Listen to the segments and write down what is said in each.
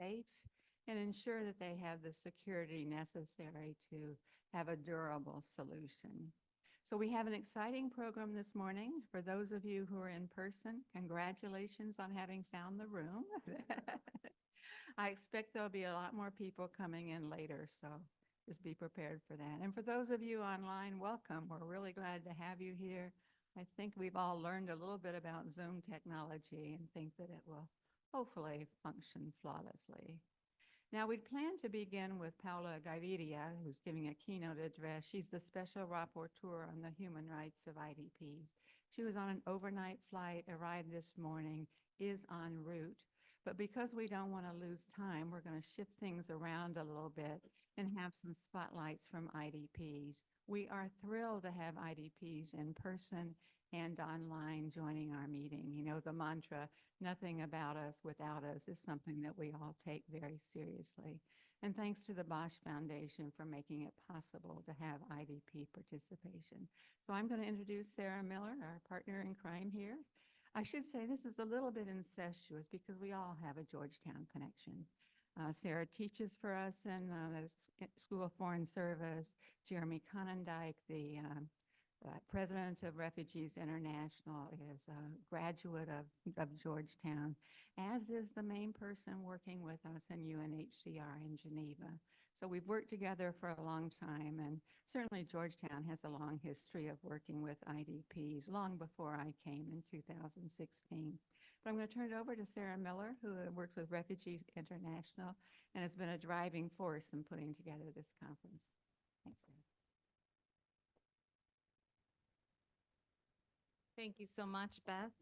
safe and ensure that they have the security necessary to have a durable solution. So we have an exciting program this morning. For those of you who are in person, congratulations on having found the room. I expect there'll be a lot more people coming in later, so just be prepared for that. And for those of you online, welcome. We're really glad to have you here. I think we've all learned a little bit about Zoom technology and think that it will hopefully function flawlessly. Now, we plan to begin with Paula Gaviria, who's giving a keynote address. She's the special rapporteur on the human rights of IDPs. She was on an overnight flight, arrived this morning, is en route. But because we don't want to lose time, we're going to shift things around a little bit and have some spotlights from IDPs. We are thrilled to have IDPs in person and online joining our meeting. You know, the mantra, nothing about us without us, is something that we all take very seriously. And thanks to the Bosch Foundation for making it possible to have IDP participation. So I'm going to introduce Sarah Miller, our partner in crime here. I should say this is a little bit incestuous because we all have a Georgetown connection. Sarah teaches for us in the School of Foreign Service. Jeremy Conondike, the president of Refugees International, is a graduate of Georgetown, as is the main person working with us in UNHCR in Geneva. So we've worked together for a long time, and certainly Georgetown has a long history of working with IDPs, long before I came in 2016. But I'm going to turn it over to Sarah Miller, who works with Refugees International and has been a driving force in putting together this conference. Thanks, Sarah. Thank you so much, Beth.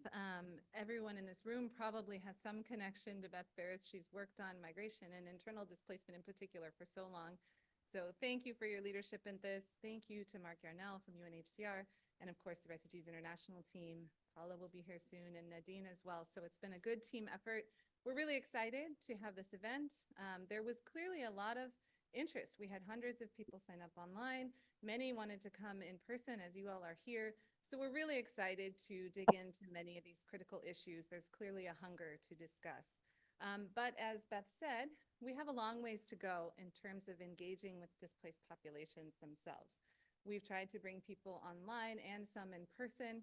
Everyone in this room probably has some connection to Beth Ferris. She's worked on migration and internal displacement in particular for so long. So thank you for your leadership in this. Thank you to Mark Yarnell from UNHCR, and of course the Refugees International team. Paula will be here soon, and Nadine as well. So it's been a good team effort. We're really excited to have this event. There was clearly a lot of interest. We had hundreds of people sign up online. Many wanted to come in person, as you all are here. So we're really excited to dig into many of these critical issues. There's clearly a hunger to discuss. But as Beth said, we have a long ways to go in terms of engaging with displaced populations themselves. We've tried to bring people online and some in person,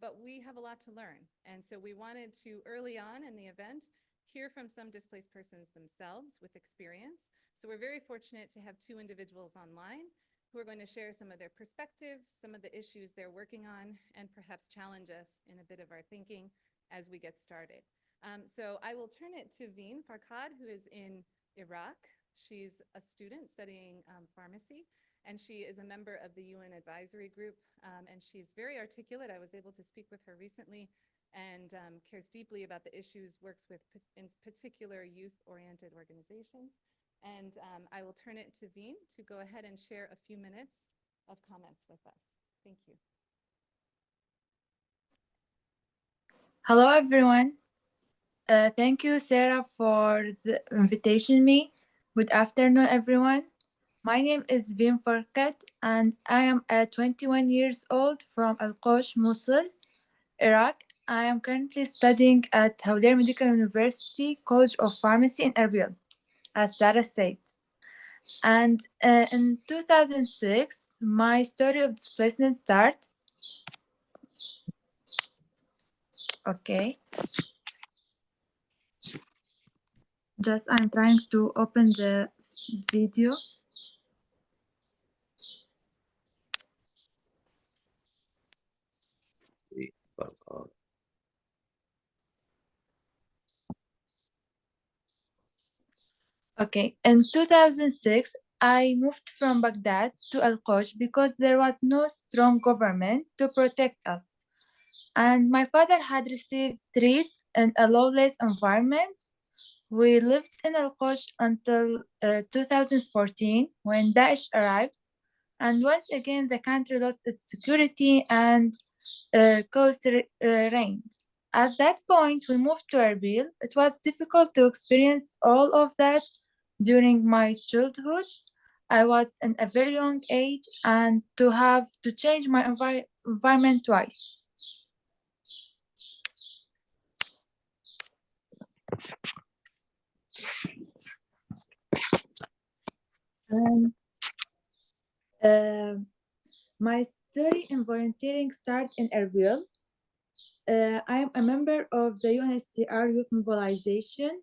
but we have a lot to learn. And so we wanted to, early on in the event, hear from some displaced persons themselves with experience. So we're very fortunate to have two individuals online who are going to share some of their perspective, some of the issues they're working on, and perhaps challenge us in a bit of our thinking as we get started. So I will turn it to Veen Farkhad, who is in Iraq. She's a student studying pharmacy, and she is a member of the UN Advisory Group, and she's very articulate. I was able to speak with her recently and cares deeply about the issues, works with, in particular, youth-oriented organizations. And I will turn it to Veen to go ahead and share a few minutes of comments with us. Thank you. Hello, everyone. Thank you, Sarah, for the invitation me. Good afternoon, everyone. My name is Veen Farkat, and I am 21 years old from Al-Qosh, Mosul, Iraq. I am currently studying at Hawler Medical University College of Pharmacy in Erbil, as Sarah said. And in 2006, my story of displacement started. Okay. Just I'm trying to open the video. Okay, in 2006, I moved from Baghdad to Al-Qosh because there was no strong government to protect us. And my father had received streets in a lawless environment. We lived in Al-Qosh until 2014 when Daesh arrived. And once again, the country lost its security and chaos reigned. At that point, we moved to Erbil. It was difficult to experience all of that during my childhood. I was in a very young age and to have to change my environment twice. And uh, my story in volunteering started in Erbil. I am a member of the UNHCR Youth Mobilization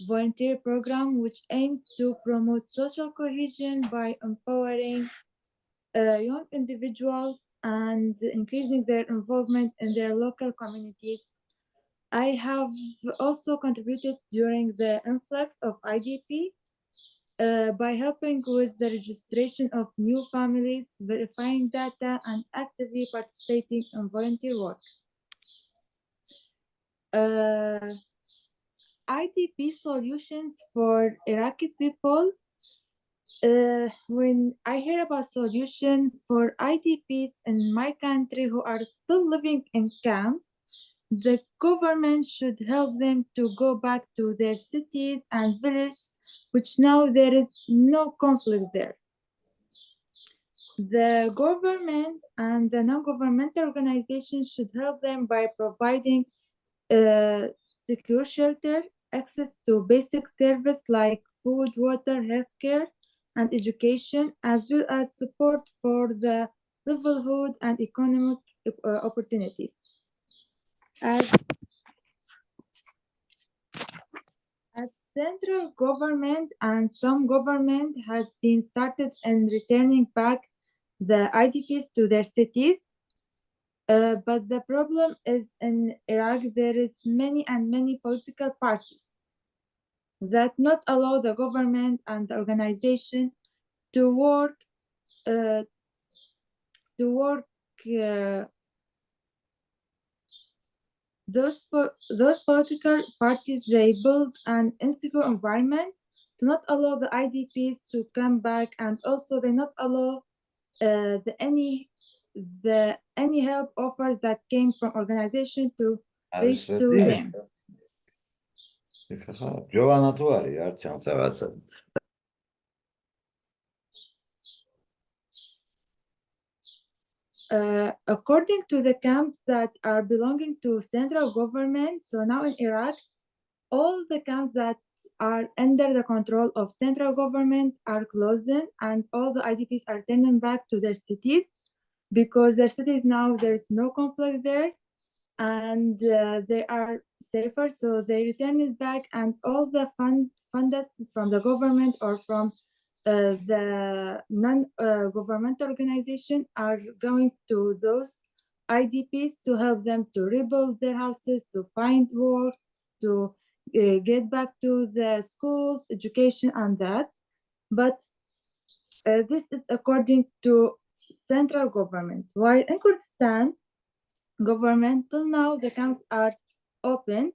volunteer program, which aims to promote social cohesion by empowering young individuals and increasing their involvement in their local communities. I have also contributed during the influx of IDP by helping with the registration of new families, verifying data, and actively participating in volunteer work. IDP solutions for Iraqi people. When I hear about solution for IDPs in my country who are still living in camp, the government should help them to go back to their cities and villages, which now there is no conflict there. The government and the non-governmental organizations should help them by providing secure shelter, access to basic service like food, water, healthcare, and education, as well as support for the livelihood and economic opportunities. As, as central government and some government has been started in returning back the IDPs to their cities, but the problem is in Iraq there is many and many political parties that not allow the government and the organization to work uh, to work those political parties they build an insecure environment to not allow the IDPs to come back, and also they not allow any help offers that came from organization to reach to them. Giovanna tu var ya can seversen. According to the camps that are belonging to central government, so now in Iraq, all the camps that are under the control of central government are closing, and all the IDPs are turning back to their cities because their cities now there's no conflict there, and they are safer, so they return it back, and all the funded from the government or from the non-governmental organization are going to those IDPs to help them to rebuild their houses, to find work, to get back to the schools, education, and that. But this is according to central government. While in Kurdistan, government till now the camps are opened,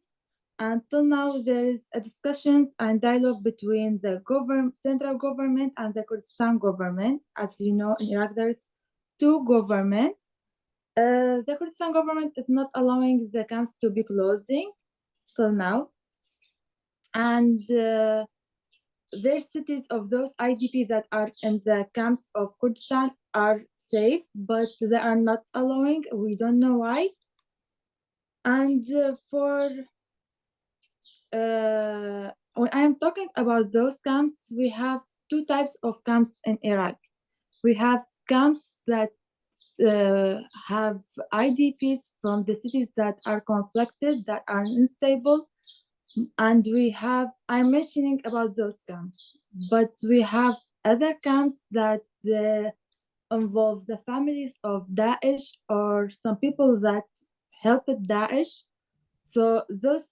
and till now there is a discussions and dialogue between the central government and the Kurdistan government. As you know, in Iraq there is two governments. The Kurdistan government is not allowing the camps to be closing till now, and their cities of those IDP that are in the camps of Kurdistan are safe, but they are not allowing. We don't know why. And when I am talking about those camps, we have two types of camps in Iraq. We have camps that have IDPs from the cities that are conflicted, that are unstable, and I'm mentioning about those camps, but we have other camps that involve the families of Daesh or some people that helped Daesh. So those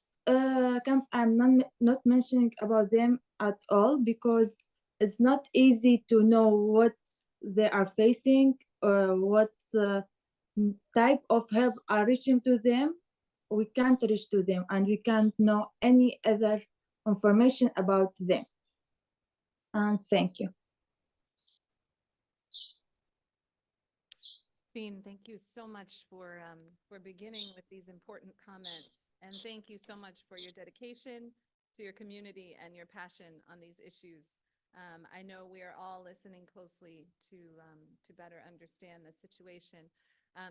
camps, I'm not mentioning about them at all because it's not easy to know what they are facing or what type of help are reaching to them. We can't reach to them, and we can't know any other information about them. And thank you. Bean, thank you so much for beginning with these important comments. And thank you so much for your dedication to your community and your passion on these issues. I know we are all listening closely to better understand the situation.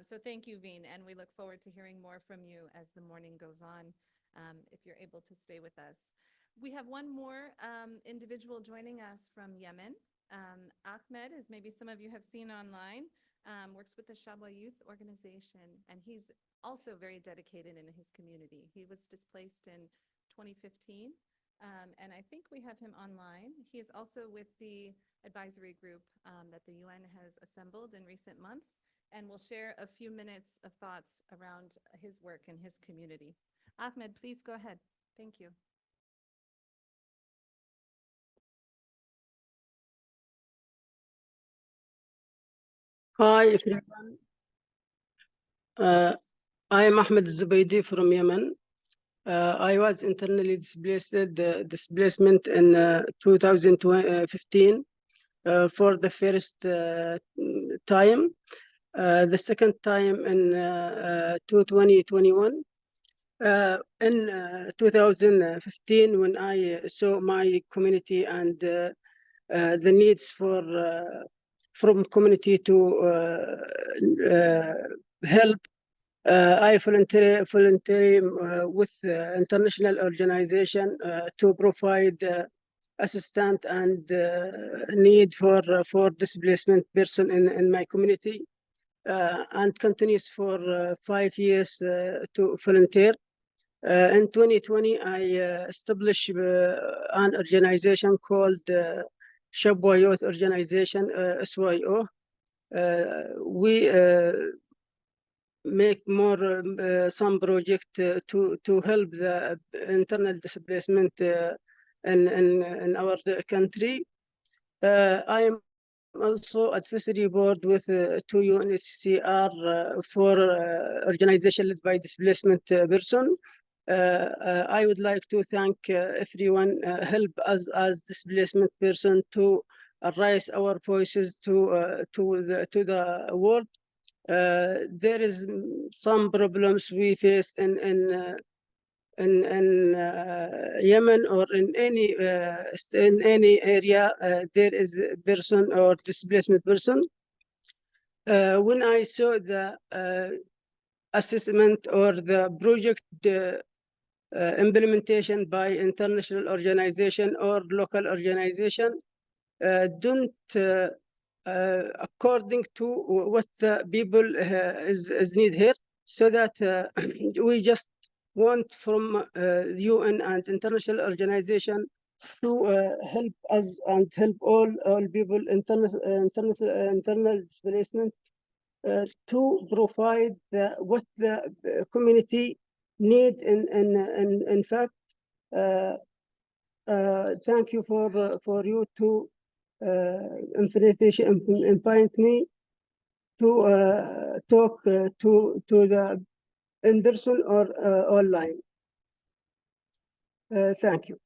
So thank you, Bean, and we look forward to hearing more from you as the morning goes on, if you're able to stay with us. We have one more individual joining us from Yemen. Ahmed, as maybe some of you have seen online, works with the Shabwa Youth Organization, and he's also very dedicated in his community. He was displaced in 2015, and I think we have him online. He is also with the advisory group that the UN has assembled in recent months, and will share a few minutes of thoughts around his work in his community. Ahmed, please go ahead. Thank you. Hi everyone. I am Ahmed Zubaydi from Yemen. I was internally displacement in 2015 for the first time. The second time in 2021. In 2015, when I saw my community and the needs for from community to help, I volunteer with international organization to provide assistance and need for displacement person in my community, and continues for 5 years to volunteer. In 2020, I established an organization called Shabwa Youth Organization, SYO. We make more some project to help the internal displacement in our country. I am also advisory board with two UNHCR for organization led by displacement person. I would like to thank everyone help us as displacement person to raise our voices to the world. There is some problems we face in Yemen or in any area. There is a person or displacement person. When I saw the assessment or the project implementation by international organization or local organization, don't according to what the people is need here, so that we just want from UN and international organization to help us and help all people internal displacement to provide what the community need in fact. Thank you for you to invite me to talk to the in person or online. Thank you.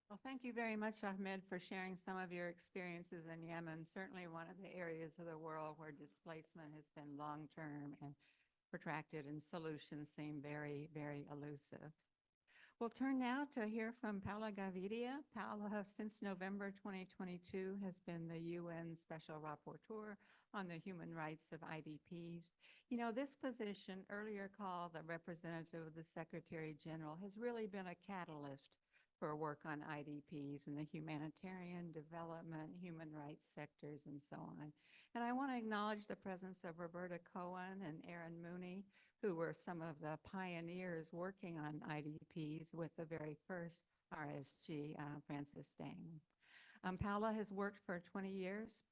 Well, thank you very much, Ahmed, for sharing some of your experiences in Yemen. Certainly one of the areas of the world where displacement has been long-term and protracted, and solutions seem very, very elusive. We'll turn now to hear from Paola Gaviria. Paola, since November 2022, has been the UN Special Rapporteur on the human rights of IDPs. You know, this position, earlier called the representative of the Secretary General, has really been a catalyst for work on IDPs in the humanitarian, development, human rights sectors, and so on. And I want to acknowledge the presence of Roberta Cohen and Aaron Mooney, who were some of the pioneers working on IDPs with the very first RSG, Francis Dang. Paola has worked for 20 years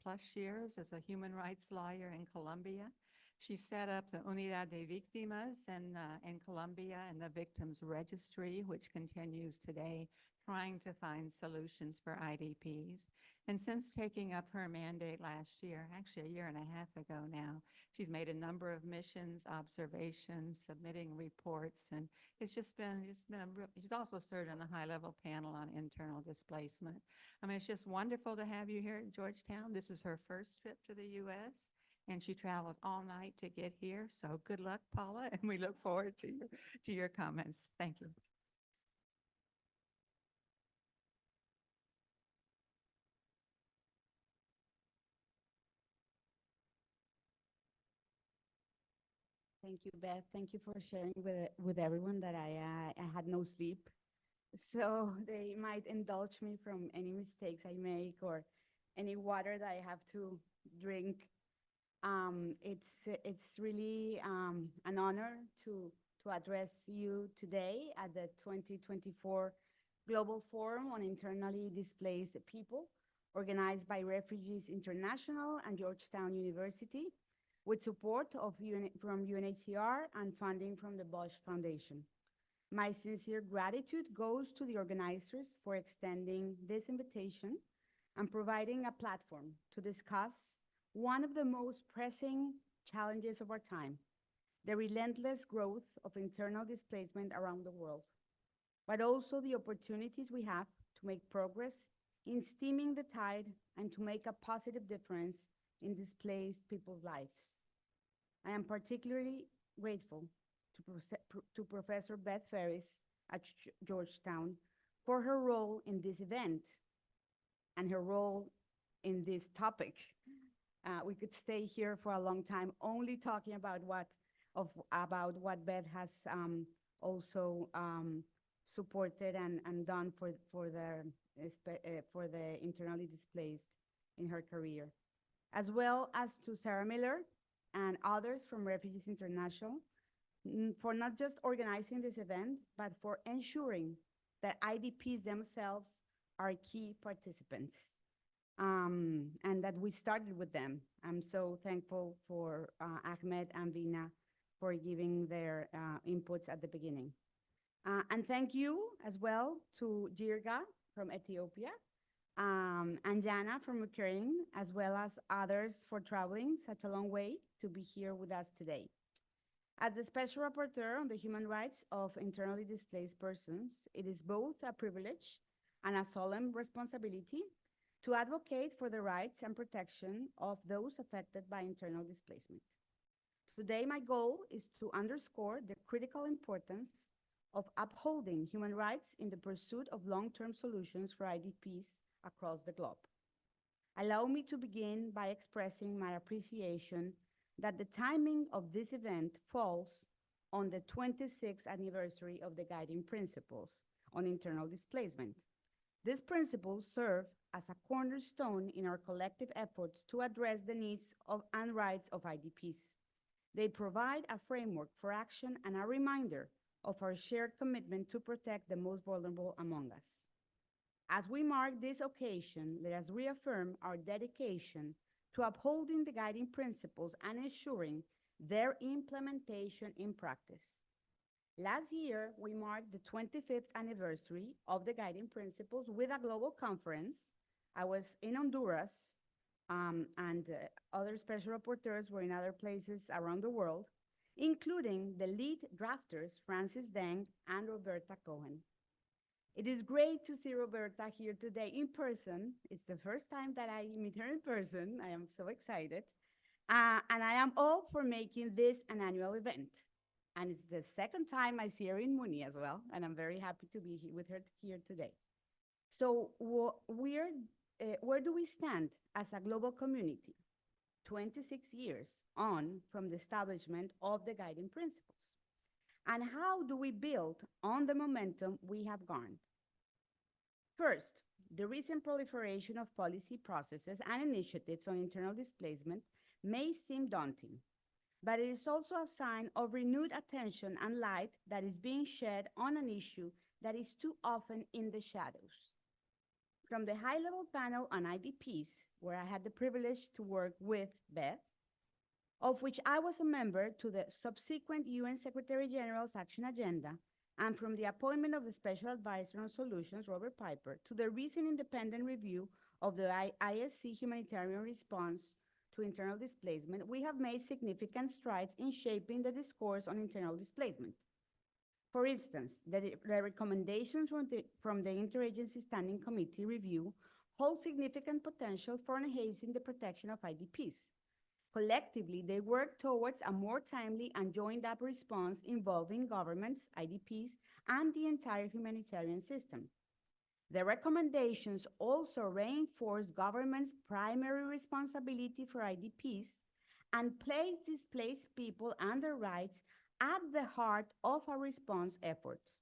as a human rights lawyer in Colombia. She set up the Unidad de Víctimas in Colombia and the Victims Registry, which continues today, trying to find solutions for IDPs. And since taking up her mandate last year, actually a year and a half ago now, she's made a number of missions, observations, submitting reports, and she's also served on the high-level panel on internal displacement. I mean, it's just wonderful to have you here at Georgetown. This is her first trip to the U.S., and she traveled all night to get here. So good luck, Paula, and we look forward to your comments. Thank you. Thank you, Beth. Thank you for sharing with everyone that I had no sleep. So they might indulge me from any mistakes I make or any water that I have to drink. It's really an honor to address you today at the 2024 Global Forum on Internally Displaced People, organized by Refugees International and Georgetown University, with support from UNHCR and funding from the Bosch Foundation. My sincere gratitude goes to the organizers for extending this invitation and providing a platform to discuss one of the most pressing challenges of our time, the relentless growth of internal displacement around the world, but also the opportunities we have to make progress in stemming the tide and to make a positive difference in displaced people's lives. I am particularly grateful to Professor Beth Ferris at Georgetown for her role in this event and her role in this topic. We could stay here for a long time only talking about what Beth has also supported and done for the internally displaced in her career, as well as to Sarah Miller and others from Refugees International for not just organizing this event, but for ensuring that IDPs themselves are key participants, and that we started with them. I'm so thankful for Ahmed and Vina for giving their inputs at the beginning. And thank you as well to Jirga from Ethiopia, and Jana from Ukraine, as well as others for traveling such a long way to be here with us today. As the Special Rapporteur on the human rights of internally displaced persons, it is both a privilege and a solemn responsibility to advocate for the rights and protection of those affected by internal displacement. Today, my goal is to underscore the critical importance of upholding human rights in the pursuit of long-term solutions for IDPs across the globe. Allow me to begin by expressing my appreciation that the timing of this event falls on the 26th anniversary of the guiding principles on internal displacement. These principles serve as a cornerstone in our collective efforts to address the needs and rights of IDPs. They provide a framework for action and a reminder of our shared commitment to protect the most vulnerable among us. As we mark this occasion, let us reaffirm our dedication to upholding the guiding principles and ensuring their implementation in practice. Last year, we marked the 25th anniversary of the guiding principles with a global conference. I was in Honduras, and other special rapporteurs were in other places around the world, including the lead drafters, Francis Deng and Roberta Cohen. It is great to see Roberta here today in person. It's the first time that I meet her in person. I am so excited. And I am all for making this an annual event. And it's the second time I see her in Muni as well. And I'm very happy to be here with her here today. So where do we stand as a global community 26 years on from the establishment of the guiding principles? And how do we build on the momentum we have garnered? First, the recent proliferation of policy processes and initiatives on internal displacement may seem daunting, but it is also a sign of renewed attention and light that is being shed on an issue that is too often in the shadows. From the high-level panel on IDPs, where I had the privilege to work with Beth, of which I was a member, to the subsequent UN Secretary General's Action Agenda, and from the appointment of the Special Advisor on Solutions, Robert Piper, to the recent independent review of the ISC humanitarian response to internal displacement, we have made significant strides in shaping the discourse on internal displacement. For instance, the recommendations from the Interagency Standing Committee review hold significant potential for enhancing the protection of IDPs. Collectively, they work towards a more timely and joined-up response involving governments, IDPs, and the entire humanitarian system. The recommendations also reinforce government's primary responsibility for IDPs and place displaced people and their rights at the heart of our response efforts,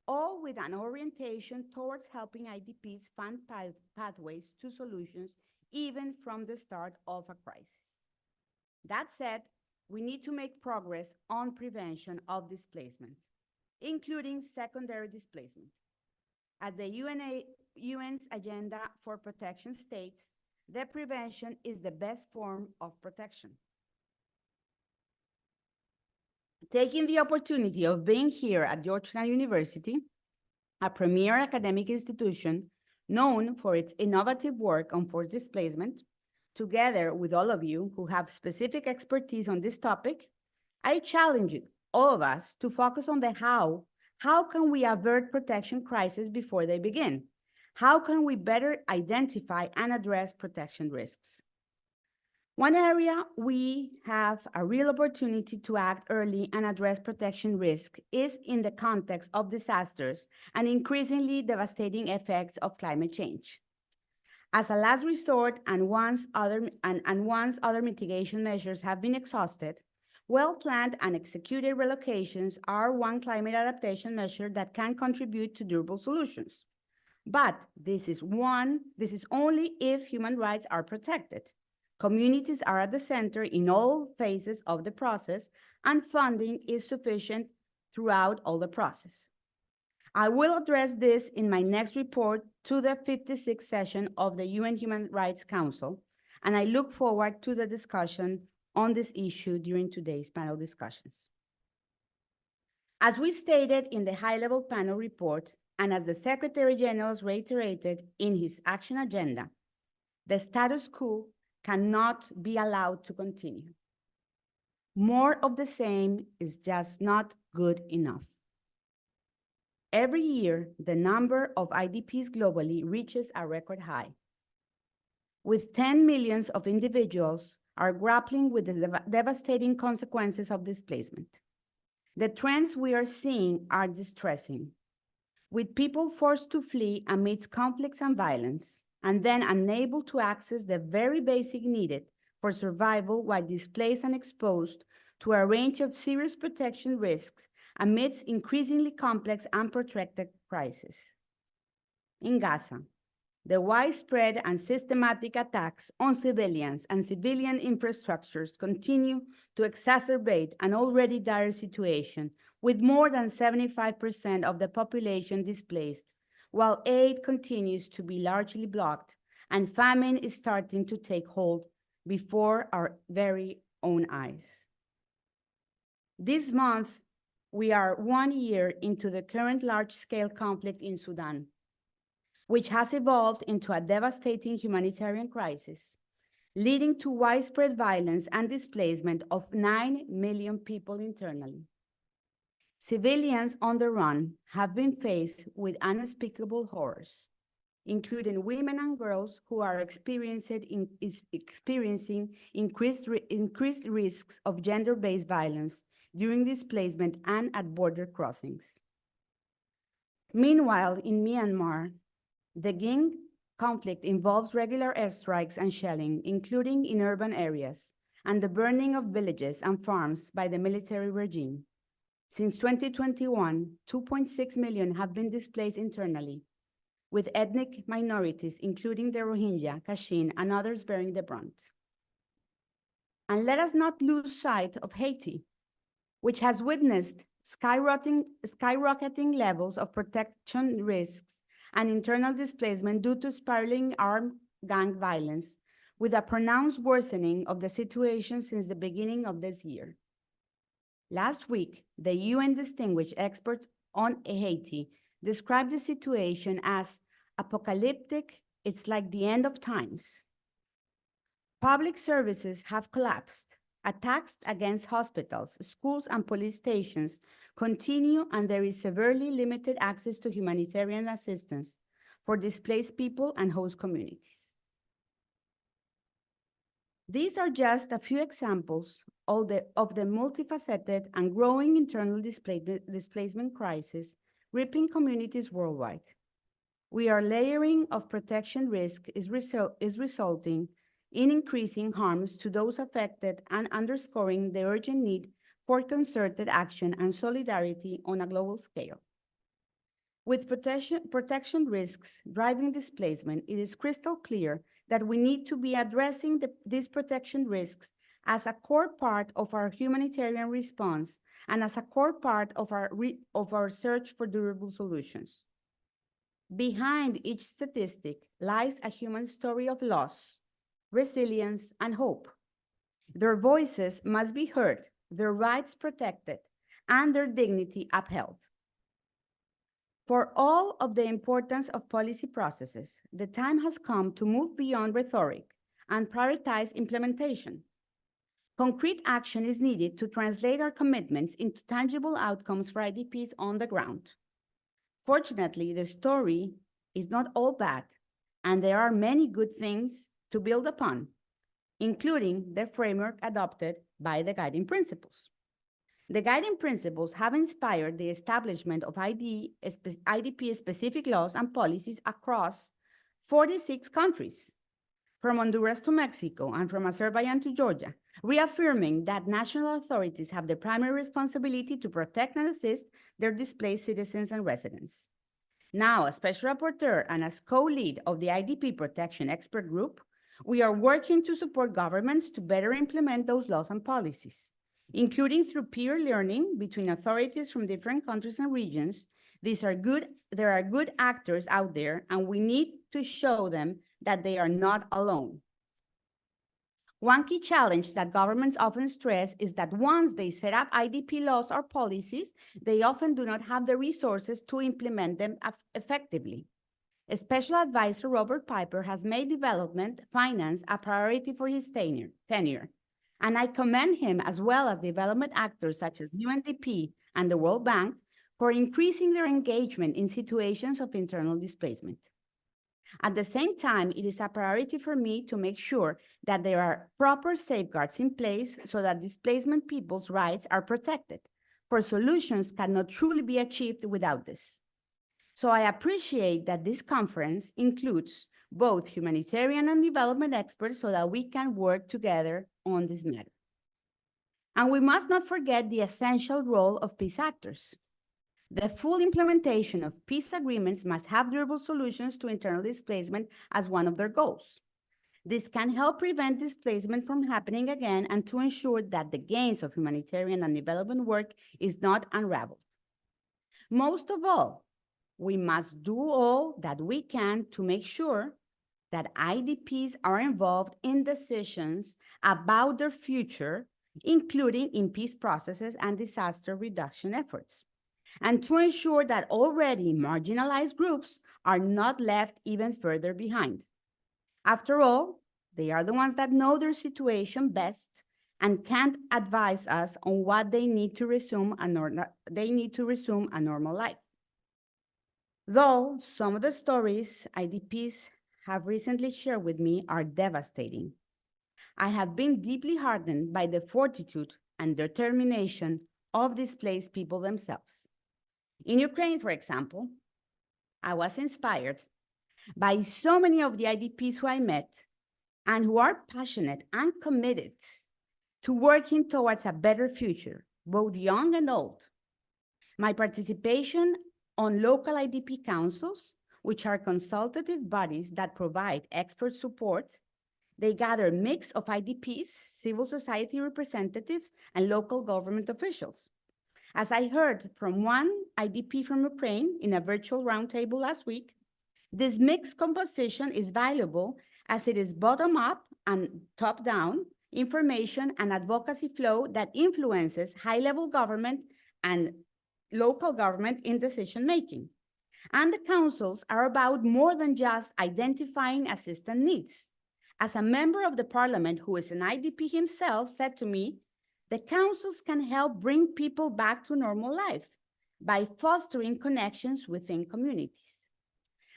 all with an orientation towards helping IDPs find pathways to solutions even from the start of a crisis. That said, we need to make progress on prevention of displacement, including secondary displacement. As the UN's Agenda for Protection states, the prevention is the best form of protection. Taking the opportunity of being here at Georgetown University, a premier academic institution known for its innovative work on forced displacement, together with all of you who have specific expertise on this topic, I challenge all of us to focus on the how. How can we avert protection crises before they begin? How can we better identify and address protection risks? One area we have a real opportunity to act early and address protection risk is in the context of disasters and increasingly devastating effects of climate change. As a last resort, and once other mitigation measures have been exhausted, well-planned and executed relocations are one climate adaptation measure that can contribute to durable solutions. But this is only if human rights are protected. Communities are at the center in all phases of the process, and funding is sufficient throughout all the process. I will address this in my next report to the 56th session of the UN Human Rights Council, and I look forward to the discussion on this issue during today's panel discussions. As we stated in the high-level panel report, and as the Secretary General reiterated in his action agenda, the status quo cannot be allowed to continue. More of the same is just not good enough. Every year, the number of IDPs globally reaches a record high, with 10 millions of individuals are grappling with the devastating consequences of displacement. The trends we are seeing are distressing, with people forced to flee amidst conflicts and violence, and then unable to access the very basic needed for survival while displaced and exposed to a range of serious protection risks amidst increasingly complex and protracted crises. In Gaza, the widespread and systematic attacks on civilians and civilian infrastructures continue to exacerbate an already dire situation, with more than 75% of the population displaced, while aid continues to be largely blocked and famine is starting to take hold before our very own eyes. This month, we are 1 year into the current large-scale conflict in Sudan, which has evolved into a devastating humanitarian crisis, leading to widespread violence and displacement of 9 million people internally. Civilians on the run have been faced with unspeakable horrors, including women and girls who are experiencing increased risks of gender-based violence during displacement and at border crossings. Meanwhile, in Myanmar, the Ging conflict involves regular airstrikes and shelling, including in urban areas, and the burning of villages and farms by the military regime. Since 2021, 2.6 million have been displaced internally, with ethnic minorities, including the Rohingya, Kachin, and others bearing the brunt. And let us not lose sight of Haiti, which has witnessed skyrocketing levels of protection risks and internal displacement due to spiraling armed gang violence, with a pronounced worsening of the situation since the beginning of this year. Last week, the UN distinguished expert on Haiti described the situation as apocalyptic. It's like the end of times. Public services have collapsed. Attacks against hospitals, schools, and police stations continue, and there is severely limited access to humanitarian assistance for displaced people and host communities. These are just a few examples of the multifaceted and growing internal displacement crisis gripping communities worldwide. We are layering of protection risk is resulting in increasing harms to those affected and underscoring the urgent need for concerted action and solidarity on a global scale. With protection risks driving displacement, it is crystal clear that we need to be addressing these protection risks as a core part of our humanitarian response and as a core part of our search for durable solutions. Behind each statistic lies a human story of loss, resilience, and hope. Their voices must be heard, their rights protected, and their dignity upheld. For all of the importance of policy processes, the time has come to move beyond rhetoric and prioritize implementation. Concrete action is needed to translate our commitments into tangible outcomes for IDPs on the ground. Fortunately, the story is not all bad, and there are many good things to build upon, including the framework adopted by the guiding principles. The guiding principles have inspired the establishment of IDP-specific laws and policies across 46 countries, from Honduras to Mexico and from Azerbaijan to Georgia, reaffirming that national authorities have the primary responsibility to protect and assist their displaced citizens and residents. Now, as Special Rapporteur and as co-lead of the IDP Protection Expert Group, we are working to support governments to better implement those laws and policies, including through peer learning between authorities from different countries and regions. There are good actors out there, and we need to show them that they are not alone. One key challenge that governments often stress is that once they set up IDP laws or policies, they often do not have the resources to implement them effectively. Special Advisor Robert Piper has made development finance a priority for his tenure, and I commend him, as well as development actors such as UNDP and the World Bank, for increasing their engagement in situations of internal displacement. At the same time, it is a priority for me to make sure that there are proper safeguards in place so that displacement people's rights are protected, for solutions cannot truly be achieved without this. So I appreciate that this conference includes both humanitarian and development experts so that we can work together on this matter. And we must not forget the essential role of peace actors. The full implementation of peace agreements must have durable solutions to internal displacement as one of their goals. This can help prevent displacement from happening again and to ensure that the gains of humanitarian and development work is not unraveled. Most of all, we must do all that we can to make sure that IDPs are involved in decisions about their future, including in peace processes and disaster reduction efforts, and to ensure that already marginalized groups are not left even further behind. After all, they are the ones that know their situation best and can't advise us on what they need to resume a normal life. Though some of the stories IDPs have recently shared with me are devastating, I have been deeply heartened by the fortitude and determination of displaced people themselves. In Ukraine, for example, I was inspired by so many of the IDPs who I met and who are passionate and committed to working towards a better future, both young and old. My participation on local IDP councils, which are consultative bodies that provide expert support, they gather a mix of IDPs, civil society representatives, and local government officials. As I heard from one IDP from Ukraine in a virtual roundtable last week, this mixed composition is valuable as it is bottom-up and top-down information and advocacy flow that influences high-level government and local government in decision-making. And the councils are about more than just identifying assistance needs. As a member of the parliament who is an IDP himself said to me, the councils can help bring people back to normal life by fostering connections within communities.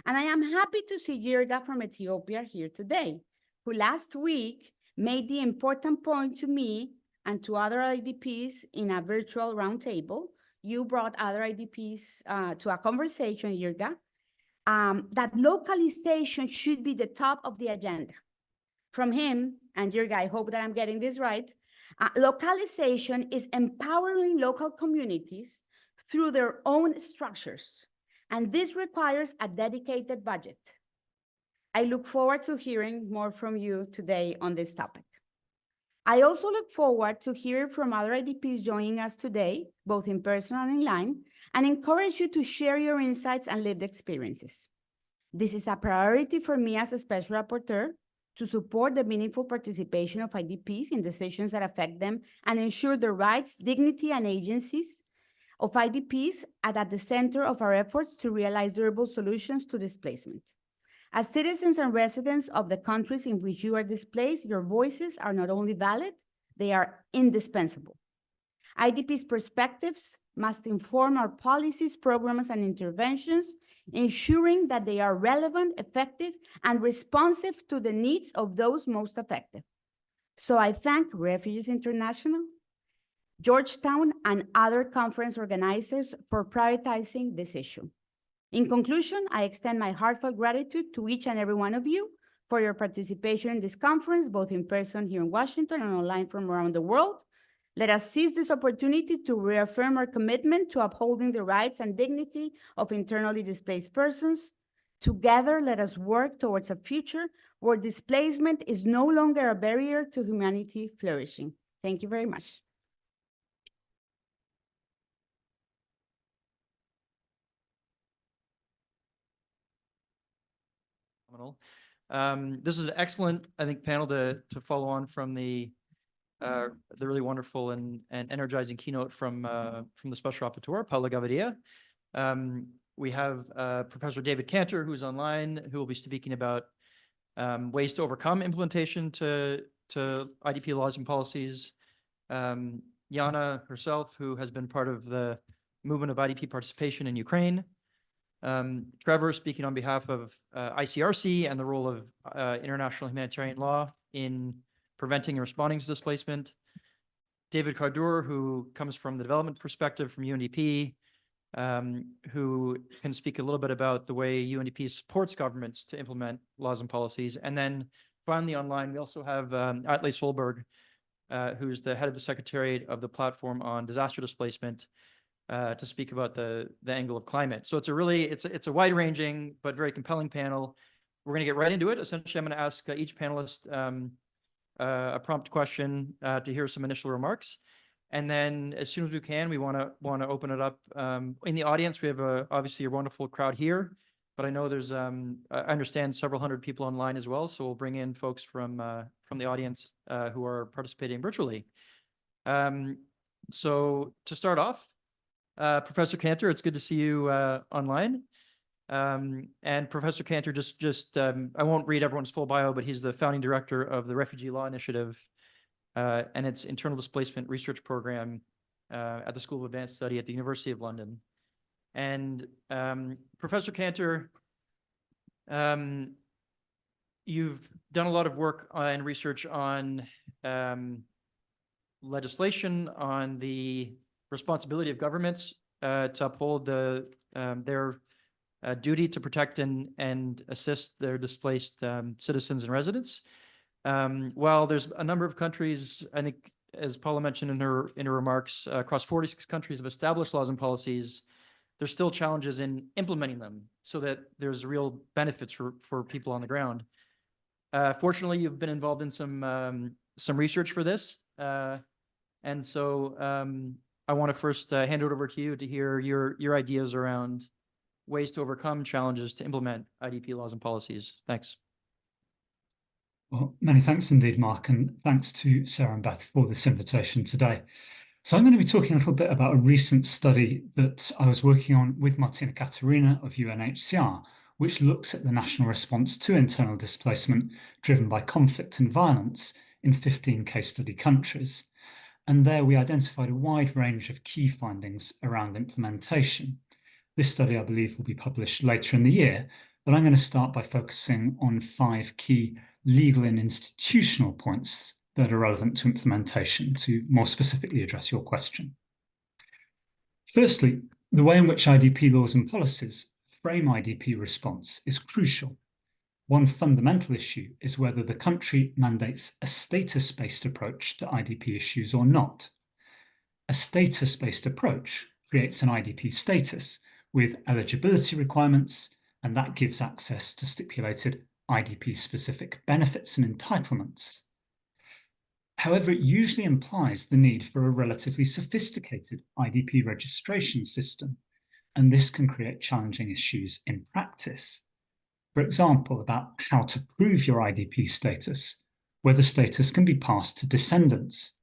And I am happy to see Jirga from Ethiopia here today, who last week made the important point to me and to other IDPs in a virtual roundtable. You brought other IDPs to a conversation, Jirga, that localization should be the top of the agenda From him, and Jurga, I hope that I'm getting this right, localization is empowering local communities through their own structures, and this requires a dedicated budget. I look forward to hearing more from you today on this topic. I also look forward to hearing from other IDPs joining us today, both in person and online, and encourage you to share your insights and lived experiences. This is a priority for me as a special rapporteur to support the meaningful participation of IDPs in decisions that affect them and ensure the rights, dignity, and agencies of IDPs are at the center of our efforts to realize durable solutions to displacement. As citizens and residents of the countries in which you are displaced, your voices are not only valid, they are indispensable. IDPs' perspectives must inform our policies, programs, and interventions, ensuring that they are relevant, effective, and responsive to the needs of those most affected. So I thank Refugees International, Georgetown, and other conference organizers for prioritizing this issue. In conclusion, I extend my heartfelt gratitude to each and every one of you for your participation in this conference, both in person here in Washington and online from around the world. Let us seize this opportunity to reaffirm our commitment to upholding the rights and dignity of internally displaced persons. Together, let us work towards a future where displacement is no longer a barrier to humanity flourishing. Thank you very much. This is an excellent, I think, panel to follow on from the really wonderful and energizing keynote from the Special Rapporteur, Paula Gaviria. We have Professor David Cantor, who's online, who will be speaking about ways to overcome implementation to IDP laws and policies. Yana herself, who has been part of the movement of IDP participation in Ukraine. Trevor speaking on behalf of ICRC and the role of international humanitarian law in preventing and responding to displacement. David Cardour, who comes from the development perspective from UNDP, who can speak a little bit about the way UNDP supports governments to implement laws and policies. And then finally online, we also have Atle Solberg, who's the head of the Secretariat of the Platform on Disaster Displacement, to speak about the angle of climate. So it's a wide-ranging but very compelling panel. We're going to get right into it. Essentially, I'm going to ask each panelist a prompt question to hear some initial remarks, and then as soon as we can, we want to open it up. In the audience, we have obviously a wonderful crowd here, but I know there's I understand several hundred people online as well. So we'll bring in folks from the audience who are participating virtually. So to start off. Professor Cantor, it's good to see you online. And Professor Cantor, I won't read everyone's full bio, but he's the founding director of the Refugee Law Initiative and its internal displacement research program at the School of Advanced Study at the University of London. And Professor Cantor, you've done a lot of work and research on legislation, on the responsibility of governments to uphold their duty to protect and assist their displaced citizens and residents. While there's a number of countries, I think, as Paula mentioned in her remarks, across 46 countries have established laws and policies, there's still challenges in implementing them so that there's real benefits for people on the ground. Fortunately, you've been involved in some research for this. And so I want to first hand it over to you to hear your ideas around ways to overcome challenges to implement IDP laws and policies. Thanks. Well, many thanks indeed, Mark, and thanks to Sarah and Beth for this invitation today. So I'm going to be talking a little bit about a recent study that I was working on with Martina Katerina of UNHCR, which looks at the national response to internal displacement driven by conflict and violence in 15 case study countries. And there we identified a wide range of key findings around implementation. This study, I believe, will be published later in the year, but I'm going to start by focusing on 5 key legal and institutional points that are relevant to implementation to more specifically address your question. Firstly, the way in which IDP laws and policies frame IDP response is crucial. One fundamental issue is whether the country mandates a status-based approach to IDP issues or not. A status-based approach creates an IDP status with eligibility requirements, and that gives access to stipulated IDP-specific benefits and entitlements. However, it usually implies the need for a relatively sophisticated IDP registration system, and this can create challenging issues in practice. For example, about how to prove your IDP status, whether status can be passed to descendants,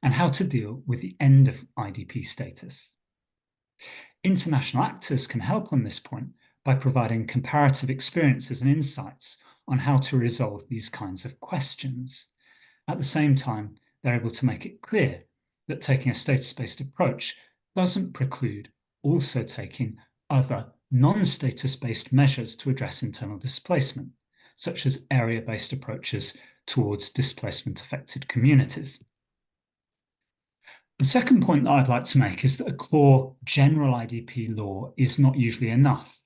and how to deal with the end of IDP status. International actors can help on this point by providing comparative experiences and insights on how to resolve these kinds of questions. At the same time, they're able to make it clear that taking a status-based approach doesn't preclude also taking other non-status-based measures to address internal displacement, such as area-based approaches towards displacement-affected communities. The second point that I'd like to make is that a core general IDP law is not usually enough.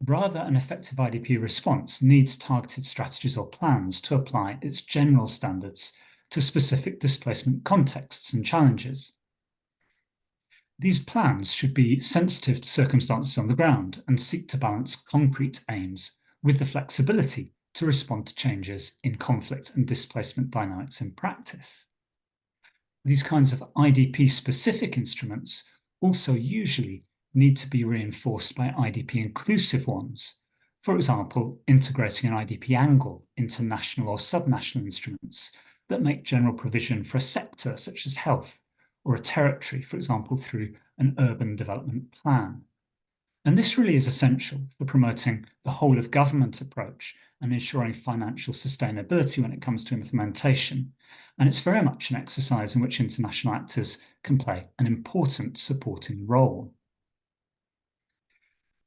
Rather, an effective IDP response needs targeted strategies or plans to apply its general standards to specific displacement contexts and challenges. These plans should be sensitive to circumstances on the ground and seek to balance concrete aims with the flexibility to respond to changes in conflict and displacement dynamics in practice. These kinds of IDP-specific instruments also usually need to be reinforced by IDP-inclusive ones, for example, integrating an IDP angle into national or subnational instruments that make general provision for a sector such as health, or a territory, for example, through an urban development plan. And this really is essential for promoting the whole of government approach and ensuring financial sustainability when it comes to implementation. And it's very much an exercise in which international actors can play an important supporting role.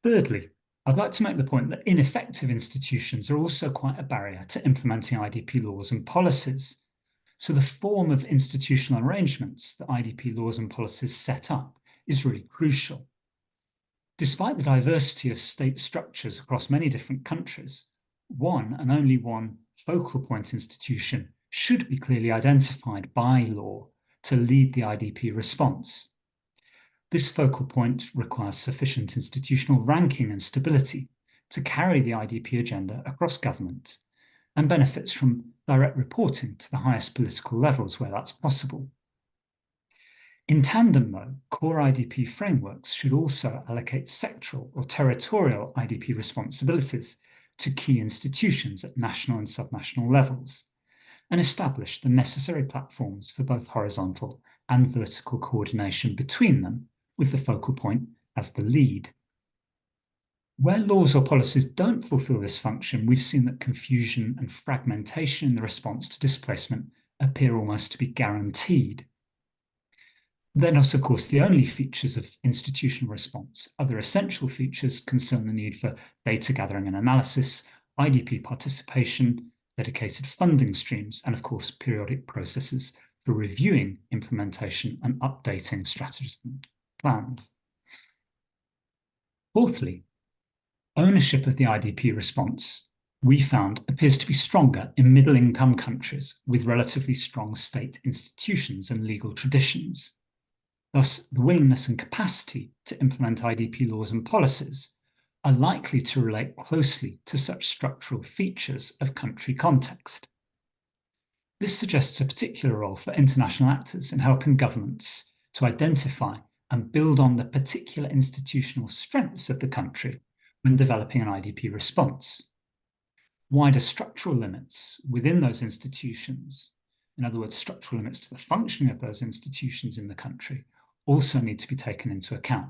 Thirdly, I'd like to make the point that ineffective institutions are also quite a barrier to implementing IDP laws and policies. So the form of institutional arrangements that IDP laws and policies set up is really crucial. Despite the diversity of state structures across many different countries, one and only one focal point institution should be clearly identified by law to lead the IDP response. This focal point requires sufficient institutional ranking and stability to carry the IDP agenda across government and benefits from direct reporting to the highest political levels where that's possible. In tandem, though, core IDP frameworks should also allocate sectoral or territorial IDP responsibilities to key institutions at national and subnational levels, and establish the necessary platforms for both horizontal and vertical coordination between them, with the focal point as the lead. Where laws or policies don't fulfill this function, we've seen that confusion and fragmentation in the response to displacement appear almost to be guaranteed. They're not, of course, the only features of institutional response. Other essential features concern the need for data gathering and analysis, IDP participation, dedicated funding streams, and of course, periodic processes for reviewing implementation and updating strategies and plans. Fourthly, ownership of the IDP response, we found, appears to be stronger in middle-income countries with relatively strong state institutions and legal traditions. Thus, the willingness and capacity to implement IDP laws and policies are likely to relate closely to such structural features of country context. This suggests a particular role for international actors in helping governments to identify and build on the particular institutional strengths of the country when developing an IDP response. Wider structural limits within those institutions, in other words, structural limits to the functioning of those institutions in the country, also need to be taken into account,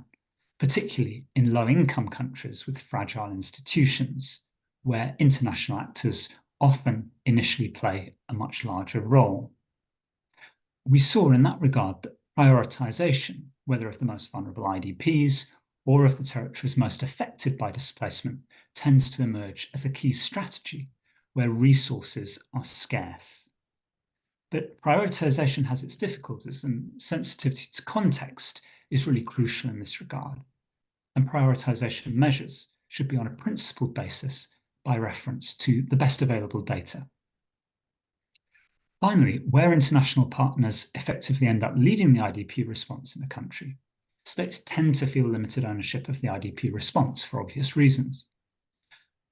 particularly in low-income countries with fragile institutions, where international actors often initially play a much larger role. We saw in that regard that prioritization, whether of the most vulnerable IDPs or of the territories most affected by displacement, tends to emerge as a key strategy where resources are scarce. But prioritization has its difficulties, and sensitivity to context is really crucial in this regard. And prioritization measures should be on a principled basis by reference to the best available data. Finally, where international partners effectively end up leading the IDP response in a country, states tend to feel limited ownership of the IDP response for obvious reasons.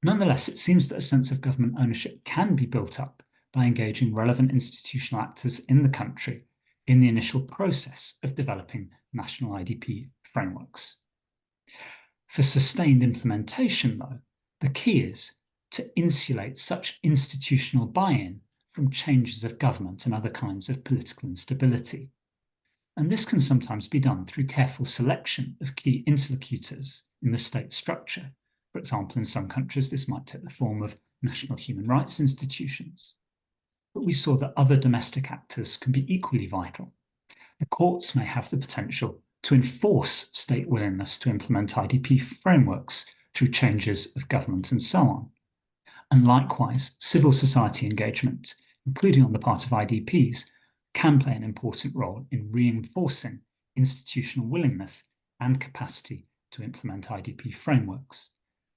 Nonetheless, it seems that a sense of government ownership can be built up by engaging relevant institutional actors in the country in the initial process of developing national IDP frameworks. For sustained implementation, though, the key is to insulate such institutional buy-in from changes of government and other kinds of political instability. And this can sometimes be done through careful selection of key interlocutors in the state structure. For example, in some countries, this might take the form of national human rights institutions. But we saw that other domestic actors can be equally vital. The courts may have the potential to enforce state willingness to implement IDP frameworks through changes of government and so on. And likewise, civil society engagement, including on the part of IDPs, can play an important role in reinforcing institutional willingness and capacity to implement IDP frameworks.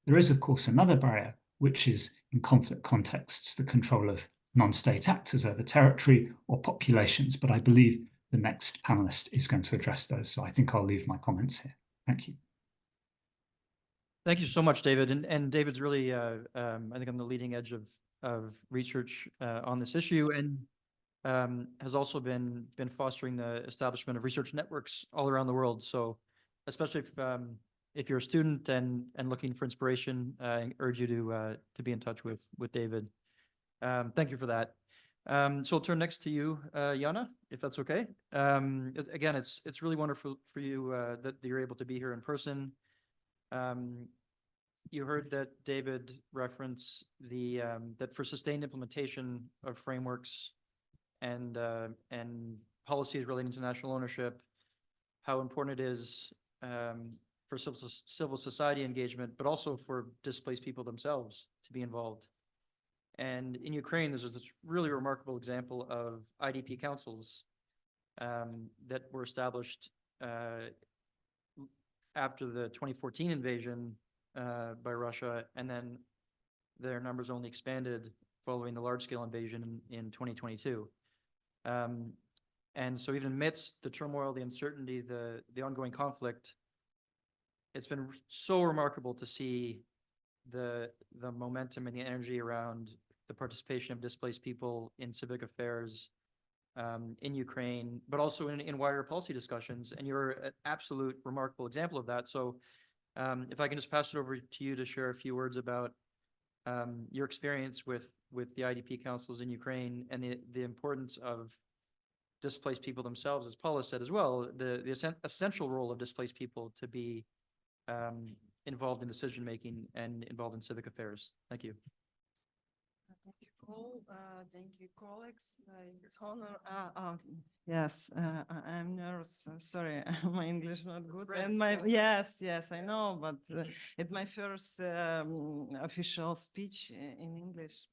There is, of course, another barrier, which is in conflict contexts, the control of non-state actors over territory or populations, but I believe the next panelist is going to address those, so I think I'll leave my comments here. Thank you. Thank you so much, David. And David's really, I think, on the leading edge of research on this issue, and has also been fostering the establishment of research networks all around the world. So, especially if you're a student and looking for inspiration, I urge you to be in touch with David. Thank you for that. So I'll turn next to you, Jana, if that's okay. Again, it's really wonderful for you that you're able to be here in person. You heard that David reference that for sustained implementation of frameworks and policies relating to national ownership, how important it is for civil society engagement, but also for displaced people themselves to be involved. And in Ukraine, there's this really remarkable example of IDP councils that were established after the 2014 invasion by Russia, and then their numbers only expanded following the large-scale invasion in 2022. And so even amidst the turmoil, the uncertainty, the ongoing conflict, it's been so remarkable to see the momentum and the energy around the participation of displaced people in civic affairs in Ukraine, but also in wider policy discussions. And you're an absolute remarkable example of that. So if I can just pass it over to you to share a few words about your experience with the IDP councils in Ukraine and the importance of displaced people themselves, as Paula said as well, the essential role of displaced people to be involved in decision-making and involved in civic affairs. Thank you. Thank you, Paul. Thank you, colleagues. It's honor. Yes, I'm nervous. Sorry, my English not good. And yes, I know, but it's my first official speech in English.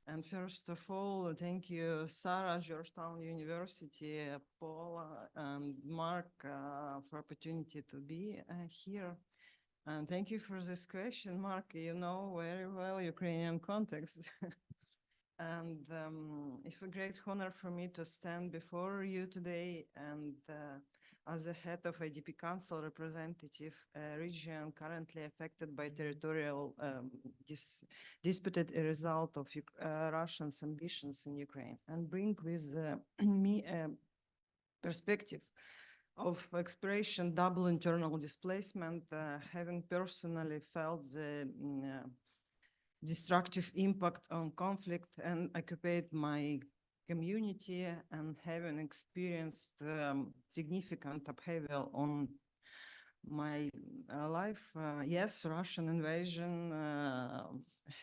And first of all, thank you, Sarah, Georgetown University, Paula, and Mark for opportunity to be here. And thank you for this question, Mark. You know very well Ukrainian context. And it's a great honor for me to stand before you today and as a head of IDP Council representative region currently affected by territorial disputed a result of Russia's ambitions in Ukraine, and bring with me a perspective of expression double internal displacement, having personally felt the destructive impact on conflict and occupied my community, and having experienced significant upheaval on my life. Yes, Russian invasion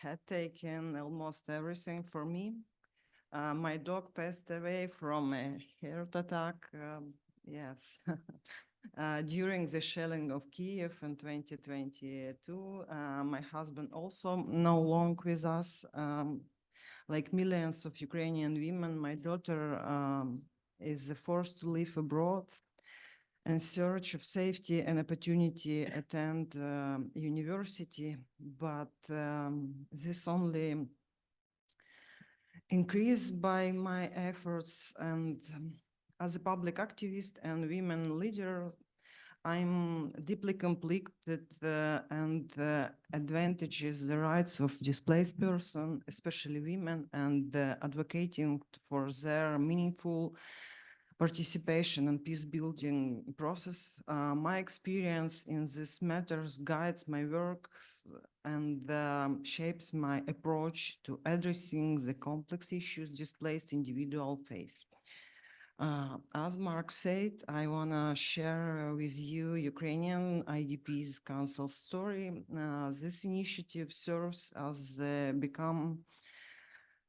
had taken almost everything for me. My dog passed away from a heart attack. Yes. During the shelling of Kiev in 2022, my husband also no longer with us. Like millions of Ukrainian women, my daughter is forced to live abroad. in search of safety and opportunity attend university, but this only increased by my efforts, and as a public activist and women leader, I'm deeply conflicted and advantages the rights of displaced person, especially women, and advocating for their meaningful participation in peace building process. My experience in this matters guides my work and shapes my approach to addressing the complex issues displaced individual face. As Mark said, I want to share with you Ukrainian IDPs Council story. This initiative serves as a beacon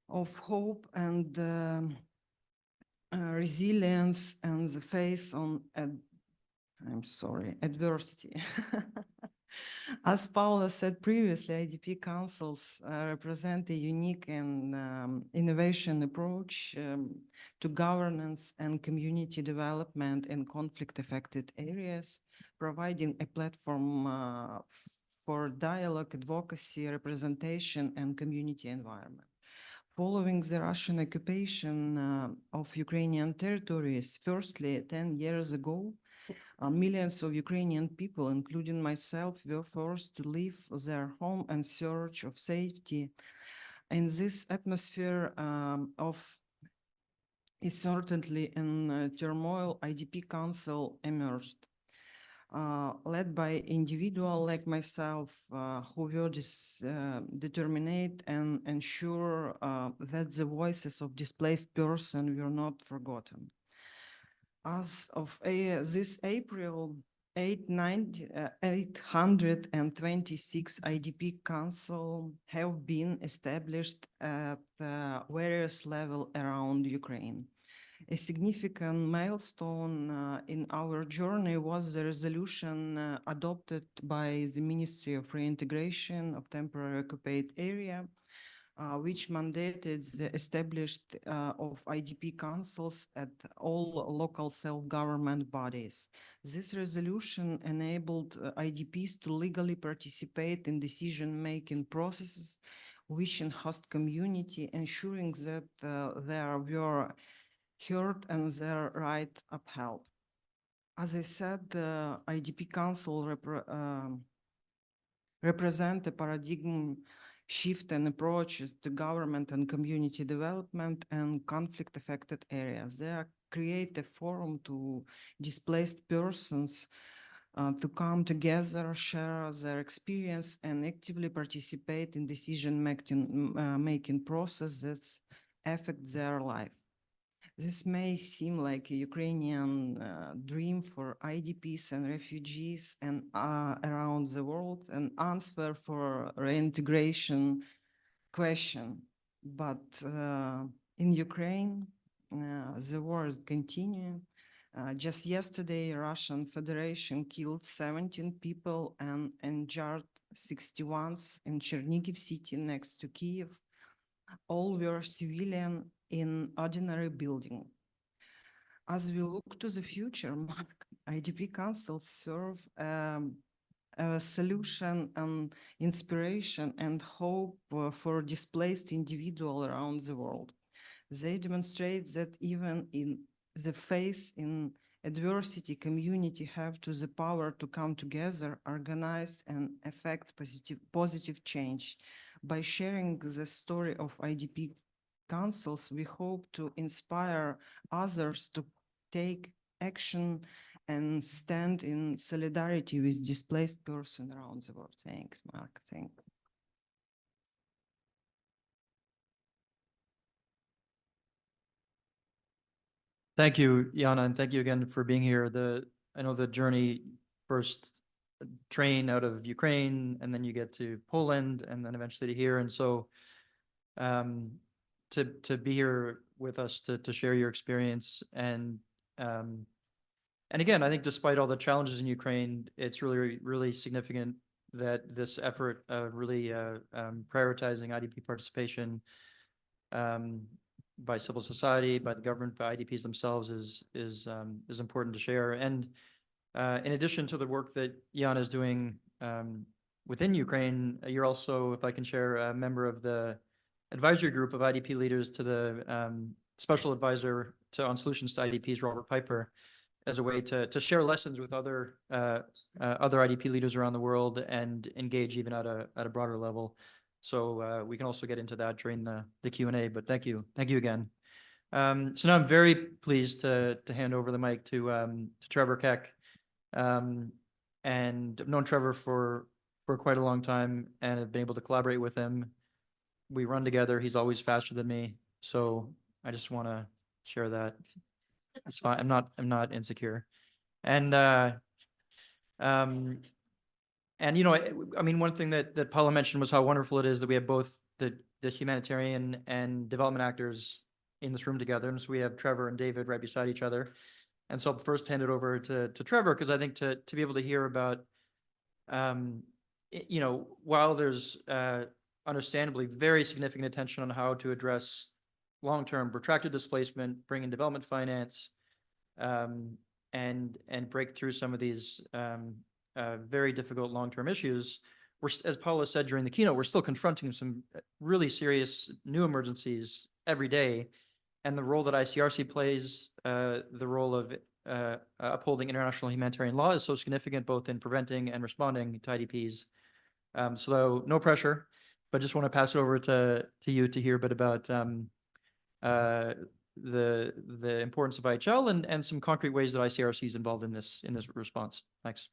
of hope and resilience and the face on, adversity. As Paula said previously, IDP councils represent a unique and innovation approach to governance and community development in conflict-affected areas, providing a platform for dialogue, advocacy, representation, and community environment. Following the Russian occupation of Ukrainian territories, firstly, 10 years ago, millions of Ukrainian people, including myself, were forced to leave their home in search of safety. In this atmosphere of uncertainty and turmoil, IDP Council emerged. Led by individuals like myself who were determined and ensure that the voices of displaced persons were not forgotten. As of this April, 826 IDP councils have been established at various levels around Ukraine. A significant milestone in our journey was the resolution adopted by the Ministry of Reintegration of Temporary Occupied Area, which mandated the established of IDP councils at all local self-government bodies. This resolution enabled IDPs to legally participate in decision-making processes within host community, ensuring that they were heard and their right upheld. As I said, the IDP Council represent a paradigm shift in approaches to government and community development and conflict-affected areas. They create a forum to displaced persons to come together, share their experience, and actively participate in decision-making process that affect their life. This may seem like a Ukrainian dream for IDPs and refugees and around the world, an answer for reintegration question. But in Ukraine, the war is continuing. Just yesterday, Russian Federation killed 17 people and injured 61 in Chernihiv city next to Kiev. All were civilian in ordinary building. As we look to the future, IDP councils serve a solution and inspiration and hope for displaced individuals around the world. They demonstrate that even in the face in adversity, community have the power to come together, organize, and affect positive change. By sharing the story of IDP councils, we hope to inspire others to take action and stand in solidarity with displaced persons around the world. Thanks, Mark. Thanks. Thank you, Jana, and thank you again for being here. I know the journey first train out of Ukraine, and then you get to Poland, and then eventually to here. And so to be here with us to share your experience and again, I think despite all the challenges in Ukraine, it's really, really significant that this effort of really prioritizing IDP participation by civil society, by the government, by IDPs themselves is important to share. And In addition to the work that Jan is doing within Ukraine, you're also, if I can share, a member of the advisory group of IDP leaders to the special advisor on solutions to IDPs, Robert Piper, as a way to share lessons with other IDP leaders around the world and engage even at a broader level. So we can also get into that during the Q&A, but thank you again. So now I'm very pleased to hand over the mic to Trevor Keck. And I've known Trevor for quite a long time and have been able to collaborate with him. We run together. He's always faster than me. So I just want to share that. It's fine. I'm not insecure. And you know, I mean, one thing that Paula mentioned was how wonderful it is that we have both the humanitarian and development actors in this room together. And so we have Trevor and David right beside each other. And so I'll first hand it over to Trevor, because I think to be able to hear about, you know, while there's understandably very significant attention on how to address long-term protracted displacement, bring in development finance, and break through some of these very difficult long-term issues. We're, as Paula said during the keynote, we're still confronting some really serious new emergencies every day. And the role that ICRC plays, the role of upholding international humanitarian law is so significant, both in preventing and responding to IDPs. So no pressure, but just want to pass it over to you to hear a bit about the importance of IHL and some concrete ways that ICRC is involved in this response. Thanks.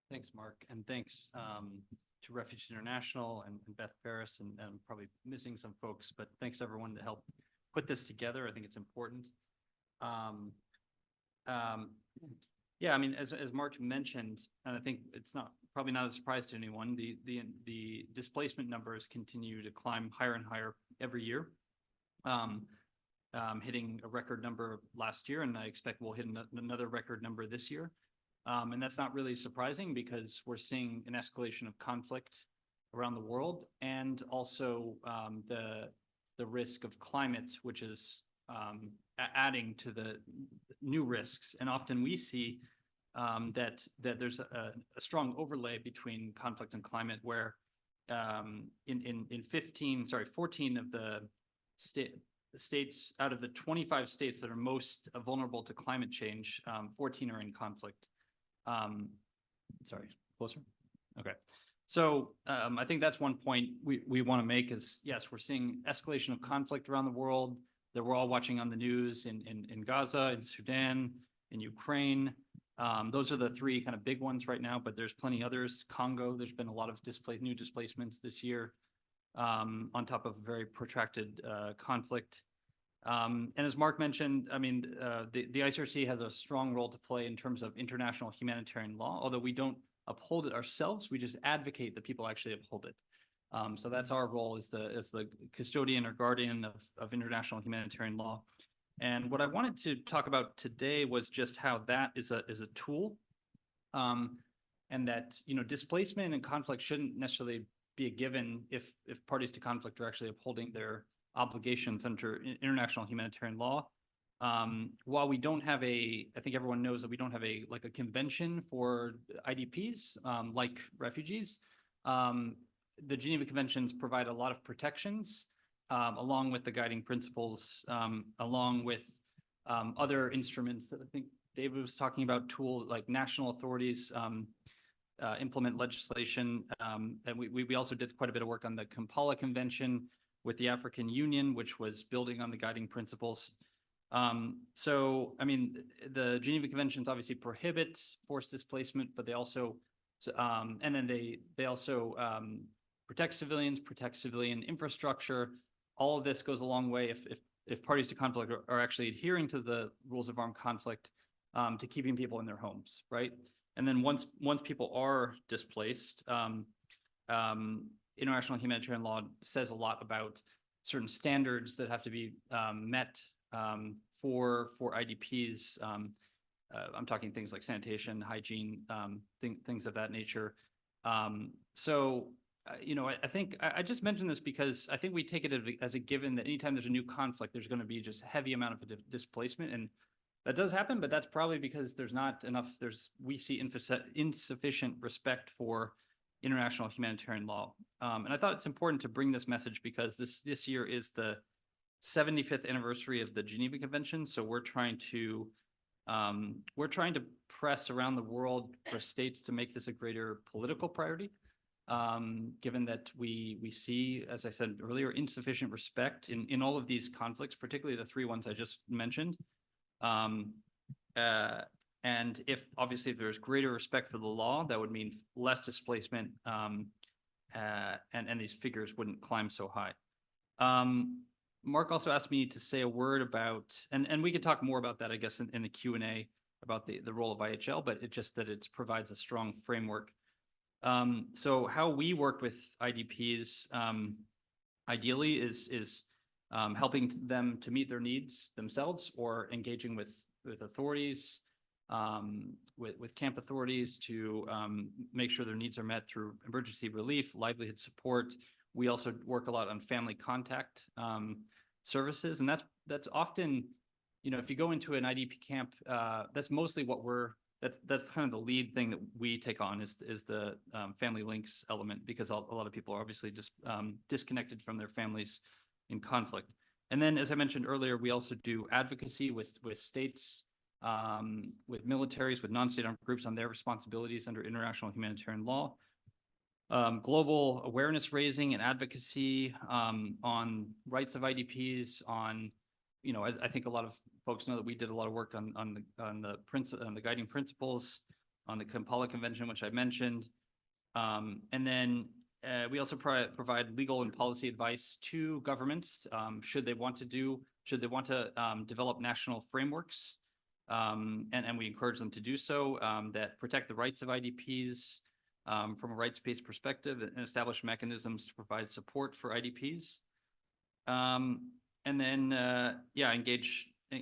Thanks, Mark, and thanks to Refugees International and Beth Paris, and I'm probably missing some folks, but thanks everyone to help put this together. I think it's important. Yeah, I mean, as Mark mentioned, and I think it's probably not a surprise to anyone, the displacement numbers continue to climb higher and higher every year, hitting a record number last year, and I expect we'll hit another record number this year. And that's not really surprising because we're seeing an escalation of conflict around the world, and also the risk of climate, which is adding to the new risks. And often we see that there's a strong overlay between conflict and climate, where in 14 of the states out of the 25 states that are most vulnerable to climate change, 14 are in conflict. Sorry, closer? Okay. So I think that's one point we want to make is, yes, we're seeing escalation of conflict around the world that we're all watching on the news in Gaza, in Sudan, in Ukraine. Those are the three kind of big ones right now, but there's plenty others. Congo, there's been a lot of new displacements this year, on top of very protracted conflict. And as Mark mentioned, I mean, the ICRC has a strong role to play in terms of international humanitarian law, although we don't uphold it ourselves, we just advocate that people actually uphold it. So that's our role as the custodian or guardian of international humanitarian law. And what I wanted to talk about today was just how that is a tool, and that, you know, displacement and conflict shouldn't necessarily be a given if parties to conflict are actually upholding their obligations under international humanitarian law. While we don't have I think everyone knows that we don't have a convention for IDPs, like refugees. The Geneva Conventions provide a lot of protections, along with the guiding principles, along with other instruments that I think David was talking about, tools like national authorities implement legislation. And we also did quite a bit of work on the Kampala Convention with the African Union, which was building on the guiding principles. So, I mean, the Geneva Conventions obviously prohibit forced displacement, but they also, and then they also protect civilians, protect civilian infrastructure. All of this goes a long way if parties to conflict are actually adhering to the rules of armed conflict, to keeping people in their homes, right? And then once people are displaced, international humanitarian law says a lot about certain standards that have to be met for IDPs. I'm talking things like sanitation, hygiene, things of that nature. So, you know, I think I just mentioned this because I think we take it as a given that anytime there's a new conflict, there's going to be just a heavy amount of displacement. And That does happen, but that's probably because there's not enough, we see insufficient respect for international humanitarian law. And I thought it's important to bring this message because this year is the 75th anniversary of the Geneva Convention. So we're trying to press around the world for states to make this a greater political priority. Given that we see, as I said earlier, insufficient respect in all of these conflicts, particularly the three ones I just mentioned. And if there's greater respect for the law, that would mean less displacement, and these figures wouldn't climb so high. Mark also asked me to say a word about, and we could talk more about that, I guess, in the Q&A about the role of IHL, but it provides a strong framework. So how we work with IDPs, ideally is helping them to meet their needs themselves or engaging with authorities, with camp authorities to make sure their needs are met through emergency relief, livelihood support. We also work a lot on family contact services, and that's often, if you go into an IDP camp, that's mostly what that's kind of the lead thing that we take on is the family links element, because a lot of people are obviously just disconnected from their families in conflict. And then, as I mentioned earlier, we also do advocacy with states, with militaries, with non-state armed groups on their responsibilities under international humanitarian law. Global awareness raising and advocacy on rights of IDPs, on, I think a lot of folks know that we did a lot of work on the guiding principles, on the Kampala Convention, which I mentioned. And then we also provide legal and policy advice to governments, should they want to develop national frameworks, and we encourage them to do so, that protect the rights of IDPs from a rights-based perspective, and establish mechanisms to provide support for IDPs. And then,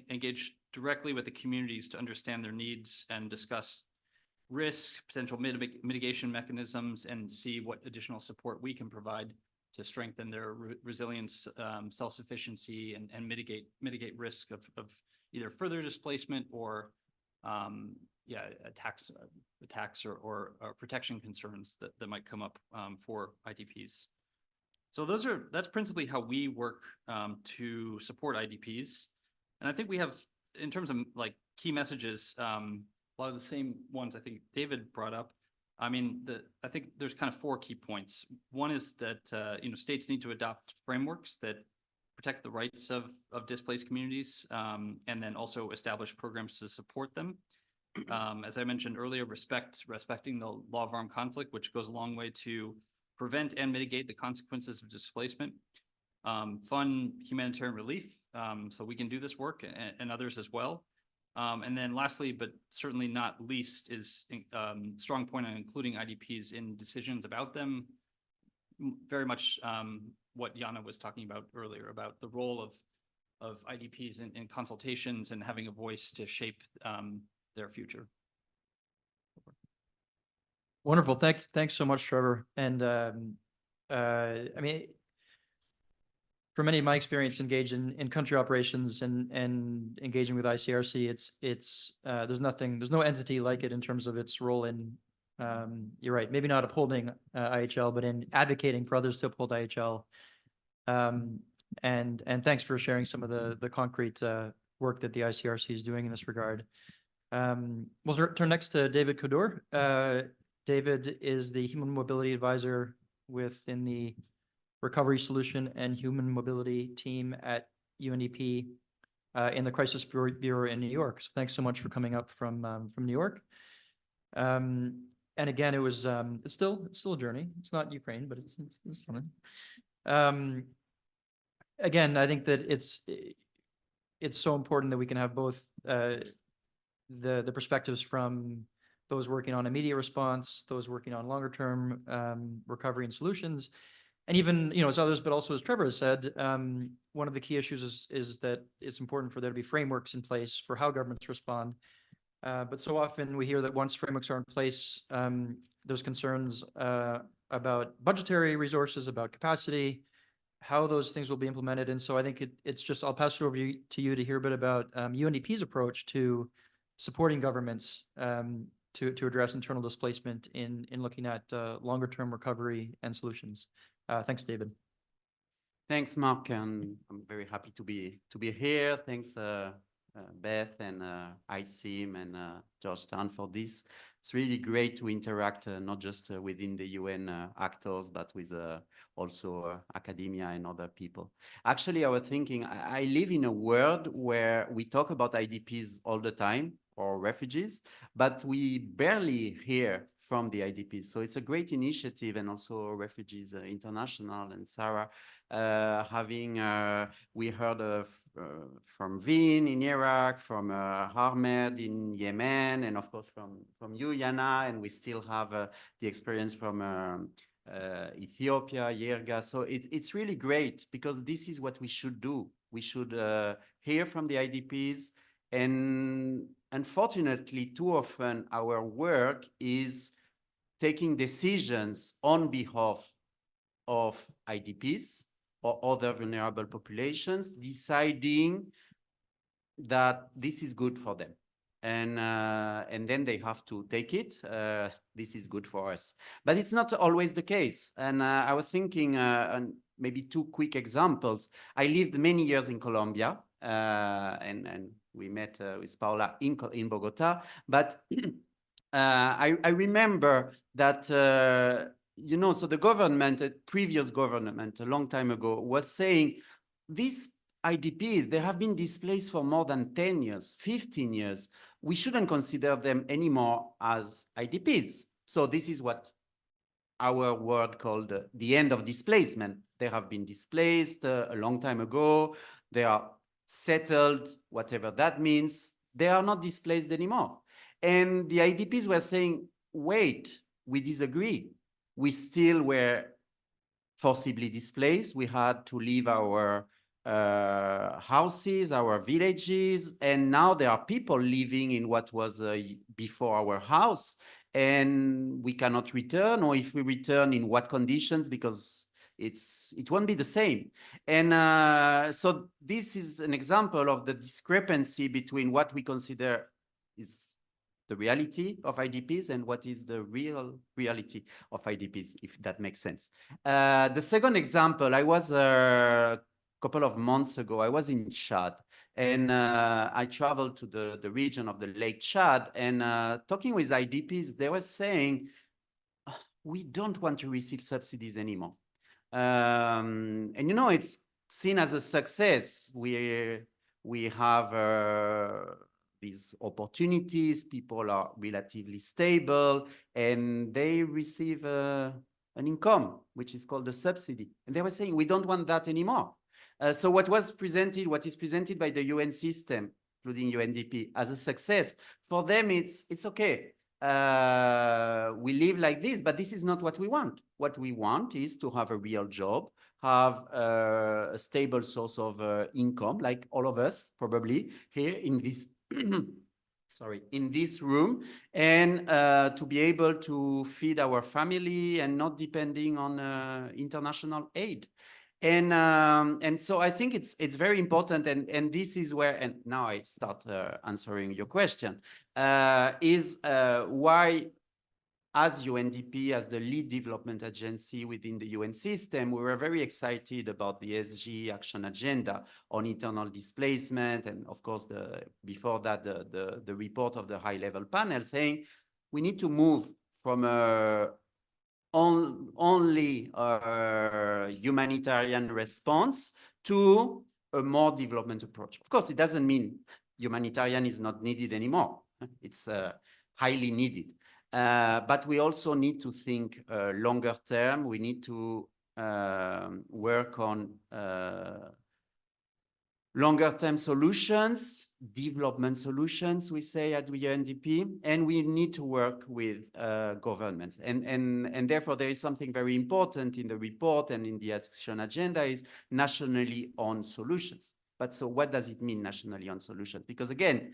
engage directly with the communities to understand their needs and discuss risk, potential mitigation mechanisms, and see what additional support we can provide to strengthen their resilience, self-sufficiency, and mitigate risk of either further displacement or attacks or protection concerns that might come up for IDPs. So that's principally how we work to support IDPs. And I think we have, in terms of like key messages, a lot of the same ones I think David brought up. I think there's kind of 4 key points. One is that states need to adopt frameworks that protect the rights of displaced communities, and then also establish programs to support them. As I mentioned earlier, respecting the law of armed conflict, which goes a long way to prevent and mitigate the consequences of displacement. Fund humanitarian relief, so we can do this work, and others as well. And then lastly, but certainly not least, is strong point on including IDPs in decisions about them. Very much what Jana was talking about earlier, about the role of IDPs in consultations and having a voice to shape their future. Wonderful. Thanks so much, Trevor. And for many of my experience engaged in country operations and engaging with ICRC, there's no entity like it in terms of its role in, you're right, maybe not upholding IHL, but in advocating for others to uphold IHL. And thanks for sharing some of the concrete work that the ICRC is doing in this regard. We'll turn next to David Kodur. David is the Human Mobility Advisor within the Recovery Solution and Human Mobility team at UNDP in the Crisis Bureau in New York. So thanks so much for coming up from New York. And again, it's still a journey. It's not Ukraine, but it's something. Again, I think that it's so important that we can have both the perspectives from those working on immediate response, those working on longer term recovery and solutions, and even, as others, but also as Trevor has said, one of the key issues is that it's important for there to be frameworks in place for how governments respond. But so often we hear that once frameworks are in place, there's concerns about budgetary resources, about capacity, how those things will be implemented. And so I think it's just, I'll pass it over to you to hear a bit about UNDP's approach to supporting governments to address internal displacement in looking at longer term recovery and solutions. Thanks, David. Thanks, Mark, and I'm very happy to be here. Thanks, Beth and ICIM and Georgetown for this. It's really great to interact not just within the UN actors, but with also academia and other people. Actually, I was thinking, I live in a world where we talk about IDPs all the time, or refugees, but we barely hear from the IDPs. So it's a great initiative, and also Refugees International and Sarah we heard from Vin in Iraq, from Ahmed in Yemen, and of course from you, Yana, and we still have the experience from Ethiopia, Yerga. So it's really great, because this is what we should do. We should hear from the IDPs, and unfortunately, too often our work is taking decisions on behalf of IDPs or other vulnerable populations, deciding that this is good for them. And then they have to take it. This is good for us. But it's not always the case. And I was thinking, on maybe two quick examples. I lived many years in Colombia, and we met with Paula in Bogota. But I remember that so the government, the previous government, a long time ago, was saying these IDPs, they have been displaced for more than 10 years, 15 years. We shouldn't consider them anymore as IDPs. So this is what our word called the end of displacement. They have been displaced a long time ago. They are settled, whatever that means. They are not displaced anymore. And the IDPs were saying, wait, we disagree. We still were forcibly displaced. We had to leave our houses, our villages, and now there are people living in what was before our house, and we cannot return, or if we return, in what conditions, because it won't be the same. And so this is an example of the discrepancy between what we consider is the reality of IDPs and what is the real reality of IDPs, if that makes sense. The second example, I was a couple of months ago, I was in Chad, and I traveled to the region of the Lake Chad, and talking with IDPs, they were saying, we don't want to receive subsidies anymore. And it's seen as a success. We have these opportunities, people are relatively stable, and they receive an income, which is called a subsidy. And they were saying, we don't want that anymore. So what is presented by the UN system, including UNDP, as a success, for them, it's okay. We live like this, but this is not what we want. What we want is to have a real job, have a stable source of income, like all of us probably here in this in this room, and to be able to feed our family and not depending on international aid. And so I think it's very important, and this is where, and now I start answering your question, is why, as UNDP, as the lead development agency within the UN system, we were very excited about the SG action agenda on internal displacement, and of course, before that, the report of the high-level panel saying we need to move from only humanitarian response to a more development approach. Of course, it doesn't mean humanitarian is not needed anymore. It's highly needed. But we also need to think longer term. We need to work on longer term solutions, development solutions, we say at UNDP, and we need to work with governments. And therefore, there is something very important in the report and in the action agenda is nationally on solutions. But so what does it mean nationally on solutions? Because again,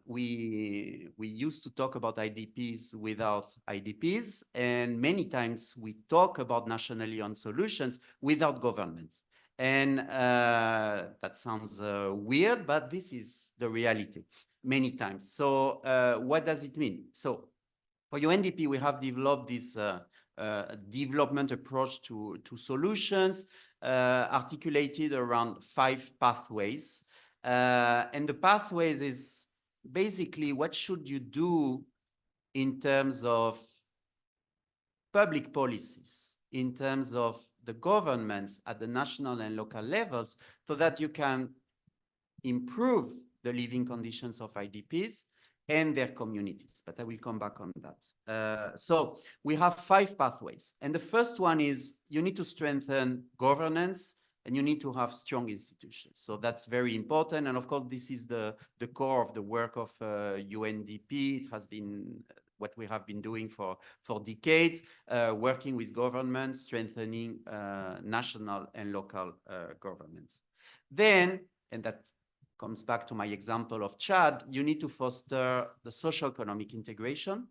we used to talk about IDPs without IDPs, and many times we talk about nationally on solutions without governments. And that sounds weird, but this is the reality many times. So what does it mean? So for UNDP, we have developed this development approach to solutions articulated around 5 pathways. And the pathways is basically what should you do in terms of public policies, in terms of the governments at the national and local levels, so that you can improve the living conditions of IDPs and their communities. But I will come back on that. So we have 5 pathways. And the first one is you need to strengthen governance and you need to have strong institutions. So that's very important. And of course, this is the core of the work of UNDP. It has been what we have been doing for decades, working with governments, strengthening national and local governments. Then, and that comes back to my example of Chad, you need to foster the socio-economic integration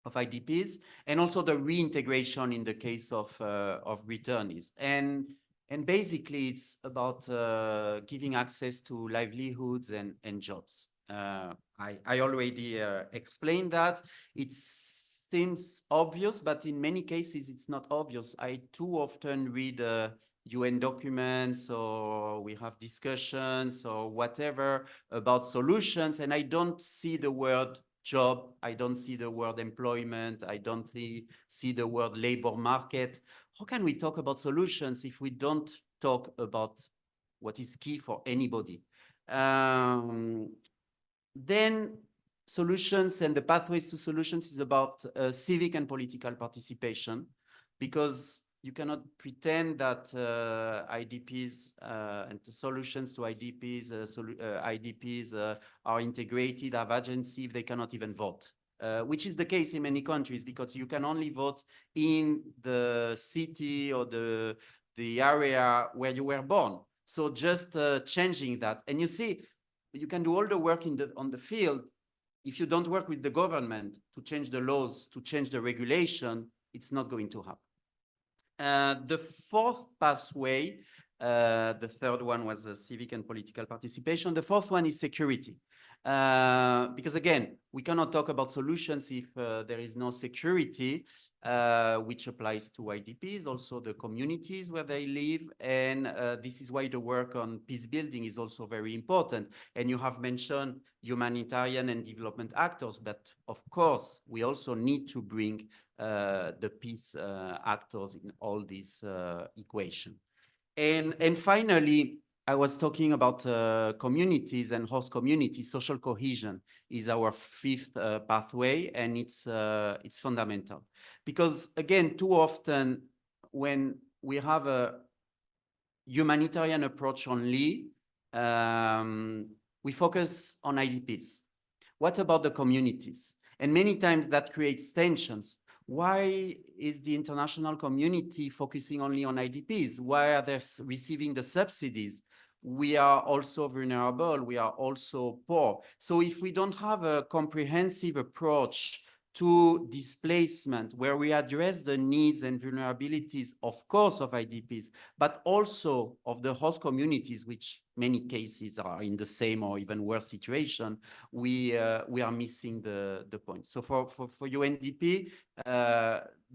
of IDPs and also the reintegration in the case of returnees. And basically, it's about giving access to livelihoods and jobs. I already explained that. It seems obvious, but in many cases, it's not obvious. I too often read UN documents, or we have discussions or whatever about solutions, and I don't see the word job, I don't see the word employment, I don't see the word labor market. How can we talk about solutions if we don't talk about what is key for anybody? Then solutions and the pathways to solutions is about civic and political participation, because you cannot pretend that IDPs and the solutions to IDPs, IDPs are integrated, have agency if they cannot even vote. Which is the case in many countries, because you can only vote in the city or the area where you were born. So just changing that. And you see, you can do all the work on the field. If you don't work with the government to change the laws, to change the regulation, it's not going to happen. The 4th pathway, the 3rd one was civic and political participation. The 4th one is security. Because again, we cannot talk about solutions if there is no security, which applies to IDPs, also the communities where they live. And this is why the work on peace building is also very important. And you have mentioned humanitarian and development actors, but of course, we also need to bring the peace actors in all this equation. And finally, I was talking about communities and host communities. Social cohesion is our 5th pathway, and it's fundamental. Because again, too often when we have a humanitarian approach only, we focus on IDPs. What about the communities? And many times that creates tensions. Why is the international community focusing only on IDPs? Why are they receiving the subsidies? We are also vulnerable, we are also poor. So if we don't have a comprehensive approach to displacement, where we address the needs and vulnerabilities, of course, of IDPs, but also of the host communities, which many cases are in the same or even worse situation, we are missing the point. So for UNDP,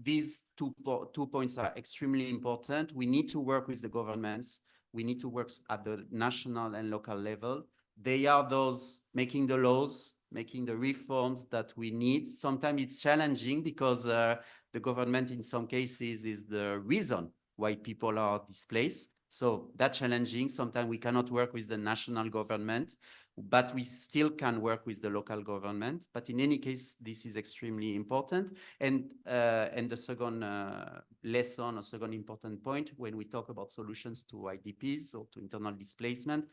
these two points are extremely important. We need to work with the governments. We need to work at the national and local level. They are those making the laws, making the reforms that we need. Sometimes it's challenging because the government in some cases is the reason why people are displaced. So that's challenging. Sometimes we cannot work with the national government, but we still can work with the local government. But in any case, this is extremely important. And the second lesson, a second important point, when we talk about solutions to IDPs or to internal displacement,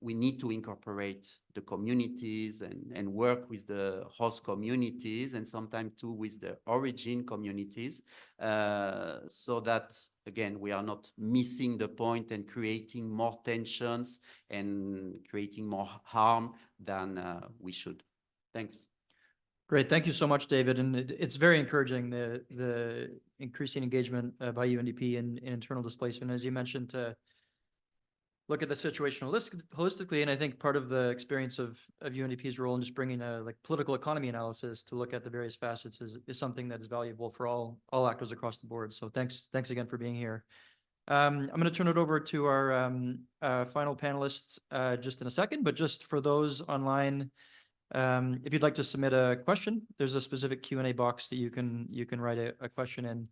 we need to incorporate the communities and work with the host communities and sometimes too with the origin communities, so that, again, we are not missing the point and creating more tensions and creating more harm than we should. Thanks. Great, thank you so much, David. And it's very encouraging, the increasing engagement by UNDP in internal displacement, as you mentioned, to look at the situation holistically. And I think part of the experience of UNDP's role in just bringing a political economy analysis to look at the various facets is something that is valuable for all actors across the board. So thanks again for being here. I'm going to turn it over to our final panelists just in a second, but just for those online, if you'd like to submit a question, there's a specific Q&A box that you can write a question in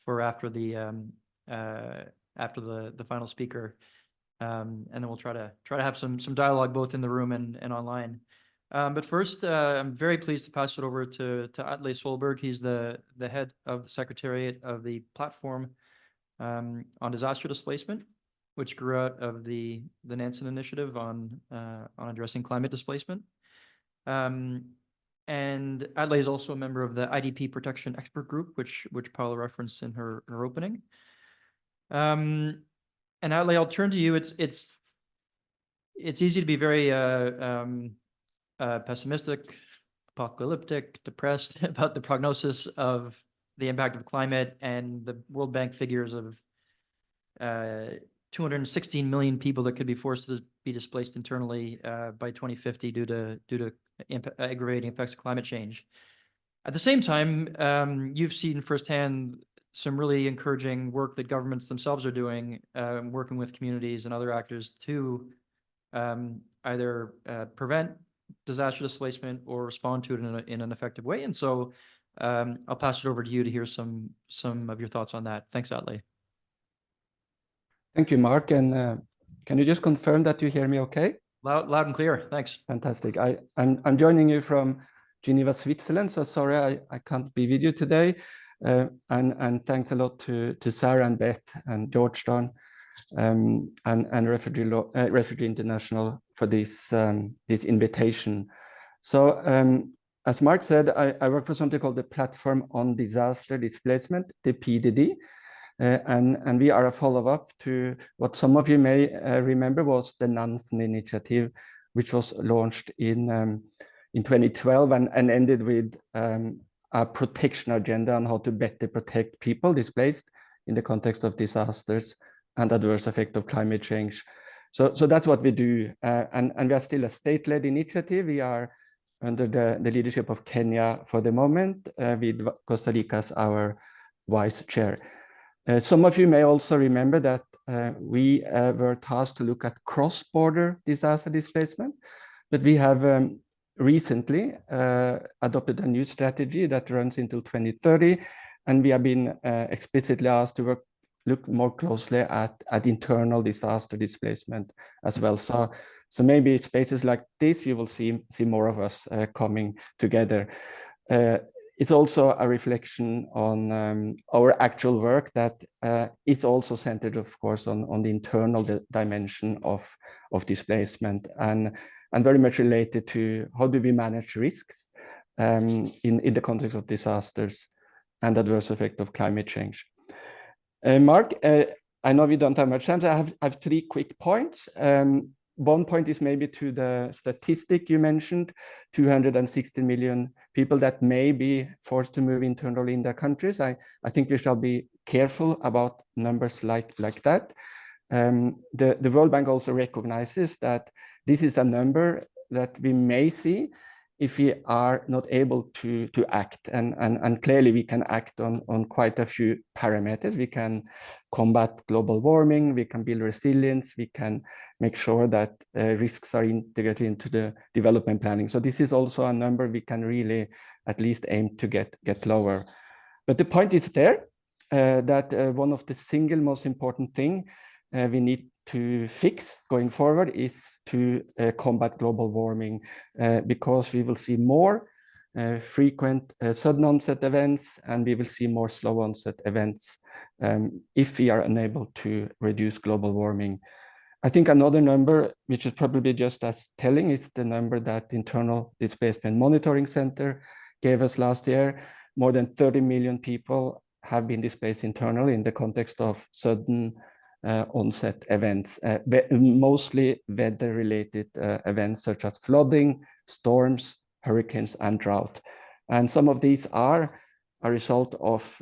for after the final speaker, and then we'll try to have some dialogue both in the room and online. But first, I'm very pleased to pass it over to Atle Solberg. He's the head of the Secretariat of the Platform on Disaster Displacement, which grew out of the Nansen Initiative on addressing climate displacement. And Atle is also a member of the IDP Protection Expert Group, which Paula referenced in her opening. And Atle, I'll turn to you. It's easy to be very pessimistic, apocalyptic, depressed about the prognosis of the impact of climate, and the World Bank figures of 216 million people that could be forced to be displaced internally by 2050 due to aggravating effects of climate change. At the same time, you've seen firsthand some really encouraging work that governments themselves are doing, working with communities and other actors to either prevent disaster displacement or respond to it in an effective way. And so I'll pass it over to you to hear some of your thoughts on that. Thanks, Atle. Thank you, Mark. And can you just confirm that you hear me okay? Loud and clear. Thanks. Fantastic. I'm joining you from Geneva, Switzerland. So sorry I can't be with you today. And thanks a lot to Sarah and Beth and Georgetown and Refugee International for this invitation. So as Mark said, I work for something called the Platform on Disaster Displacement, the PDD. And we are a follow-up to what some of you may remember was the Nansen Initiative, which was launched in 2012 and ended with a protection agenda on how to better protect people displaced in the context of disasters and adverse effect of climate change. So that's what we do. And we are still a state-led initiative. We are under the leadership of Kenya for the moment, with Costa Rica as our vice chair. Some of you may also remember that we were tasked to look at cross-border disaster displacement, but we have recently adopted a new strategy that runs until 2030, and we have been explicitly asked to look more closely at internal disaster displacement as well. So maybe spaces like this, you will see more of us coming together. It's also a reflection on our actual work that is also centered, of course, on the internal dimension of displacement and very much related to how do we manage risks in the context of disasters and adverse effect of climate change. Mark, I know we don't have much time, so I have 3 quick points. One point is maybe to the statistic you mentioned, 260 million people that may be forced to move internally in their countries. I think we shall be careful about numbers like that. The World Bank also recognizes that this is a number that we may see if we are not able to act. And clearly we can act on quite a few parameters. We can combat global warming, we can build resilience, we can make sure that risks are integrated into the development planning. So this is also a number we can really at least aim to get lower. But the point is there that one of the single most important thing we need to fix going forward is to combat global warming, because we will see more frequent sudden onset events, and we will see more slow onset events if we are unable to reduce global warming. I think another number, which is probably just as telling, is the number that Internal Displacement Monitoring Center gave us last year. More than 30 million people have been displaced internally in the context of sudden onset events, mostly weather-related events such as flooding, storms, hurricanes, and drought. And some of these are a result of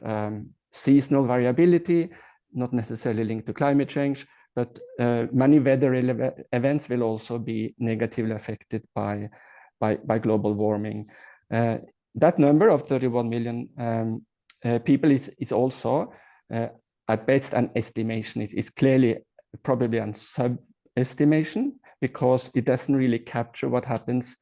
seasonal variability, not necessarily linked to climate change, but many weather events will also be negatively affected by global warming. That number of 31 million people is also, at best, an estimation. It is clearly probably a sub-estimation because it doesn't really capture what happens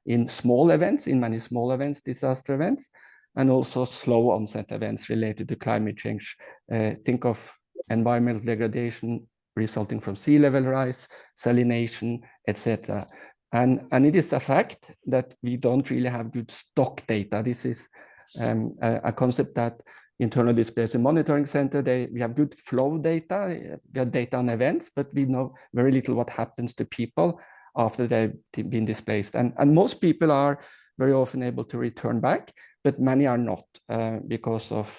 in small events, in many small events, disaster events, and also slow onset events related to climate change. Think of environmental degradation resulting from sea level rise, salination, etc. And it is a fact that we don't really have good stock data. This is a concept that Internal Displacement Monitoring Center, we have good flow data, we have data on events, but we know very little what happens to people after they've been displaced. And most people are very often able to return back, but many are not because of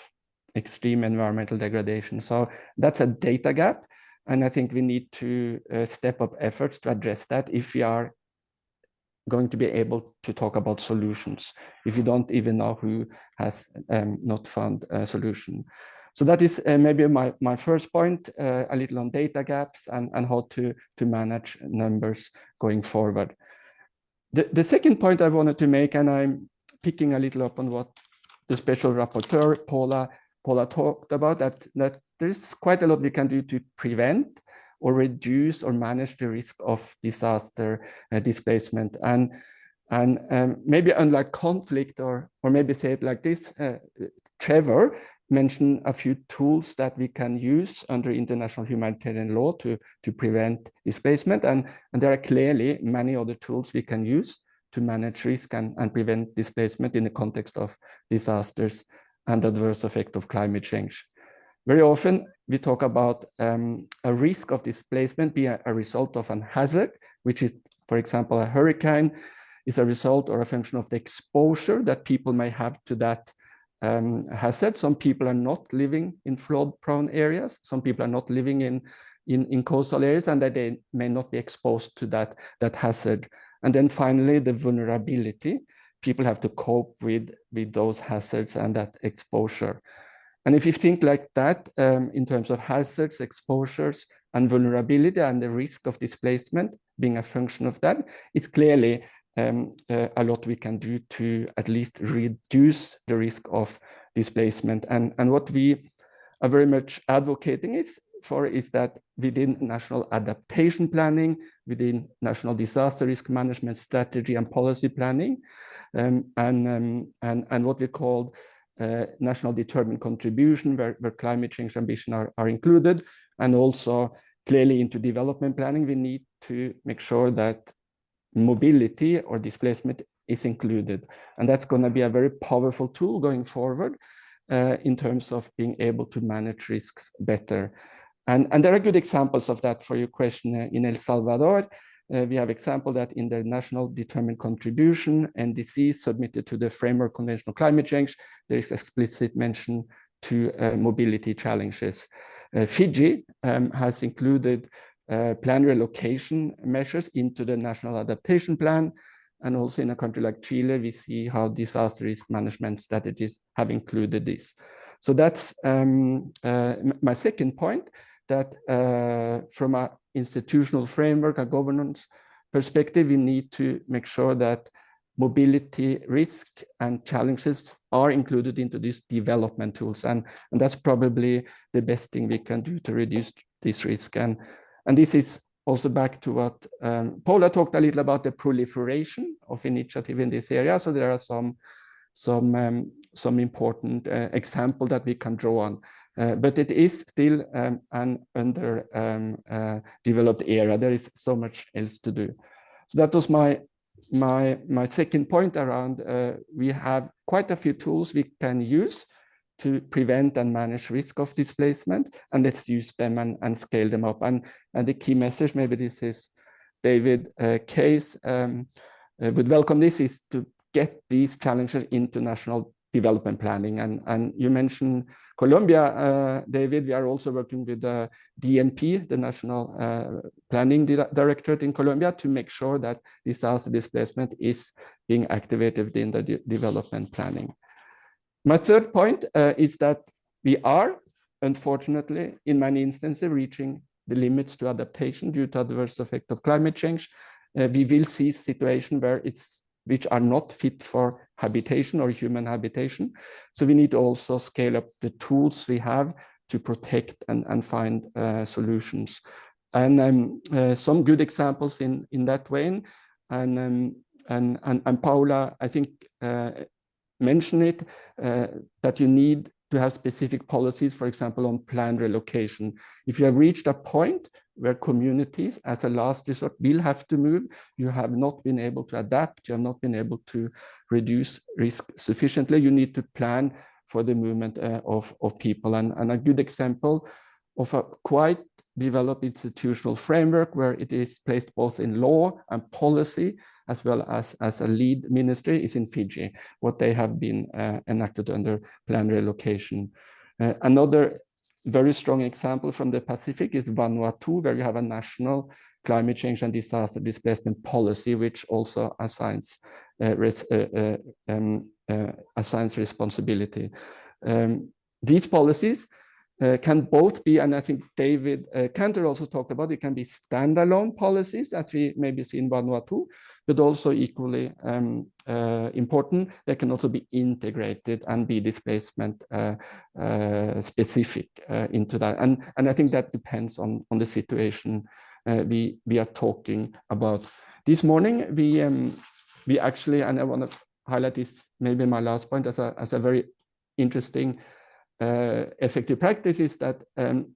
extreme environmental degradation. So that's a data gap. And I think we need to step up efforts to address that if we are going to be able to talk about solutions, if you don't even know who has not found a solution. So that is maybe my first point, a little on data gaps and how to manage numbers going forward. The second point I wanted to make, and I'm picking a little up on what the special rapporteur, Paula talked about, that there's quite a lot we can do to prevent or reduce or manage the risk of disaster displacement. And maybe unlike conflict, or maybe say it like this, Trevor mentioned a few tools that we can use under international humanitarian law to prevent displacement. And there are clearly many other tools we can use to manage risk and prevent displacement in the context of disasters and adverse effect of climate change. Very often we talk about a risk of displacement being a result of an hazard, which is, for example, a hurricane is a result or a function of the exposure that people may have to that hazard. Some people are not living in flood-prone areas. Some people are not living in coastal areas, and that they may not be exposed to that hazard. And then finally, the vulnerability. People have to cope with those hazards and that exposure. And if you think like that, in terms of hazards, exposures, and vulnerability, and the risk of displacement being a function of that, it's clearly a lot we can do to at least reduce the risk of displacement. And what we are very much advocating is that within national adaptation planning, within national disaster risk management strategy and policy planning, and what we call national determined contribution, where climate change ambition are included, and also clearly into development planning, we need to make sure that mobility or displacement is included. And that's going to be a very powerful tool going forward in terms of being able to manage risks better. And there are good examples of that for your question. In El Salvador, we have example that in the national determined contribution, NDC, submitted to the Framework Convention on Climate Change, there is explicit mention to mobility challenges. Fiji has included plan relocation measures into the national adaptation plan. And also in a country like Chile, we see how disaster risk management strategies have included this. So that's my second point, that from an institutional framework, a governance perspective, we need to make sure that mobility risk and challenges are included into these development tools. And that's probably the best thing we can do to reduce this risk. And this is also back to what Paula talked a little about, the proliferation of initiative in this area. So there are some important example that we can draw on. But it is still an developed area. There is so much else to do. So that was my second point around we have quite a few tools we can use to prevent and manage risk of displacement, and let's use them and scale them up. And the key message, maybe this is David Case would welcome this, is to get these challenges into national development planning. And you mentioned Colombia, David. We are also working with the DNP, the National Planning Directorate in Colombia, to make sure that disaster displacement is being activated within the development planning. My third point is that we are, unfortunately, in many instances, reaching the limits to adaptation due to adverse effect of climate change. We will see situations which are not fit for habitation or human habitation. So we need to also scale up the tools we have to protect and find solutions. And some good examples in that vein, and Paula, I think, mentioned it, that you need to have specific policies, for example, on planned relocation. If you have reached a point where communities as a last resort will have to move, you have not been able to adapt, you have not been able to reduce risk sufficiently, you need to plan for the movement of people. And a good example of a quite developed institutional framework where it is placed both in law and policy, as well as a lead ministry, is in Fiji, what they have been enacted under planned relocation. Another very strong example from the Pacific is Vanuatu, where you have a national climate change and disaster displacement policy, which also assigns responsibility. These policies can both be, and I think David Cantor also talked about, it can be standalone policies, as we maybe see in Vanuatu, but also equally important, they can also be integrated and be displacement specific into that. And I think that depends on the situation we are talking about. This morning, we actually, and I want to highlight this, maybe my last point, as a very interesting effective practice, is that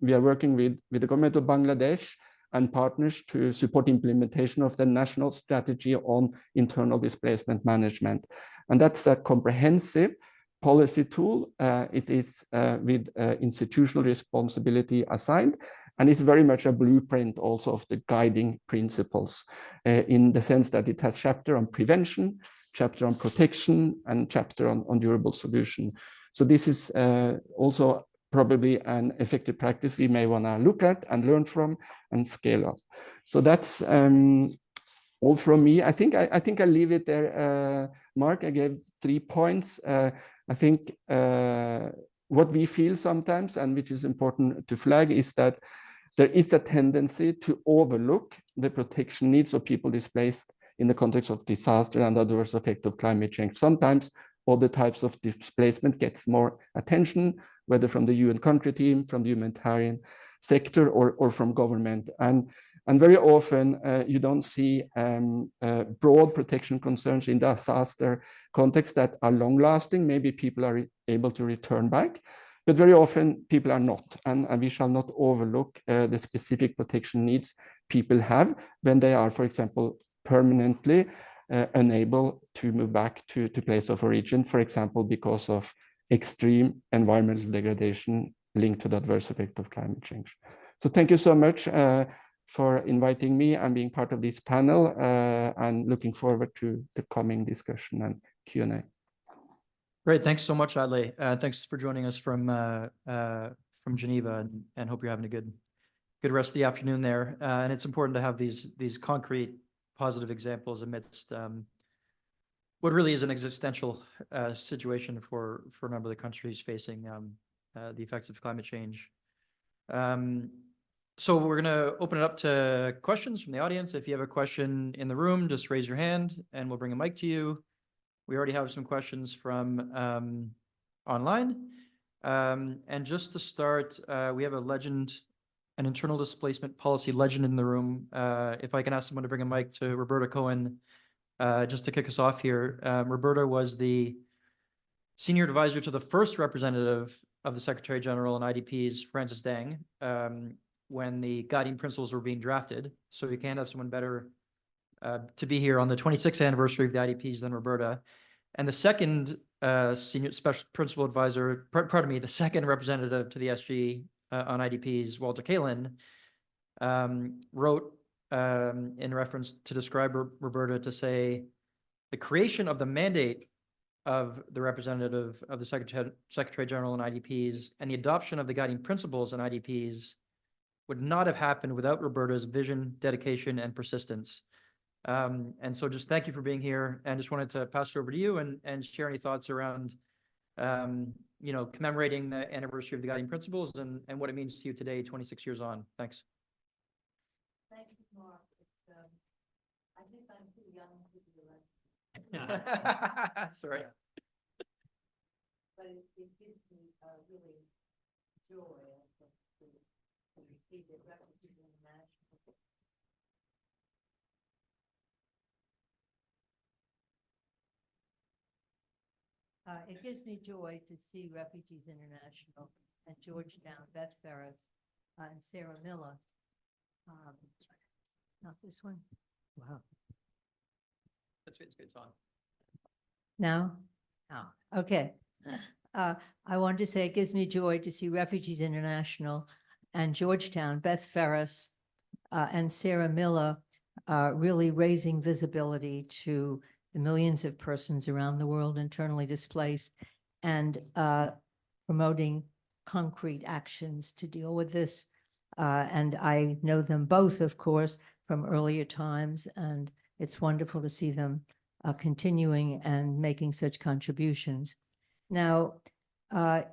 we are working with the government of Bangladesh and partners to support implementation of the national strategy on internal displacement management. And that's a comprehensive policy tool. It is with institutional responsibility assigned, and it's very much a blueprint also of the guiding principles, in the sense that it has chapter on prevention, chapter on protection, and chapter on durable solution. So this is also probably an effective practice we may want to look at and learn from and scale up. So that's all from me. I think I'll leave it there. Mark, I gave 3 points. I think what we feel sometimes, and which is important to flag, is that there is a tendency to overlook the protection needs of people displaced in the context of disaster and adverse effect of climate change. Sometimes other types of displacement gets more attention, whether from the UN country team, from the humanitarian sector, or from government. And very often you don't see broad protection concerns in the disaster context that are long lasting. Maybe people are able to return back, but very often people are not. And we shall not overlook the specific protection needs people have when they are, for example, permanently unable to move back to place of origin, for example, because of extreme environmental degradation linked to the adverse effect of climate change. So thank you so much for inviting me and being part of this panel, and looking forward to the coming discussion and Q&A. Great, thanks so much, Adley. Thanks for joining us from Geneva, and hope you're having a good rest of the afternoon there. And it's important to have these concrete positive examples amidst what really is an existential situation for a number of the countries facing the effects of climate change. So we're going to open it up to questions from the audience. If you have a question in the room, just raise your hand and we'll bring a mic to you. We already have some questions from online. And just to start, we have an internal displacement policy legend in the room. If I can ask someone to bring a mic to Roberta Cohen, just to kick us off here. Roberta was the senior advisor to the first representative of the Secretary General and IDPs, Francis Deng, when the guiding principles were being drafted. So we can't have someone better to be here on the 26th anniversary of the IDPs than Roberta. And the second Senior Special Principal Advisor, pardon me, the second representative to the SG on IDPs, Walter Kalin, wrote in reference to describe Roberta to say, the creation of the mandate of the representative of the Secretary General on IDPs and the adoption of the guiding principles on IDPs would not have happened without Roberta's vision, dedication, and persistence. And so just thank you for being here, and just wanted to pass it over to you and share any thoughts around, you know, commemorating the anniversary of the guiding principles and what it means to you today, 26 years on. Thanks. Thank you, Mark. I think I'm too young to be elected. Sorry. But it gives me really joy to receive the Refugee International. It gives me joy to see Refugees International and Georgetown, Beth Ferris, and Sarah Miller. Not this one? Wow. It's good. It's on. No? Oh, okay. I wanted to say it gives me joy to see Refugees International and Georgetown, Beth Ferris, and Sarah Miller really raising visibility to the millions of persons around the world internally displaced and promoting concrete actions to deal with this. And I know them both, of course, from earlier times, and it's wonderful to see them continuing and making such contributions. Now,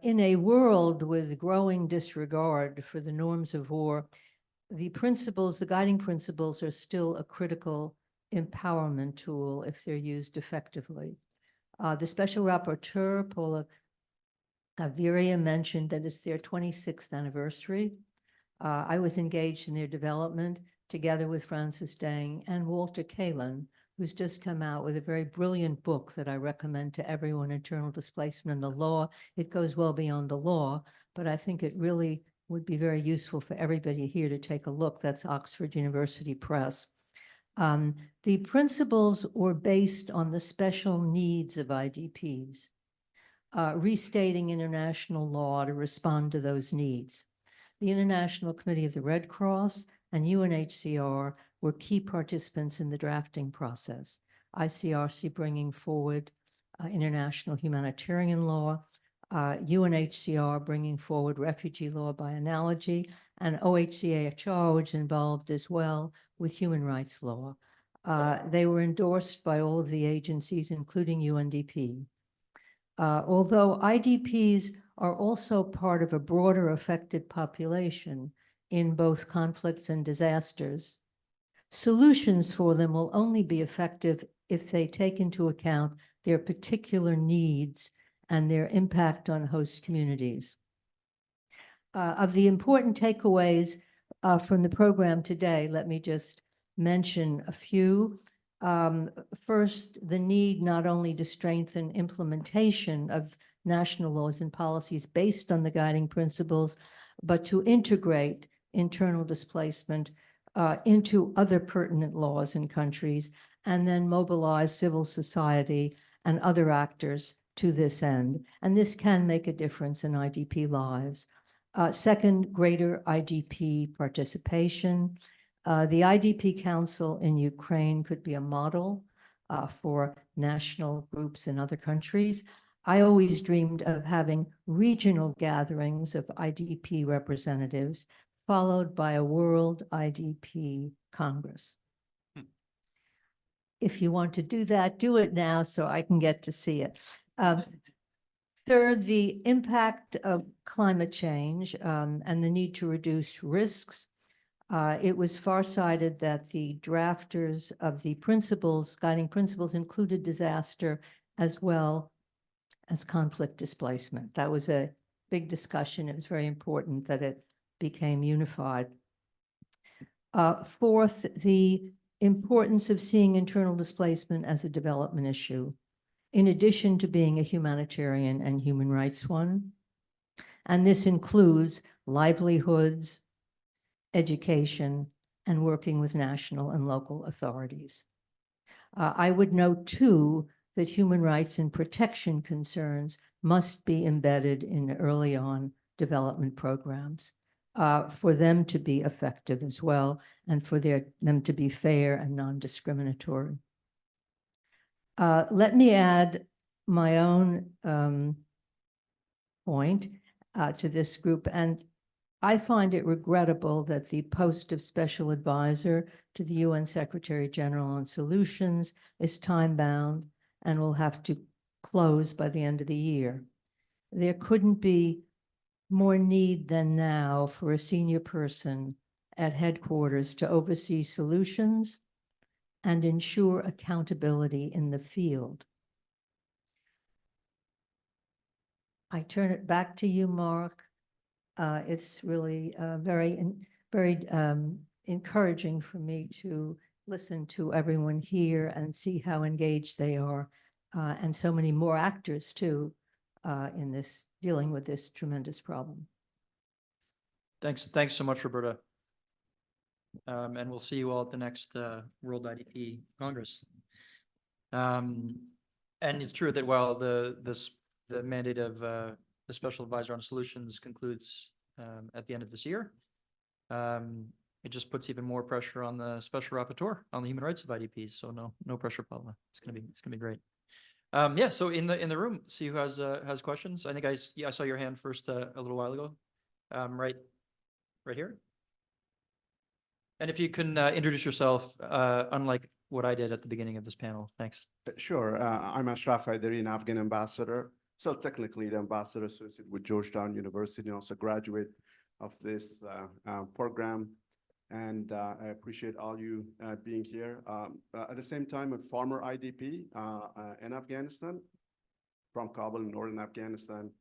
in a world with growing disregard for the norms of war, the principles, the guiding principles, are still a critical empowerment tool if they're used effectively. The Special Rapporteur, Paula Gaviria, mentioned that it's their 26th anniversary. I was engaged in their development together with Francis Dang and Walter Kalin, who's just come out with a very brilliant book that I recommend to everyone, Internal Displacement and the Law. It goes well beyond the law, but I think it really would be very useful for everybody here to take a look. That's Oxford University Press. The principles were based on the special needs of IDPs, restating international law to respond to those needs. The International Committee of the Red Cross and UNHCR were key participants in the drafting process. ICRC bringing forward international humanitarian law, UNHCR bringing forward refugee law by analogy, and OHCHR, which involved as well with human rights law. They were endorsed by all of the agencies, including UNDP. Although IDPs are also part of a broader affected population in both conflicts and disasters, solutions for them will only be effective if they take into account their particular needs and their impact on host communities. Of the important takeaways from the program today, let me just mention a few. First, the need not only to strengthen implementation of national laws and policies based on the guiding principles, but to integrate internal displacement into other pertinent laws in countries, and then mobilize civil society and other actors to this end. And this can make a difference in IDP lives. Second, greater IDP participation. The IDP Council in Ukraine could be a model for national groups in other countries. I always dreamed of having regional gatherings of IDP representatives, followed by a World IDP Congress. If you want to do that, do it now so I can get to see it. Third, the impact of climate change and the need to reduce risks. It was farsighted that the drafters of the principles, guiding principles, included disaster as well as conflict displacement. That was a big discussion. It was very important that it became unified. Fourth, the importance of seeing internal displacement as a development issue, in addition to being a humanitarian and human rights one. And this includes livelihoods, education, and working with national and local authorities. I would note too that human rights and protection concerns must be embedded in early on development programs for them to be effective as well, and for them to be fair and non-discriminatory. Let me add my own point to this group, and I find it regrettable that the post of Special Advisor to the UN Secretary General on Solutions is time-bound and will have to close by the end of the year. There couldn't be more need than now for a senior person at headquarters to oversee solutions and ensure accountability in the field. I turn it back to you, Mark. It's really very encouraging for me to listen to everyone here and see how engaged they are, and so many more actors too, in this, dealing with this tremendous problem. Thanks so much, Roberta. And we'll see you all at the next World IDP Congress. And it's true that while the mandate of the Special Advisor on Solutions concludes at the end of this year, it just puts even more pressure on the Special Rapporteur on the human rights of IDPs. So no pressure, Paula. It's gonna be great. Yeah. So in the room, see who has questions. I think I saw your hand first a little while ago. Right here. And if you can introduce yourself, unlike what I did at the beginning of this panel. Thanks. Sure. I'm Ashraf Haidari, an Afghan ambassador. So technically the ambassador associate with Georgetown University, and also graduate of this program. And I appreciate all you being here. At the same time, a former IDP in Afghanistan, from Kabul, northern Afghanistan,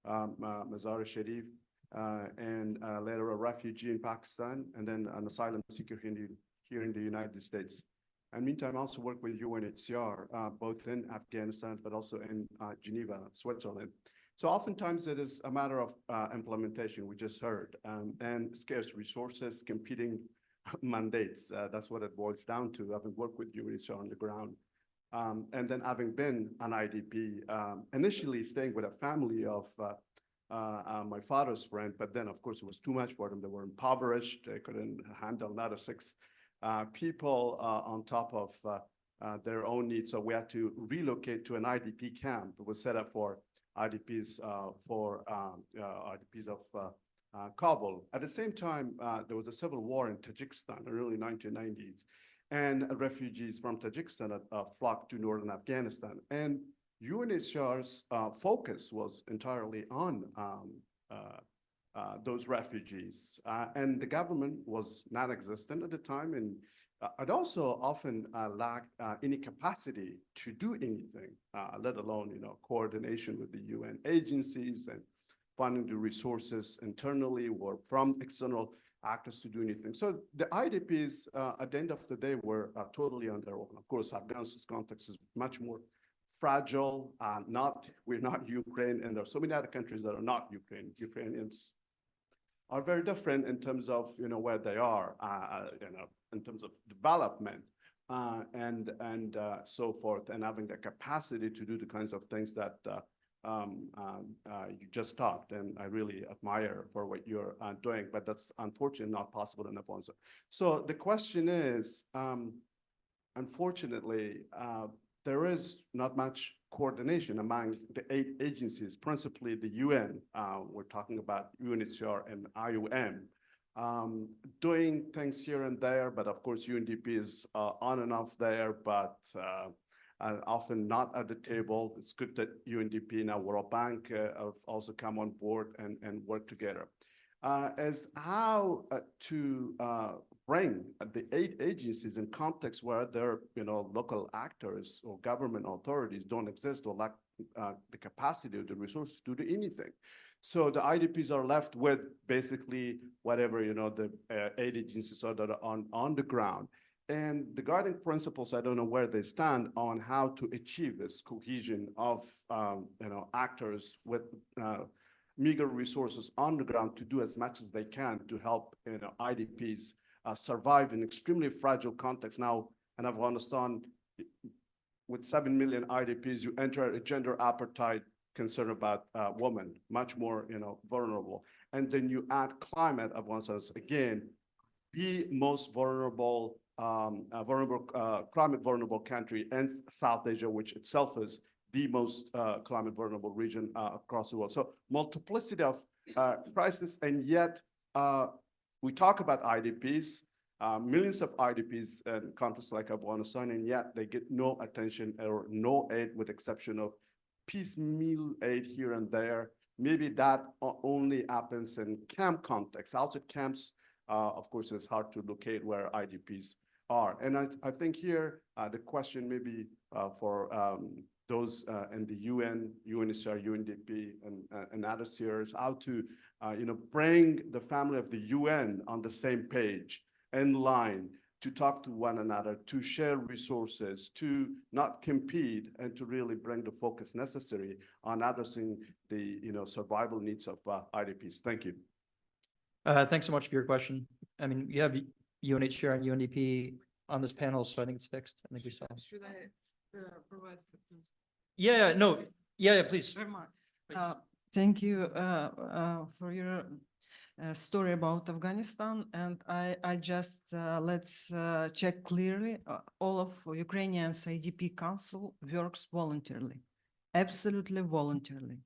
Mazar-e-Sharif, and later a refugee in Pakistan, and then an asylum seeker here in the United States. And meantime, I also work with UNHCR, both in Afghanistan, but also in Geneva, Switzerland. So oftentimes it is a matter of implementation, we just heard, and scarce resources, competing mandates. That's what it boils down to. Having worked with UNHCR on the ground. And then having been an IDP, initially staying with a family of my father's friend, but then of course it was too much for them. They were impoverished. They couldn't handle another 6 people on top of their own needs. So we had to relocate to an IDP camp. It was set up for IDPs IDPs of Kabul. At the same time, there was a civil war in Tajikistan in the early 1990s, and refugees from Tajikistan flocked to northern Afghanistan. And UNHCR's focus was entirely on those refugees, and the government was non-existent at the time, and it also often lacked any capacity to do anything, let alone coordination with the UN agencies and finding the resources internally or from external actors to do anything. So the IDPs at the end of the day were totally on their own. Of course, Afghanistan's context is much more fragile. We're not Ukraine, and there are so many other countries that are not Ukraine. Ukrainians are very different in terms of where they are, in terms of development and so forth, and having the capacity to do the kinds of things that you just talked, and I really admire for what you're doing, but that's unfortunately not possible in Afonso. So the question is, unfortunately, there is not much coordination among the 8 agencies, principally the UN. We're talking about UNHCR and IOM, doing things here and there, but of course UNDP is on and off there, but often not at the table. It's good that UNDP and our World Bank have also come on board and work together. As how to bring the 8 agencies in context where their local actors or government authorities don't exist or lack the capacity or the resources to do anything. So the IDPs are left with basically whatever the 8 agencies are that are on the ground. And the guiding principles, I don't know where they stand on how to achieve this cohesion of actors with meager resources on the ground to do as much as they can to help IDPs survive in extremely fragile context now. And Afghanistan with 7 million IDPs, you enter a gender apartheid concern about women, much more, vulnerable. And then you add climate of one sense, again, the most vulnerable, climate vulnerable country in South Asia, which itself is the most climate vulnerable region across the world. So multiplicity of crisis, and yet we talk about IDPs, millions of IDPs in countries like Afghanistan, and yet they get no attention or no aid, with exception of piecemeal aid here and there. Maybe that only happens in camp context. Outside camps, of course, it's hard to locate where IDPs are. And I think here, the question may be for those in the UN, UNHCR, UNDP, and others here is how to, bring the family of the UN on the same page, in line, to talk to one another, to share resources, to not compete, and to really bring the focus necessary on addressing the survival needs of IDPs. Thank you. Thanks so much for your question. I mean, you have UNHCR and UNDP on this panel, so I think it's fixed. I think we saw. Should I provide? Yeah, no, yeah, please. Very much. Please. Thank you for your story about Afghanistan, and I just let's check clearly. All of Ukrainians IDP Council works voluntarily, absolutely voluntarily.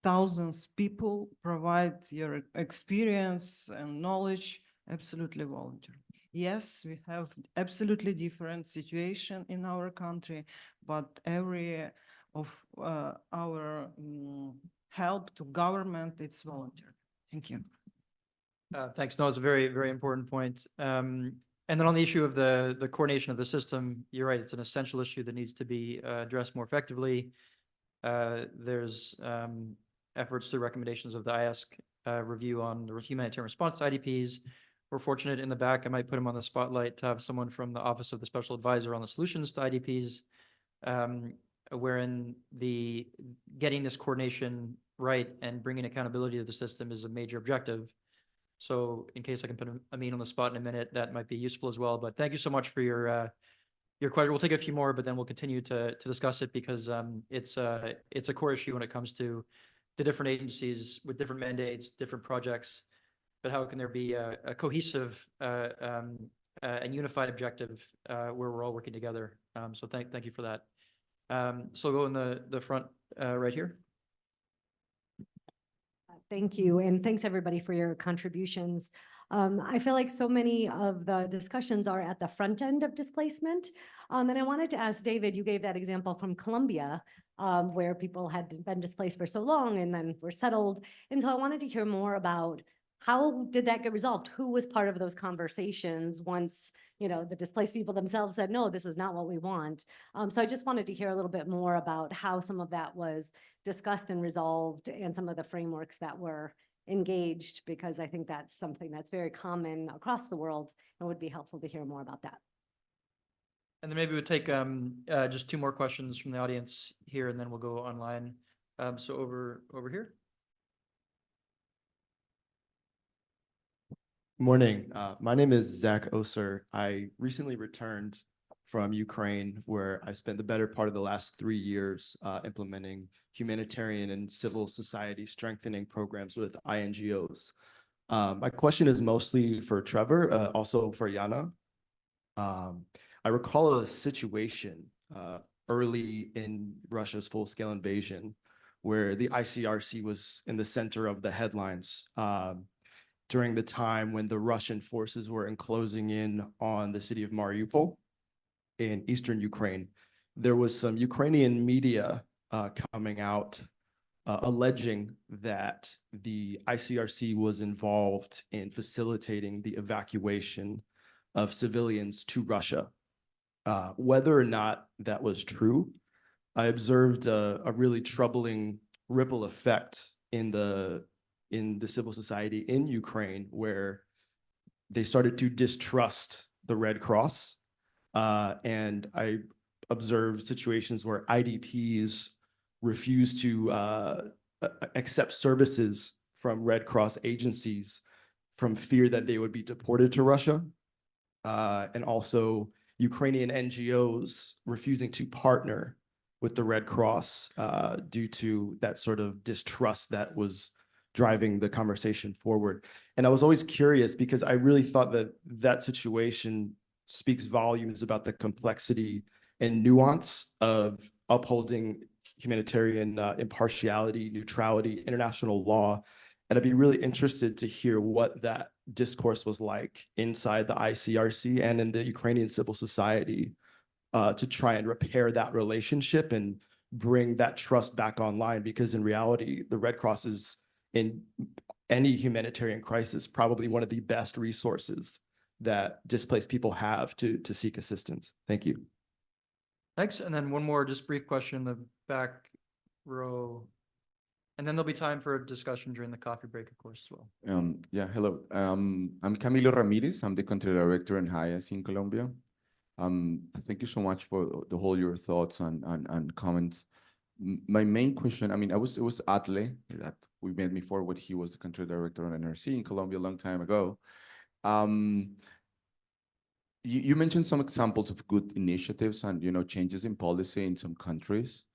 Thousands people provide your experience and knowledge absolutely voluntarily. Yes, we have absolutely different situation in our country, but every of our help to government, it's voluntary. Thank you. Thanks. No, it's a very, very important point. And then on the issue of the coordination of the system, you're right. It's an essential issue that needs to be addressed more effectively. There's efforts through recommendations of the IASC review on the humanitarian response to IDPs. We're fortunate in the back, I might put him on the spotlight, to have someone from the Office of the Special Advisor on the Solutions to IDPs, wherein getting this coordination right and bringing accountability to the system is a major objective. So in case I can put Amin on the spot in a minute, that might be useful as well. But thank you so much for your question. We'll take a few more, but then we'll continue to discuss it, because it's a core issue when it comes to the different agencies with different mandates, different projects. But how can there be a cohesive and unified objective where we're all working together? So thank you for that. So we'll go in the front right here. Thank you, and thanks everybody for your contributions. I feel like so many of the discussions are at the front end of displacement. And I wanted to ask David, you gave that example from Colombia, where people had been displaced for so long and then were settled. And so I wanted to hear more about how did that get resolved? Who was part of those conversations once, the displaced people themselves said, no, this is not what we want. So I just wanted to hear a little bit more about how some of that was discussed and resolved, and some of the frameworks that were engaged, because I think that's something that's very common across the world, and would be helpful to hear more about that. And then maybe we'll take just two more questions from the audience here, and then we'll go online. So over here. Morning. My name is Zach Oser. I recently returned from Ukraine, where I spent the better part of the last 3 years implementing humanitarian and civil society strengthening programs with INGOs. My question is mostly for Trevor, also for Yana. I recall a situation early in Russia's full-scale invasion where the ICRC was in the center of the headlines during the time when the Russian forces were enclosing in on the city of Mariupol in eastern Ukraine. There was some Ukrainian media coming out alleging that the ICRC was involved in facilitating the evacuation of civilians to Russia. Whether or not that was true, I observed a really troubling ripple effect in the civil society in Ukraine, where they started to distrust the Red Cross. And I observed situations where IDPs refused to accept services from Red Cross agencies from fear that they would be deported to Russia. And also Ukrainian NGOs refusing to partner with the Red Cross due to that sort of distrust that was driving the conversation forward. And I was always curious because I really thought that that situation speaks volumes about the complexity and nuance of upholding humanitarian impartiality, neutrality, international law. And I'd be really interested to hear what that discourse was like inside the ICRC and in the Ukrainian civil society to try and repair that relationship and bring that trust back online. Because in reality, the Red Cross is, in any humanitarian crisis, probably one of the best resources that displaced people have to seek assistance. Thank you. Thanks. And then one more just brief question in the back row. And then there'll be time for a discussion during the coffee break, of course, as well. Yeah, hello. I'm Camilo Ramirez. I'm the country director in HIAS in Colombia. Thank you so much for your thoughts and comments. My main question, I mean, it was Atle that we met before when he was the country director on NRC in Colombia a long time ago. You mentioned some examples of good initiatives and, changes in policy in some countries.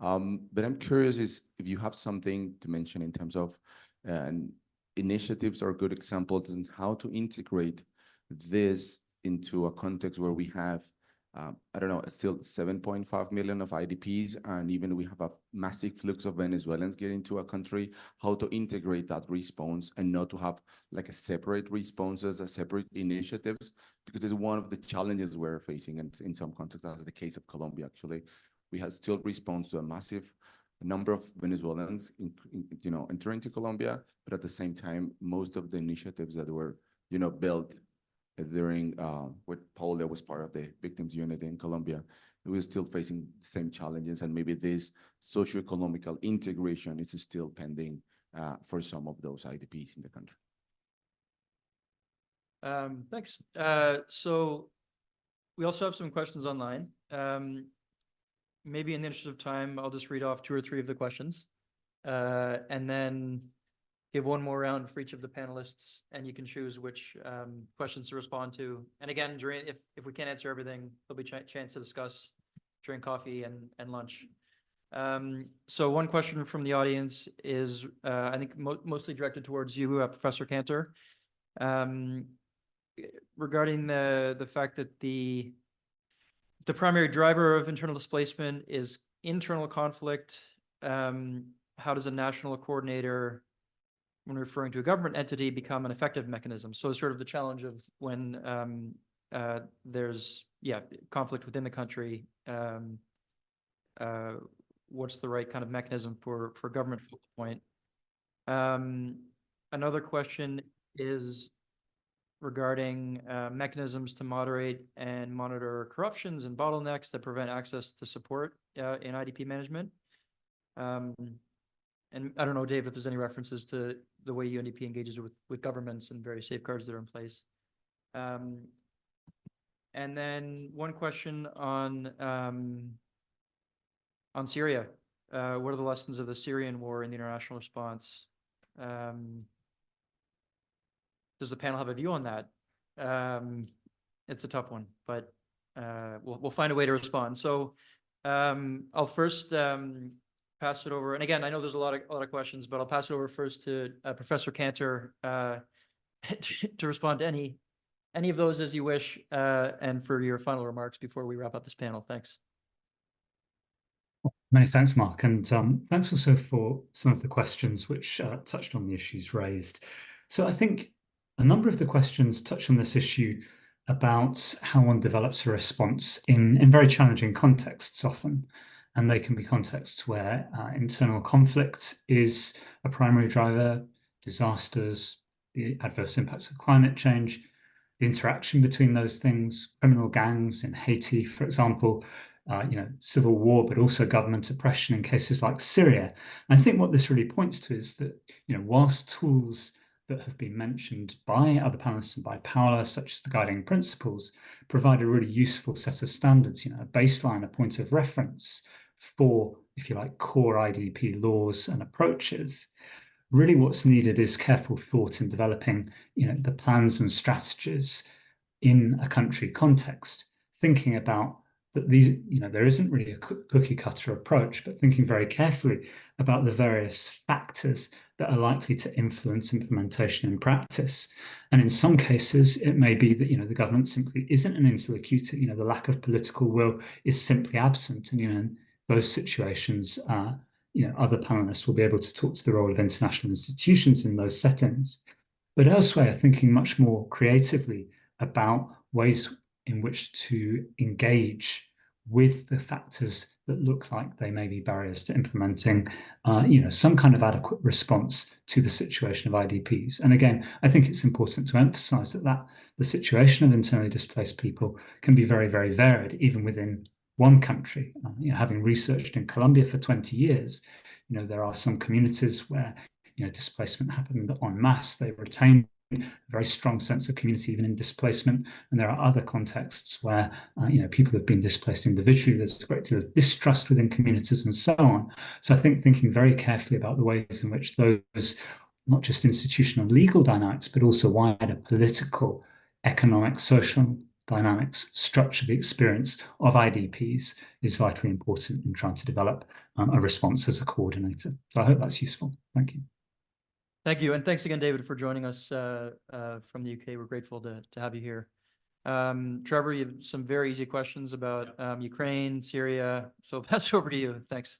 But I'm curious if you have something to mention in terms of initiatives or good examples and how to integrate this into a context where we have, I don't know, still 7.5 million of IDPs, and even we have a massive flux of Venezuelans getting to a country, how to integrate that response and not to have like a separate responses, a separate initiatives, because it's one of the challenges we're facing in some contexts, as the case of Colombia, actually. We have still response to a massive number of Venezuelans, entering to Colombia, but at the same time, most of the initiatives that were, built during what Paula was part of the victims unit in Colombia, we're still facing the same challenges, and maybe this socioeconomical integration is still pending for some of those IDPs in the country. Thanks. So we also have some questions online. Maybe in the interest of time, I'll just read off 2 or 3 of the questions, and then give one more round for each of the panelists, and you can choose which questions to respond to. And again, if we can't answer everything, there'll be a chance to discuss during coffee and lunch. So one question from the audience is, I think mostly directed towards you, Professor Cantor, regarding the fact that the primary driver of internal displacement is internal conflict. How does a national coordinator, when referring to a government entity, become an effective mechanism? So sort of the challenge of when there's conflict within the country, what's the right kind of mechanism for government focal point? Another question is regarding mechanisms to moderate and monitor corruptions and bottlenecks that prevent access to support in IDP management. And I don't know, Dave, if there's any references to the way UNDP engages with governments and various safeguards that are in place. And then one question on Syria. What are the lessons of the Syrian war in the international response? Does the panel have a view on that? It's a tough one, but we'll find a way to respond. So I'll first pass it over. And again, I know there's a lot of questions, but I'll pass it over first to Professor Cantor to respond to any of those as you wish, and for your final remarks before we wrap up this panel. Thanks. Many thanks, Mark, and thanks also for some of the questions which touched on the issues raised. So I think a number of the questions touch on this issue about how one develops a response in very challenging contexts often. And they can be contexts where internal conflict is a primary driver, disasters, the adverse impacts of climate change, the interaction between those things, criminal gangs in Haiti, for example, civil war, but also government oppression in cases like Syria. And I think what this really points to is that, whilst tools that have been mentioned by other panelists and by Paola, such as the guiding principles, provide a really useful set of standards, a baseline, a point of reference for, if you like, core IDP laws and approaches. Really what's needed is careful thought in developing, the plans and strategies in a country context, thinking about that these, there isn't really a cookie cutter approach, but thinking very carefully about the various factors that are likely to influence implementation in practice. And in some cases, it may be that, the government simply isn't an interlocutor, the lack of political will is simply absent. And, in those situations, other panelists will be able to talk to the role of international institutions in those settings. But elsewhere, thinking much more creatively about ways in which to engage with the factors that look like they may be barriers to implementing, some kind of adequate response to the situation of IDPs. And again, I think it's important to emphasize that the situation of internally displaced people can be very, very varied, even within one country. Having researched in Colombia for 20 years, there are some communities where displacement happened en masse. They retained a very strong sense of community even in displacement, and there are other contexts where people have been displaced individually. There's a great deal of distrust within communities and so on. So I think thinking very carefully about the ways in which those not just institutional legal dynamics, but also wider political, economic, social dynamics structure the experience of IDPs is vitally important in trying to develop a response as a coordinator. So I hope that's useful. Thank you. Thank you. And thanks again, David, for joining us from the UK. We're grateful to have you here. Trevor, you have some very easy questions about Ukraine, Syria. So pass it over to you. Thanks.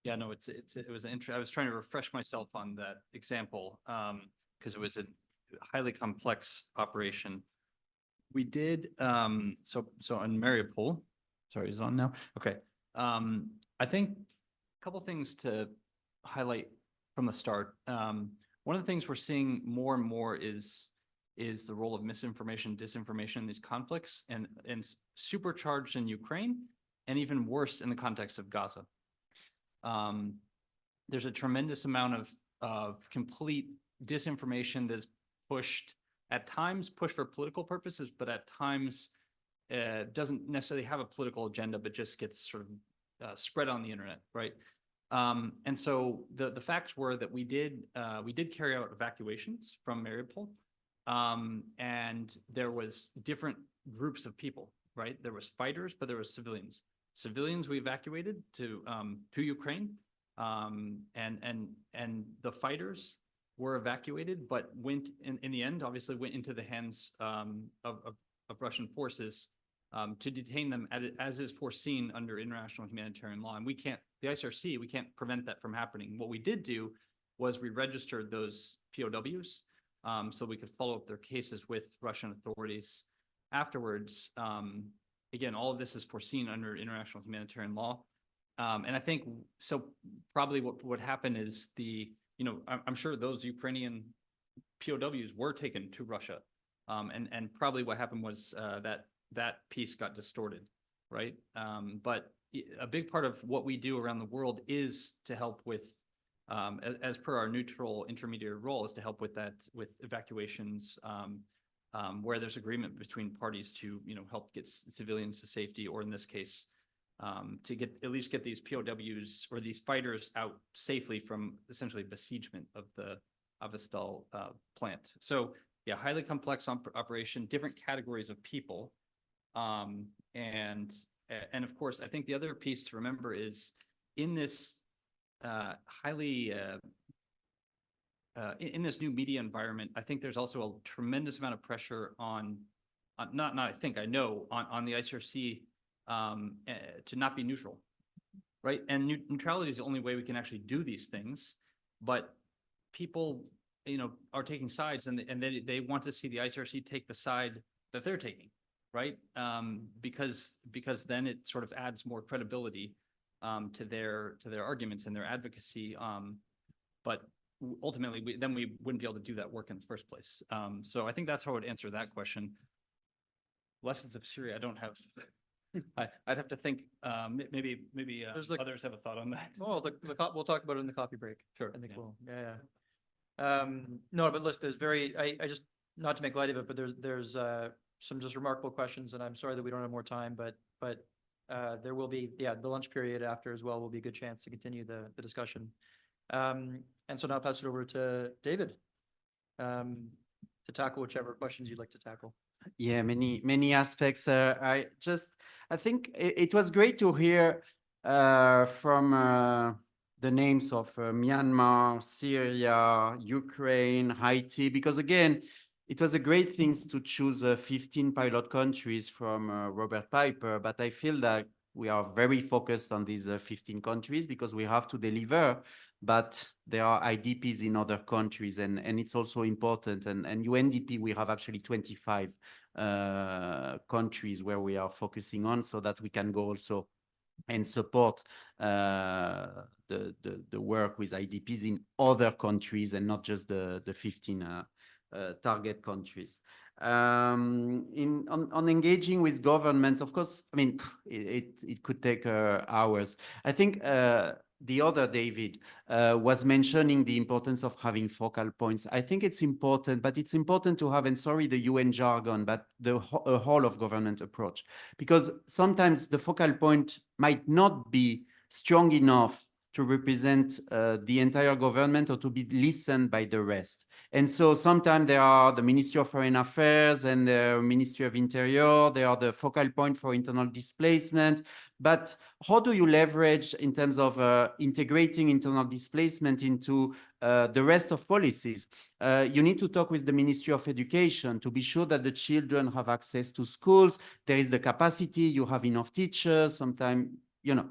Yeah, no, it was I was trying to refresh myself on that example because it was a highly complex operation. We did so on Mariupol. Sorry, is it on now? Okay. I think a couple things to highlight from the start. One of the things we're seeing more and more is the role of misinformation, disinformation in these conflicts, and supercharged in Ukraine, and even worse in the context of Gaza. There's a tremendous amount of complete disinformation that's pushed, at times pushed for political purposes, but at times doesn't necessarily have a political agenda, but just gets sort of spread on the internet, right? And so the facts were that we did carry out evacuations from Mariupol, and there was different groups of people, right? There was fighters, but there was civilians. Civilians we evacuated to Ukraine, and the fighters were evacuated, but went in the end, obviously went into the hands of Russian forces to detain them as is foreseen under international humanitarian law. And we can't, the ICRC, we can't prevent that from happening. What we did do was we registered those POWs so we could follow up their cases with Russian authorities afterwards. Again, all of this is foreseen under international humanitarian law. And I think, so probably what happened is I'm sure those Ukrainian POWs were taken to Russia. And probably what happened was that piece got distorted, right? But a big part of what we do around the world is to help with, as per our neutral intermediary role, is to help with that, with evacuations, where there's agreement between parties to, help get civilians to safety, or in this case, to at least get these POWs or these fighters out safely from essentially besiegement of the Azovstal plant. So yeah, highly complex operation, different categories of people. And of course, I think the other piece to remember is in this in this new media environment, I think there's also a tremendous amount of pressure on I know on the ICRC to not be neutral, right? And neutrality is the only way we can actually do these things. But people, are taking sides, and they want to see the ICRC take the side that they're taking, right? Because then it sort of adds more credibility to their arguments and their advocacy. But ultimately, we wouldn't be able to do that work in the first place. So I think that's how I would answer that question. Lessons of Syria, I don't have. I'd have to think. Maybe others have a thought on that. Oh, we'll talk about it in the coffee break. Sure. I think we'll. Yeah. No, but listen, there's I just, not to make light of it, but there's some just remarkable questions, and I'm sorry that we don't have more time, but there will be, the lunch period after as well will be a good chance to continue the discussion. And so now I'll pass it over to David to tackle whichever questions you'd like to tackle. Yeah, many aspects. I think it was great to hear from the names of Myanmar, Syria, Ukraine, Haiti, because again, it was a great thing to choose 15 pilot countries from Robert Piper, but I feel that we are very focused on these 15 countries because we have to deliver, but there are IDPs in other countries, and it's also important. And UNDP, we have actually 25 countries where we are focusing on, so that we can go also and support the work with IDPs in other countries and not just the 15 target countries. On engaging with governments, of course, I mean, it could take hours. I think the other David was mentioning the importance of having focal points. I think it's important, but it's important to have, and sorry, the UN jargon, but a whole of government approach, because sometimes the focal point might not be strong enough to represent the entire government or to be listened by the rest. And so sometimes there are the Ministry of Foreign Affairs and the Ministry of Interior, they are the focal point for internal displacement. But how do you leverage in terms of integrating internal displacement into the rest of policies? You need to talk with the Ministry of Education to be sure that the children have access to schools. There is the capacity, you have enough teachers, sometimes, you know,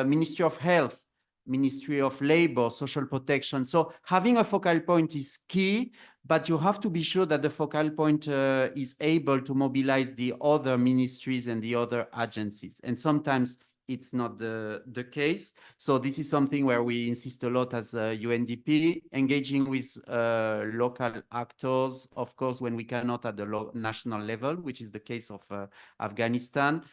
Ministry of Health, Ministry of Labor, Social Protection. So having a focal point is key, but you have to be sure that the focal point is able to mobilize the other ministries and the other agencies. And sometimes it's not the case. So this is something where we insist a lot as UNDP, engaging with local actors, of course, when we cannot at the national level, which is the case of Afghanistan.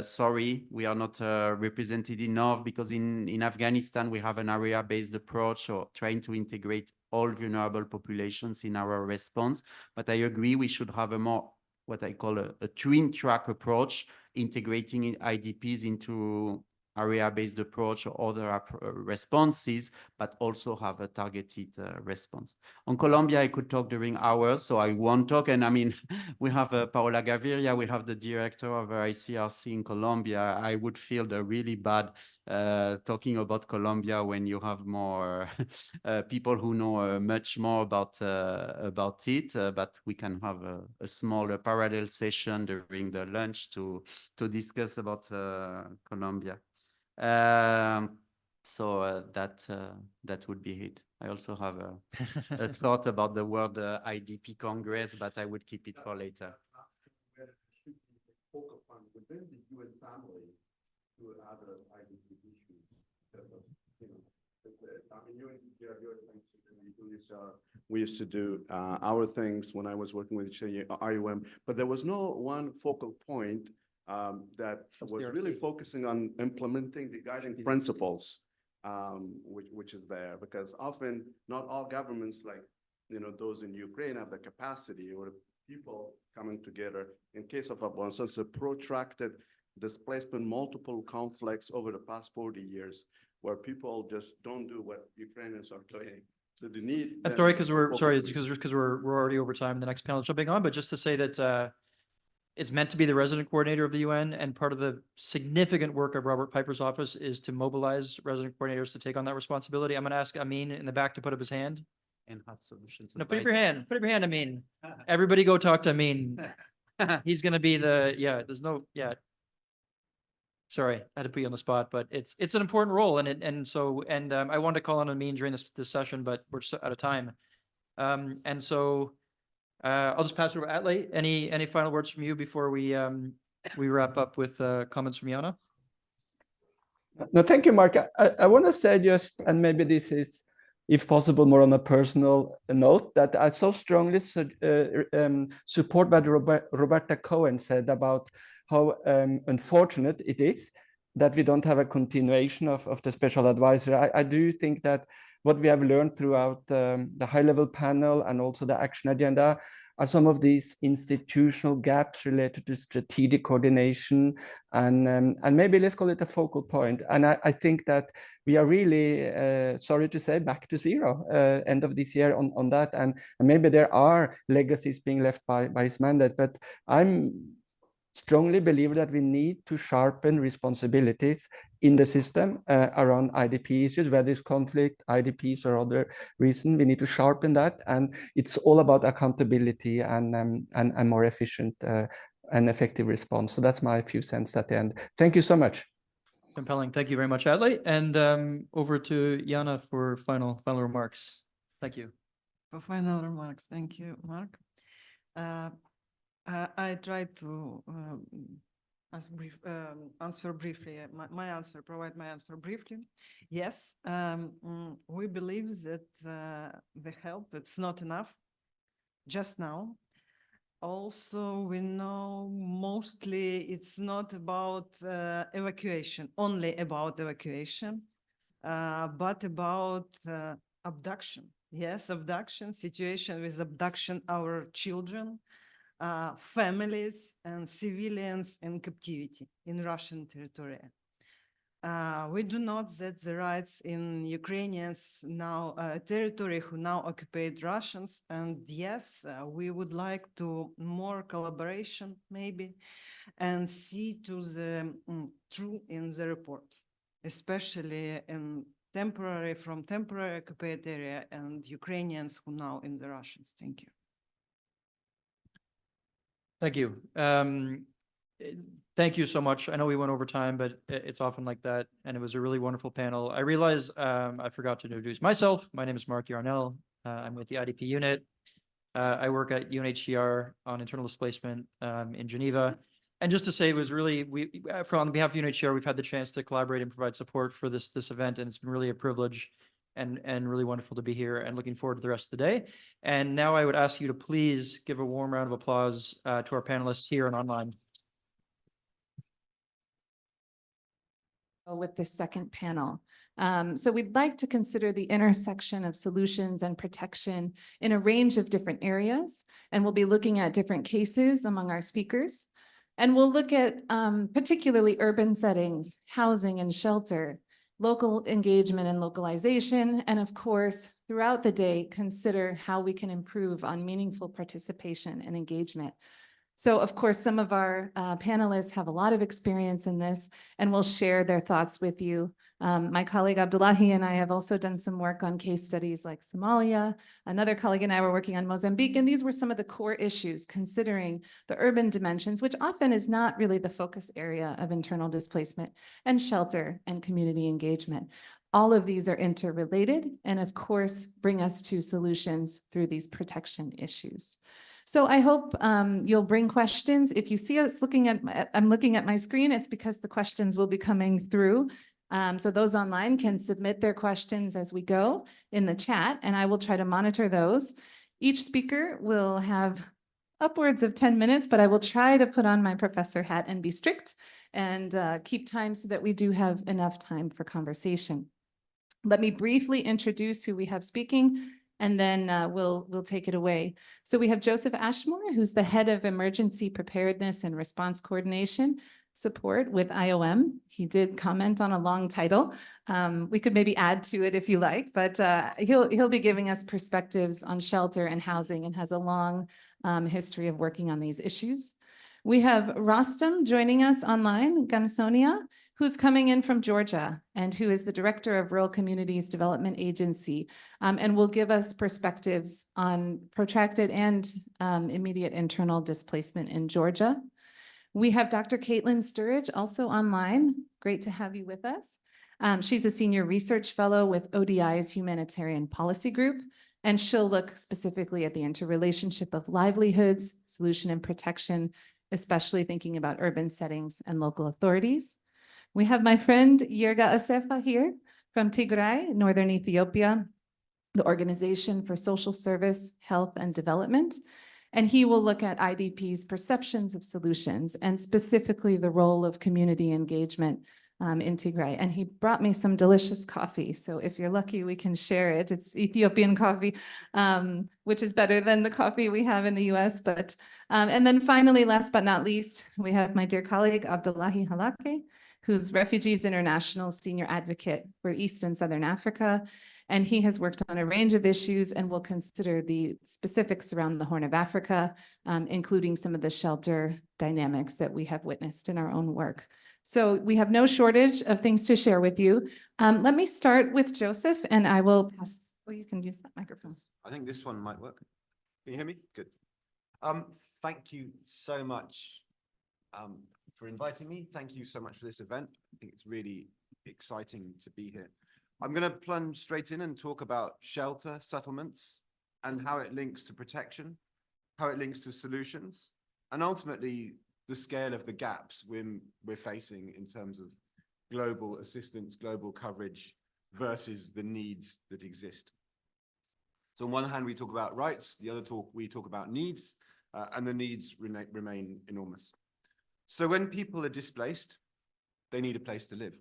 Sorry, we are not represented enough, because in Afghanistan, we have an area-based approach, or trying to integrate all vulnerable populations in our response. But I agree, we should have a more, what I call a twin track approach, integrating IDPs into area-based approach or other responses, but also have a targeted response. On Colombia, I could talk during hours, so I won't talk. And I mean, we have Paola Gaviria, we have the director of ICRC in Colombia. I would feel really bad talking about Colombia when you have more people who know much more about it, but we can have a smaller parallel session during the lunch to discuss about Colombia. So that would be it. I also have a thought about the World IDP Congress, but I would keep it for later. Within the UN family to other IDP issues. We used to do our things when I was working with IOM, but there was no one focal point that was really focusing on implementing the guiding principles, which is there, because often not all governments, like those in Ukraine, have the capacity or people coming together. In case of Afghanistan, it's a protracted displacement, multiple conflicts over the past 40 years, where people just don't do what Ukrainians are doing. So the need. I'm sorry, because we're already over time. The next panel is jumping on, but just to say that it's meant to be the resident coordinator of the UN, and part of the significant work of Robert Piper's office is to mobilize resident coordinators to take on that responsibility. I'm going to ask Amin in the back to put up his hand. And have solutions. No, put up your hand. Put up your hand, Amin. Everybody go talk to Amin. He's going to be there's no, Sorry, I had to put you on the spot, but it's an important role, and I wanted to call on Amin during this session, but we're just out of time. And so I'll just pass it over. Atley, any final words from you before we wrap up with comments from Yana? No, thank you, Mark. I want to say just, and maybe this is, if possible, more on a personal note, that I so strongly support what Roberta Cohen said about how unfortunate it is that we don't have a continuation of the special advisor. I do think that what we have learned throughout the high-level panel and also the action agenda are some of these institutional gaps related to strategic coordination, and maybe let's call it a focal point. And I think that we are really, sorry to say, back to zero end of this year on that. And maybe there are legacies being left by his mandate, but I'm strongly believe that we need to sharpen responsibilities in the system around IDP issues, whether it's conflict, IDPs, or other reason. We need to sharpen that, and it's all about accountability and more efficient and effective response. So that's my few cents at the end. Thank you so much. Compelling. Thank you very much, Adley. And over to Jana for final remarks. Thank you. For final remarks, thank you, Mark. I tried to answer briefly, provide my answer briefly. Yes, we believe that the help, it's not enough just now. Also, we know mostly it's not about evacuation, only about evacuation, but about abduction. Yes, abduction, situation with abduction, our children, families and civilians in captivity in Russian territory. We do not that the rights in Ukrainians now territory who now occupied Russians, and yes, we would like to more collaboration maybe and see to the true in the report, especially in from temporary occupied area and Ukrainians who now in the Russians. Thank you. Thank you. Thank you so much. I know we went over time, but it's often like that. And it was a really wonderful panel. I realize I forgot to introduce myself. My name is Mark Yarnell. I'm with the IDP unit. I work at UNHCR on internal displacement in Geneva. And just to say, it was really, on behalf of UNHCR, we've had the chance to collaborate and provide support for this event. And it's been really a privilege and really wonderful to be here, and looking forward to the rest of the day. And now I would ask you to please give a warm round of applause to our panelists here and online. With this second panel. So we'd like to consider the intersection of solutions and protection in a range of different areas, and we'll be looking at different cases among our speakers. And we'll look at particularly urban settings, housing and shelter, local engagement and localization, and of course, throughout the day, consider how we can improve on meaningful participation and engagement. So of course, some of our panelists have a lot of experience in this and will share their thoughts with you. My colleague Abdullahi and I have also done some work on case studies like Somalia. Another colleague and I were working on Mozambique, and these were some of the core issues considering the urban dimensions, which often is not really the focus area of internal displacement, and shelter and community engagement. All of these are interrelated and of course bring us to solutions through these protection issues. So I hope you'll bring questions. If you see us I'm looking at my screen, it's because the questions will be coming through. So those online can submit their questions as we go in the chat, and I will try to monitor those. Each speaker will have upwards of 10 minutes, but I will try to put on my professor hat and be strict and keep time so that we do have enough time for conversation. Let me briefly introduce who we have speaking, and then we'll take it away. So we have Joseph Ashmore, who's the head of emergency preparedness and response coordination support with IOM. He did comment on a long title. We could maybe add to it if you like, but he'll be giving us perspectives on shelter and housing, and has a long history of working on these issues. We have Rostam joining us online, Gamsonia, who's coming in from Georgia and who is the director of Rural Communities Development Agency, and will give us perspectives on protracted and immediate internal displacement in Georgia. We have Dr. Caitlin Sturridge also online. Great to have you with us. She's a senior research fellow with ODI's Humanitarian Policy Group, and she'll look specifically at the interrelationship of livelihoods, solution and protection, especially thinking about urban settings and local authorities. We have my friend Yerga Asefa here from Tigray, Northern Ethiopia, the Organization for Social Service, Health and Development. And he will look at IDPs' perceptions of solutions, and specifically the role of community engagement in Tigray. And he brought me some delicious coffee. So if you're lucky, we can share it. It's Ethiopian coffee, which is better than the coffee we have in the US. But and then finally, last but not least, we have my dear colleague, Abdullahi Halake, who's Refugees International Senior Advocate for East and Southern Africa. And he has worked on a range of issues and will consider the specifics around the Horn of Africa, including some of the shelter dynamics that we have witnessed in our own work. So we have no shortage of things to share with you. Let me start with Joseph, and I will pass, well, you can use that microphone. I think this one might work. Can you hear me? Good. Thank you so much for inviting me. Thank you so much for this event. I think it's really exciting to be here. I'm going to plunge straight in and talk about shelter settlements and how it links to protection, how it links to solutions, and ultimately the scale of the gaps we're facing in terms of global assistance, global coverage versus the needs that exist. So on one hand, we talk about rights, the other we talk about needs, and the needs remain enormous. So when people are displaced, they need a place to live.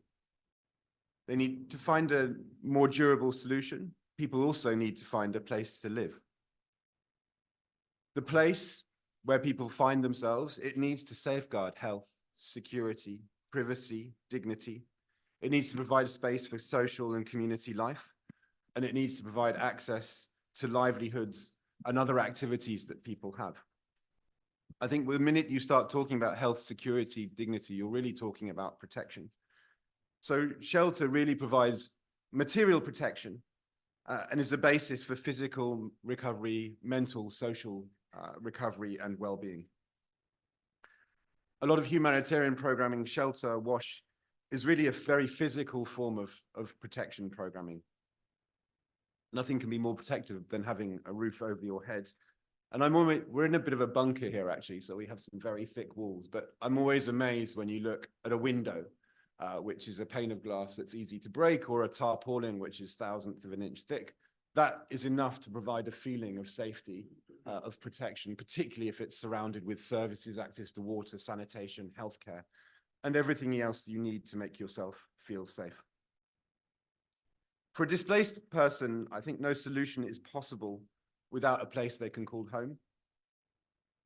They need to find a more durable solution. People also need to find a place to live. The place where people find themselves, it needs to safeguard health, security, privacy, dignity. It needs to provide a space for social and community life, and it needs to provide access to livelihoods and other activities that people have. I think the minute you start talking about health, security, dignity, you're really talking about protection. So shelter really provides material protection and is the basis for physical recovery, mental, social recovery, and well-being. A lot of humanitarian programming, shelter, WASH, is really a very physical form of protection programming. Nothing can be more protective than having a roof over your head. And we're in a bit of a bunker here, actually, so we have some very thick walls, but I'm always amazed when you look at a window, which is a pane of glass that's easy to break, or a tarpaulin, which is thousandth of an inch thick. That is enough to provide a feeling of safety, of protection, particularly if it's surrounded with services, access to water, sanitation, healthcare, and everything else you need to make yourself feel safe. For a displaced person, I think no solution is possible without a place they can call home.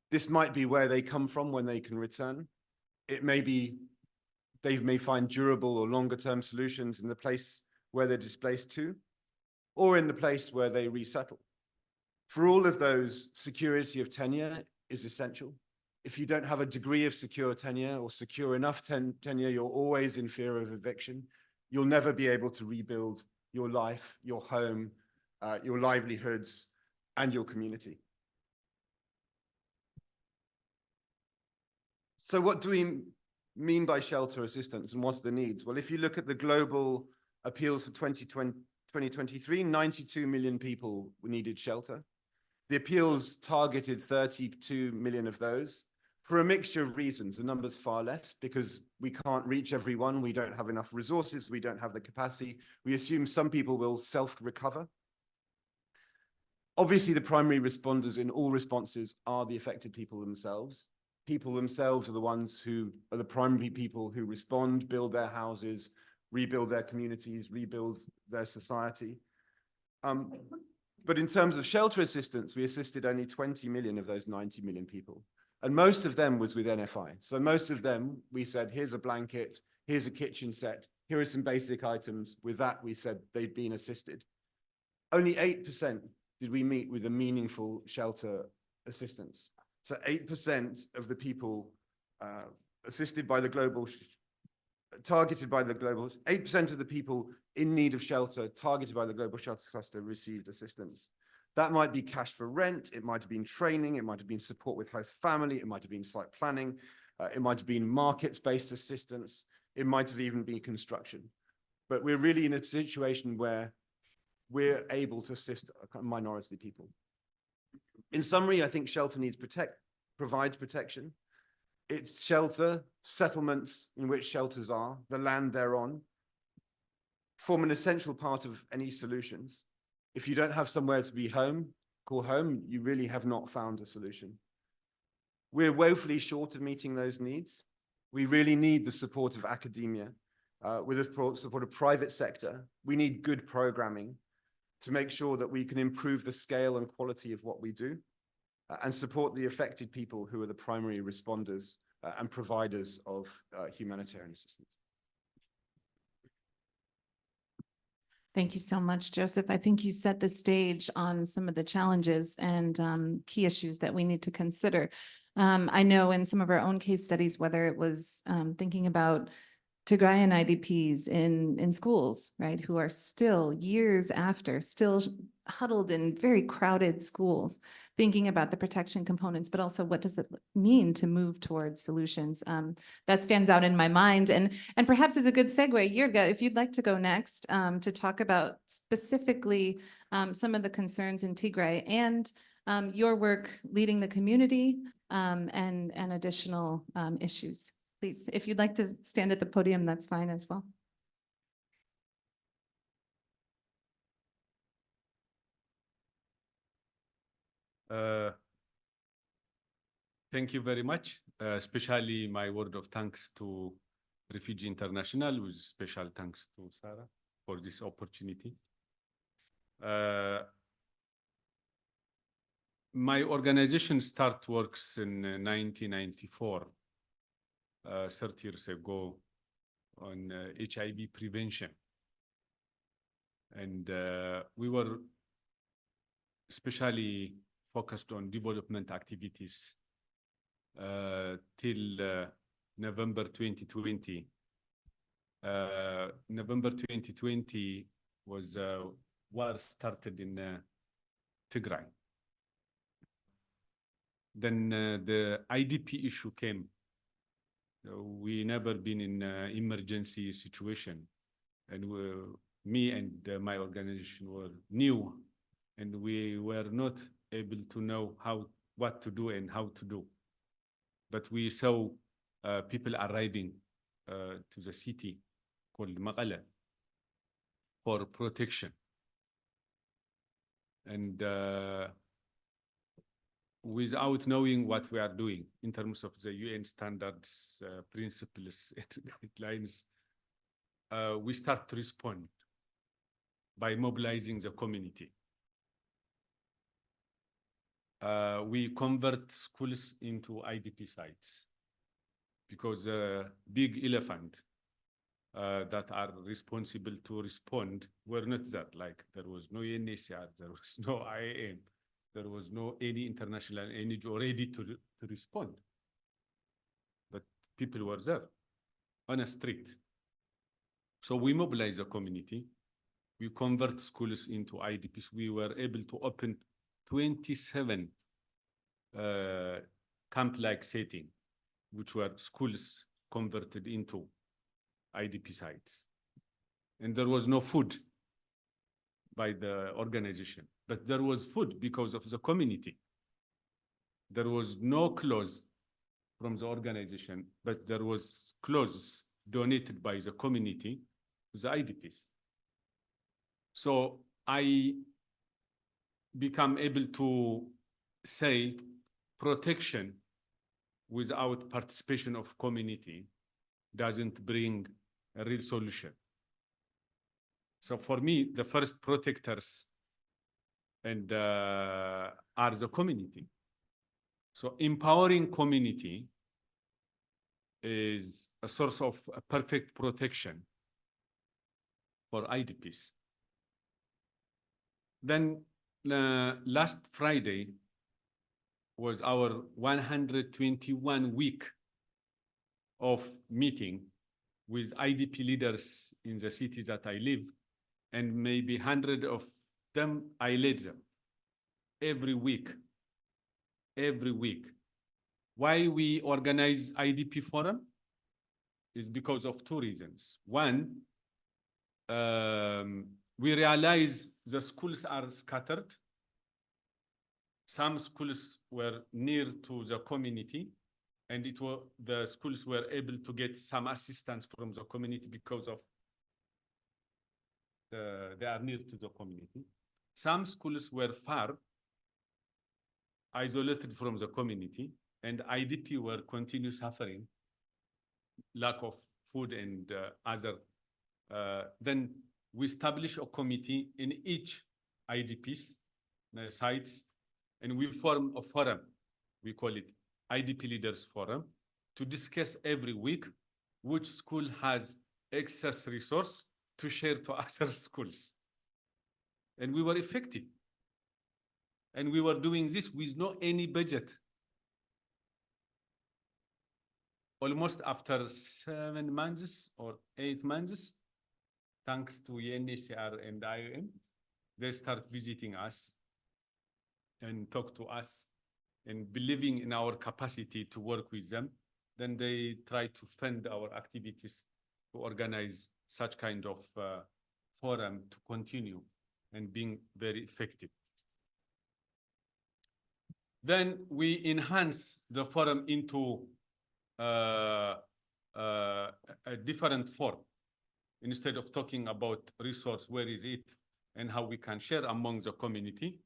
This might be where they come from when they can return. It may be they may find durable or longer-term solutions in the place where they're displaced to, or in the place where they resettle. For all of those, security of tenure is essential. If you don't have a degree of secure tenure or secure enough tenure, you're always in fear of eviction. You'll never be able to rebuild your life, your home, your livelihoods, and your community. So what do we mean by shelter assistance, and what's the needs? Well, if you look at the global appeals for 2023, 92 million people needed shelter. The appeals targeted 32 million of those for a mixture of reasons. The number's far less because we can't reach everyone. We don't have enough resources. We don't have the capacity. We assume some people will self-recover. Obviously, the primary responders in all responses are the affected people themselves. People themselves are the ones who are the primary people who respond, build their houses, rebuild their communities, rebuild their society. But in terms of shelter assistance, we assisted only 20 million of those 90 million people. And most of them was with NFI. So most of them, we said, here's a blanket, here's a kitchen set, here are some basic items. With that, we said they'd been assisted. Only 8% did we meet with a meaningful shelter assistance. So 8% of the people assisted by the global, targeted by the global, 8% of the people in need of shelter targeted by the Global Shelter Cluster received assistance. That might be cash for rent, it might have been training, it might have been support with host family, it might have been site planning, it might have been markets-based assistance, it might have even been construction. But we're really in a situation where we're able to assist minority people. In summary, I think shelter provides protection. It's shelter, settlements in which shelters are, the land they're on, form an essential part of any solutions. If you don't have somewhere to be call home, you really have not found a solution. We're woefully short of meeting those needs. We really need the support of academia. with the support of private sector. We need good programming to make sure that we can improve the scale and quality of what we do and support the affected people who are the primary responders and providers of humanitarian assistance. Thank you so much, Joseph. I think you set the stage on some of the challenges and key issues that we need to consider. I know in some of our own case studies, whether it was thinking about Tigrayan IDPs in schools, right, who are still years after, still huddled in very crowded schools, thinking about the protection components, but also what does it mean to move towards solutions? That stands out in my mind. And perhaps is a good segue, Jirga, if you'd like to go next to talk about specifically some of the concerns in Tigray and your work leading the community and additional issues. Please, if you'd like to stand at the podium, that's fine as well. Thank you very much, especially my word of thanks to Refugee International, with special thanks to Sarah for this opportunity. My organization works in 1994, 30 years ago, on HIV prevention. And we were especially focused on development activities till November 2020. November 2020 was war started in Tigray. Then the IDP issue came. We never been in an emergency situation, and me and my organization were new, and we were not able to know what to do and how to do. But we saw people arriving to the city called Maqala for protection. And without knowing what we are doing in terms of the UN standards, principles, and guidelines, we start to respond by mobilizing the community. We convert schools into IDP sites because the big elephant that are responsible to respond were not there. Like there was no UNHCR, there was no IAM, there was no any international NGO ready to respond. But people were there on a street. So we mobilize the community. We convert schools into IDPs. We were able to open 27 camp-like setting, which were schools converted into IDP sites. And there was no food by the organization, but there was food because of the community. There was no clothes from the organization, but there was clothes donated by the community to the IDPs. So I become able to say protection without participation of community doesn't bring a real solution. So for me, the first protectors and are the community. So empowering community is a source of a perfect protection for IDPs. Then last Friday was our 121 week of meeting with IDP leaders in the city that I live, and maybe 100 of them, I led them every week. Why we organize IDP forum is because of two reasons. One, we realize the schools are scattered. Some schools were near to the community, and the schools were able to get some assistance from the community because of they are near to the community. Some schools were far, isolated from the community, and IDP were continue suffering lack of food and other Then we establish a committee in each IDPs sites, and we form a forum. We call it IDP Leaders Forum, to discuss every week which school has excess resource to share to other schools. And we were effective. And we were doing this with no any budget. Almost after 7 months or 8 months, thanks to UNHCR and IOM, they start visiting us and talk to us and believing in our capacity to work with them. Then they try to fund our activities to organize such kind of forum to continue and being very effective. Then we enhance the forum into a different form. Instead of talking about resource, where is it, and how we can share among the community,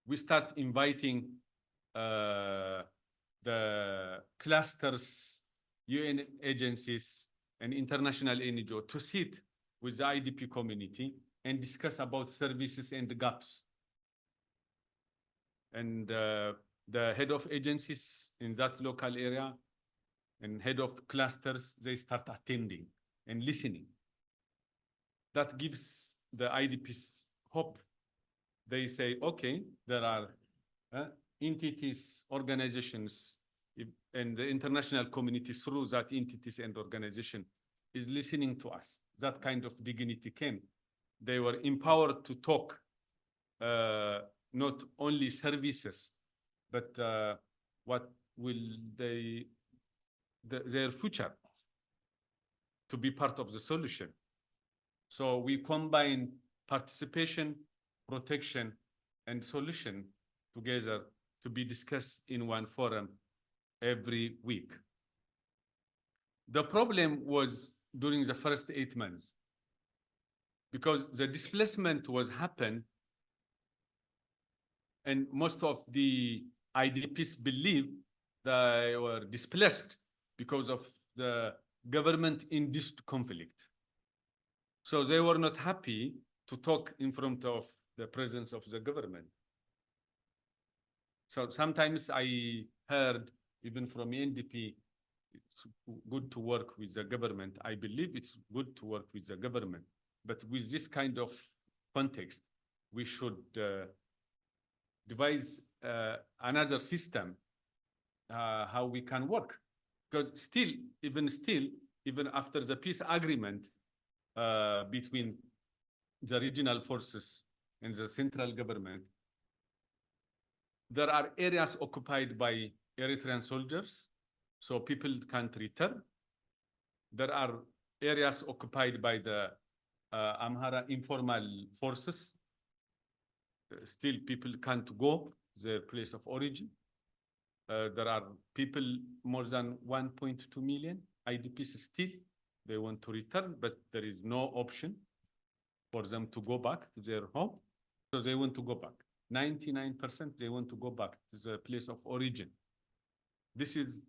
we start inviting the clusters, UN agencies, and international NGO to sit with the IDP community and discuss about services and gaps. And the head of agencies in that local area and head of clusters, they start attending and listening. That gives the IDPs hope. They say, okay, there are entities, organizations, and the international community through that entities and organization is listening to us. That kind of dignity came. They were empowered to talk, not only services, but what will their future to be part of the solution. So we combine participation, protection, and solution together to be discussed in one forum every week. The problem was during the first 8 months, because the displacement was happened, and most of the IDPs believe they were displaced because of the government-induced conflict. So they were not happy to talk in front of the presence of the government. So sometimes I heard, even from NDP, it's good to work with the government. I believe it's good to work with the government. But with this kind of context, we should devise another system, how we can work. Because even after the peace agreement between the regional forces and the central government, there are areas occupied by Eritrean soldiers, so people can't return. There are areas occupied by the Amhara informal forces. Still, people can't go to their place of origin. There are people, more than 1.2 million IDPs still. They want to return, but there is no option for them to go back to their home. So they want to go back. 99% they want to go back to the place of origin. This is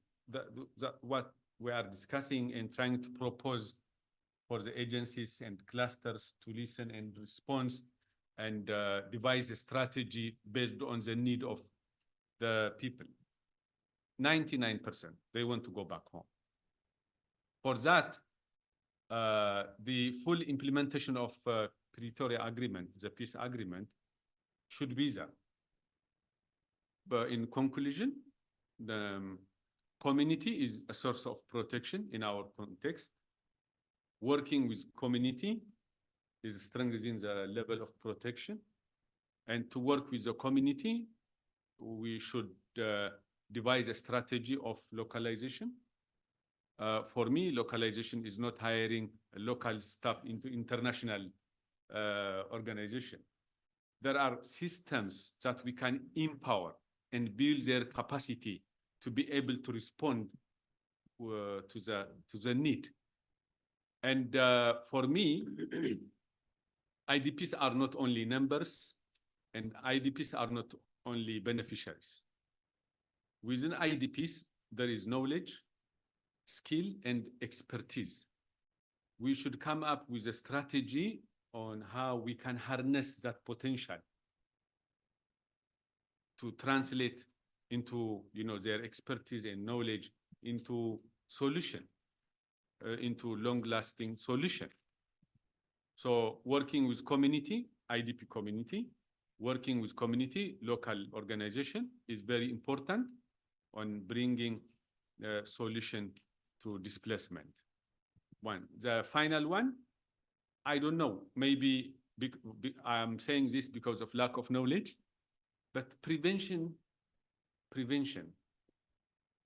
what we are discussing and trying to propose for the agencies and clusters to listen and respond and devise a strategy based on the need of the people. 99% they want to go back home. For that, the full implementation of Pretoria Agreement, the peace agreement, should be there. But in conclusion, the community is a source of protection in our context. Working with community is strengthening the level of protection. And to work with the community, we should devise a strategy of localization. For me, localization is not hiring local staff into international organization. There are systems that we can empower and build their capacity to be able to respond to the need. And for me, IDPs are not only numbers, and IDPs are not only beneficiaries. Within IDPs, there is knowledge, skill, and expertise we should come up with a strategy on how we can harness that potential to translate into, their expertise and knowledge into solution, into long-lasting solution. So working with community, IDP community, working with community, local organization is very important on bringing a solution to displacement. One, the final one, I don't know, maybe I'm saying this because of lack of knowledge, but prevention,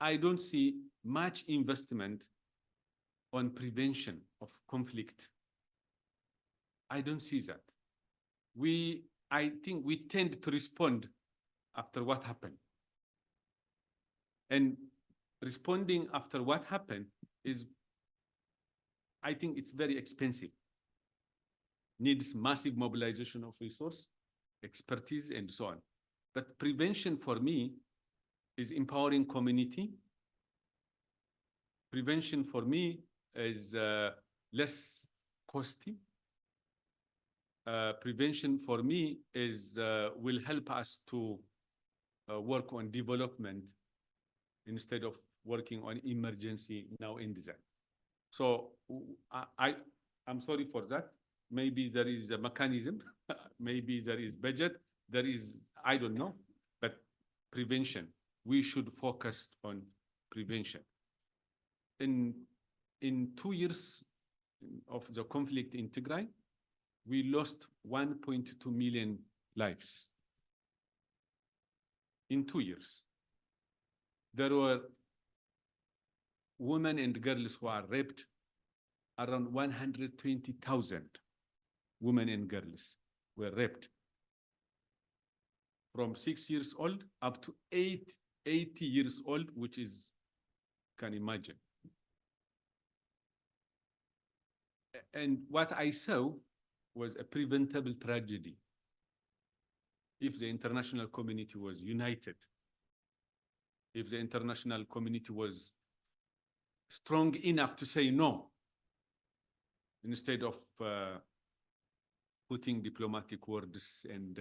I don't see much investment on prevention of conflict. I don't see that. I think we tend to respond after what happened. And responding after what happened is, I think it's very expensive. Needs massive mobilization of resource, expertise, and so on. But prevention for me is empowering community. Prevention for me is less costly. Prevention for me is will help us to work on development instead of working on emergency now in design. So I'm sorry for that. Maybe there is a mechanism, maybe there is budget, there is, I don't know, but prevention, we should focus on prevention. In 2 years of the conflict in Tigray, we lost 1.2 million lives. In 2 years. There were women and girls who are raped, around 120,000 women and girls were raped. From 6 years old up to 80 years old, which is, can imagine. And what I saw was a preventable tragedy. If the international community was united, if the international community was strong enough to say no, instead of putting diplomatic words and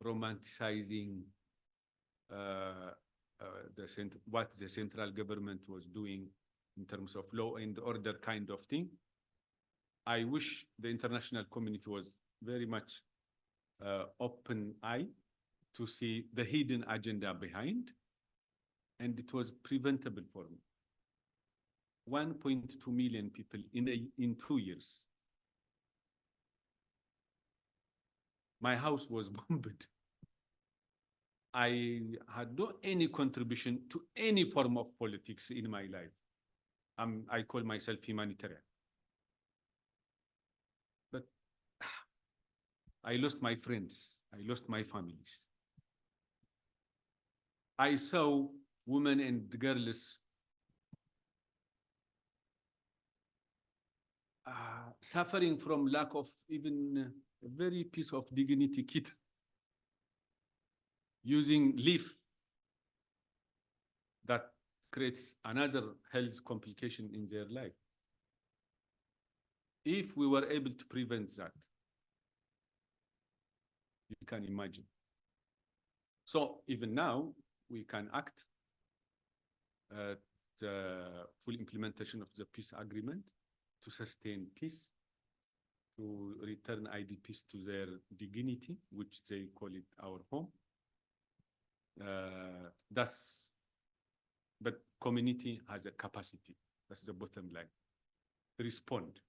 romanticizing what the central government was doing in terms of law and order kind of thing. I wish the international community was very much open-eyed to see the hidden agenda behind, and it was preventable for me. 1.2 million people in 2 years. My house was bombed. I had no any contribution to any form of politics in my life. I call myself humanitarian. But I lost my friends. I lost my families. I saw women and girls suffering from lack of even a very piece of dignity kit, using leaf that creates another health complication in their life. If we were able to prevent that, you can imagine. So even now, we can act the full implementation of the peace agreement to sustain peace, to return IDPs to their dignity, which they call it our home. But community has a capacity, that's the bottom line, to respond.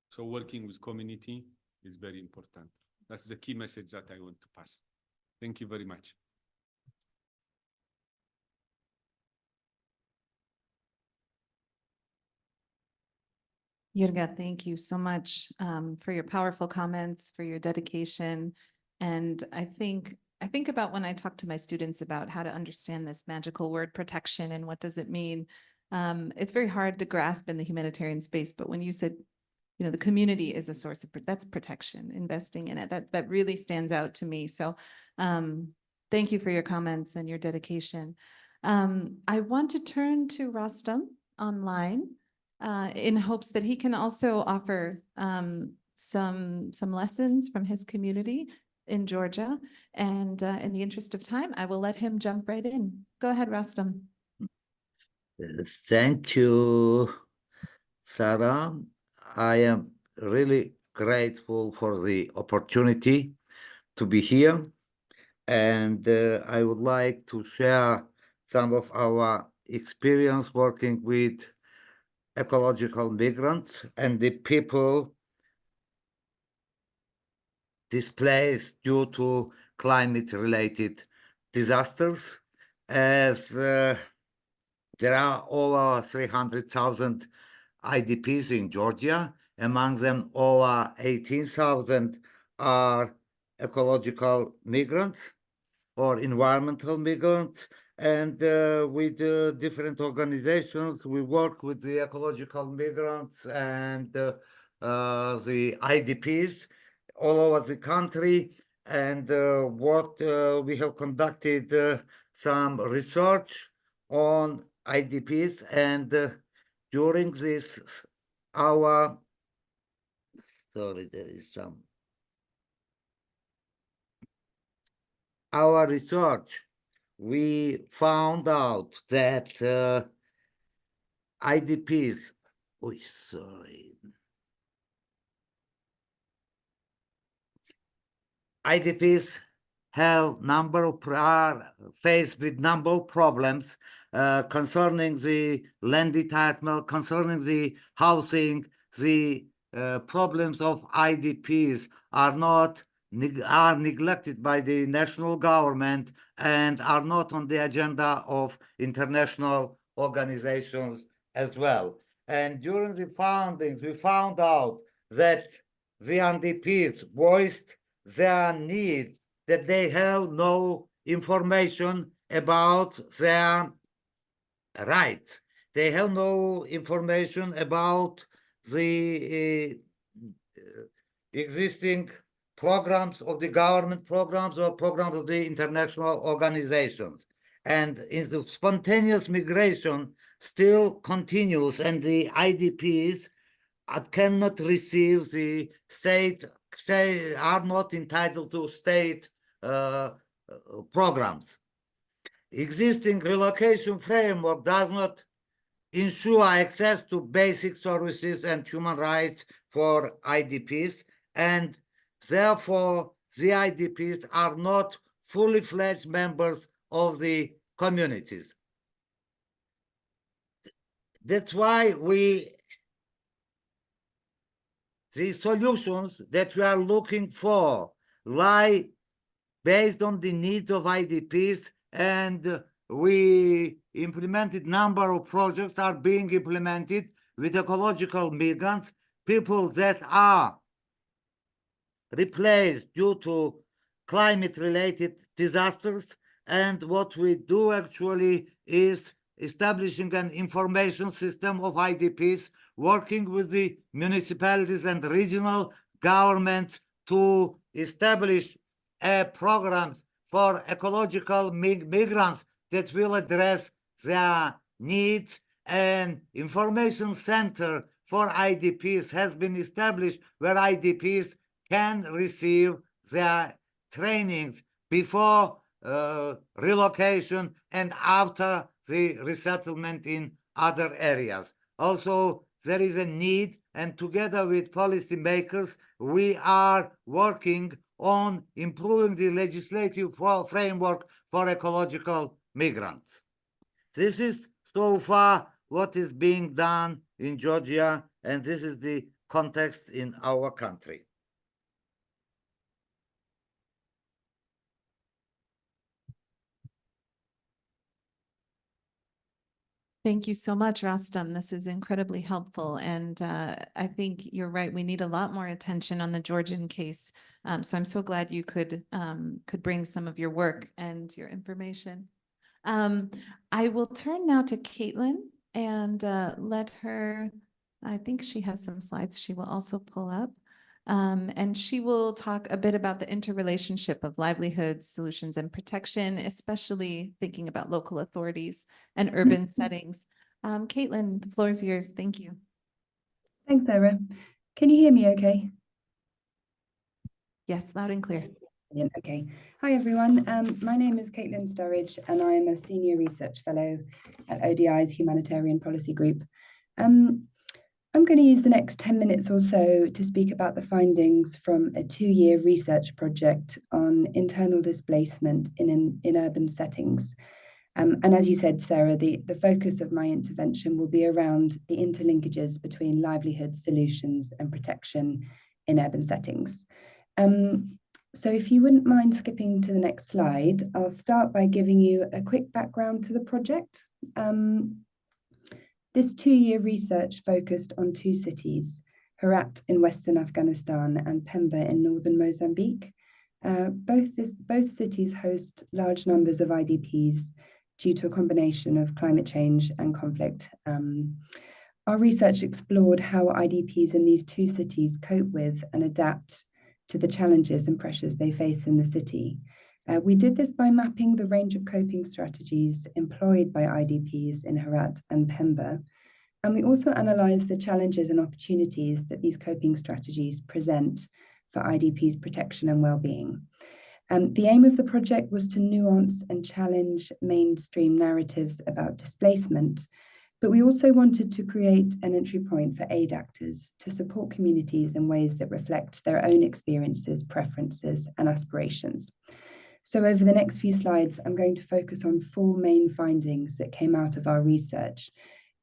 So working with community is very important. That's the key message that I want to pass. Thank you very much. Yurga, thank you so much for your powerful comments, for your dedication. And I think about when I talk to my students about how to understand this magical word protection and what does it mean. It's very hard to grasp in the humanitarian space, but when you said, the community is a source of, that's protection, investing in it, that really stands out to me. So thank you for your comments and your dedication. I want to turn to Rostam online. in hopes that he can also offer some lessons from his community in Georgia. And in the interest of time, I will let him jump right in. Go ahead, Rustam. Thank you, Sarah. I am really grateful for the opportunity to be here. And I would like to share some of our experience working with ecological migrants and the people displaced due to climate-related disasters, as there are over 300,000 IDPs in Georgia. Among them, over 18,000 are ecological migrants or environmental migrants. And with different organizations, we work with the ecological migrants and the IDPs all over the country. And what we have conducted some research on IDPs, and during this our sorry, there is some our research, we found out that IDPs, oh, sorry, IDPs have are faced with number of problems concerning the land entitlement, concerning the housing. The problems of IDPs are neglected by the national government and are not on the agenda of international organizations as well. And during the findings, we found out that the IDPs voiced their needs, that they have no information about their rights. They have no information about the existing programs of the government programs or programs of the international organizations. And in the spontaneous migration still continues, and the IDPs cannot receive the state, are not entitled to state programs. Existing relocation framework does not ensure access to basic services and human rights for IDPs, and therefore the IDPs are not fully fledged members of the communities. That's why the solutions that we are looking for lie based on the needs of IDPs, and we implemented number of projects are being implemented with ecological migrants, people that are replaced due to climate-related disasters. And what we do actually is establishing an information system of IDPs, working with the municipalities and regional governments to establish programs for ecological migrants that will address their needs. An information center for IDPs has been established where IDPs can receive their trainings before relocation and after the resettlement in other areas. Also, there is a need, and together with policymakers, we are working on improving the legislative framework for ecological migrants. This is so far what is being done in Georgia, and this is the context in our country. Thank you so much, Rustam. This is incredibly helpful. And I think you're right. We need a lot more attention on the Georgian case. So I'm so glad you could bring some of your work and your information. I will turn now to Caitlin and let her, I think she has some slides she will also pull up. And she will talk a bit about the interrelationship of livelihoods, solutions, and protection, especially thinking about local authorities and urban settings. Caitlin, the floor is yours. Thank you. Thanks, Sarah. Can you hear me okay? Yes, loud and clear. Brilliant, okay. Hi, everyone. My name is Caitlin Sturridge, and I am a Senior Research Fellow at ODI's Humanitarian Policy Group. I'm going to use the next 10 minutes or so to speak about the findings from a 2-year research project on internal displacement in urban settings. And as you said, Sarah, the focus of my intervention will be around the interlinkages between livelihood solutions and protection in urban settings. So if you wouldn't mind skipping to the next slide, I'll start by giving you a quick background to the project. This 2-year research focused on 2 cities, Herat in Western Afghanistan and Pemba in Northern Mozambique. Both cities host large numbers of IDPs due to a combination of climate change and conflict. Our research explored how IDPs in these 2 cities cope with and adapt to the challenges and pressures they face in the city. We did this by mapping the range of coping strategies employed by IDPs in Herat and Pemba. And we also analysed the challenges and opportunities that these coping strategies present for IDPs' protection and well-being. The aim of the project was to nuance and challenge mainstream narratives about displacement, but we also wanted to create an entry point for aid actors to support communities in ways that reflect their own experiences, preferences, and aspirations. So over the next few slides, I'm going to focus on 4 main findings that came out of our research.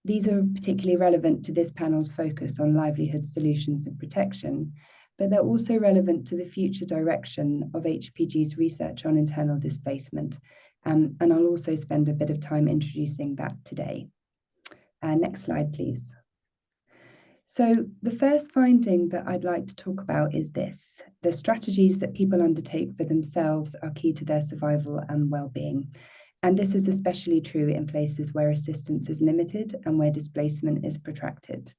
These are particularly relevant to this panel's focus on livelihood solutions and protection, but they're also relevant to the future direction of HPG's research on internal displacement. And I'll also spend a bit of time introducing that today. Next slide, please. So the first finding that I'd like to talk about is this: the strategies that people undertake for themselves are key to their survival and well-being. And this is especially true in places where assistance is limited and where displacement is protracted.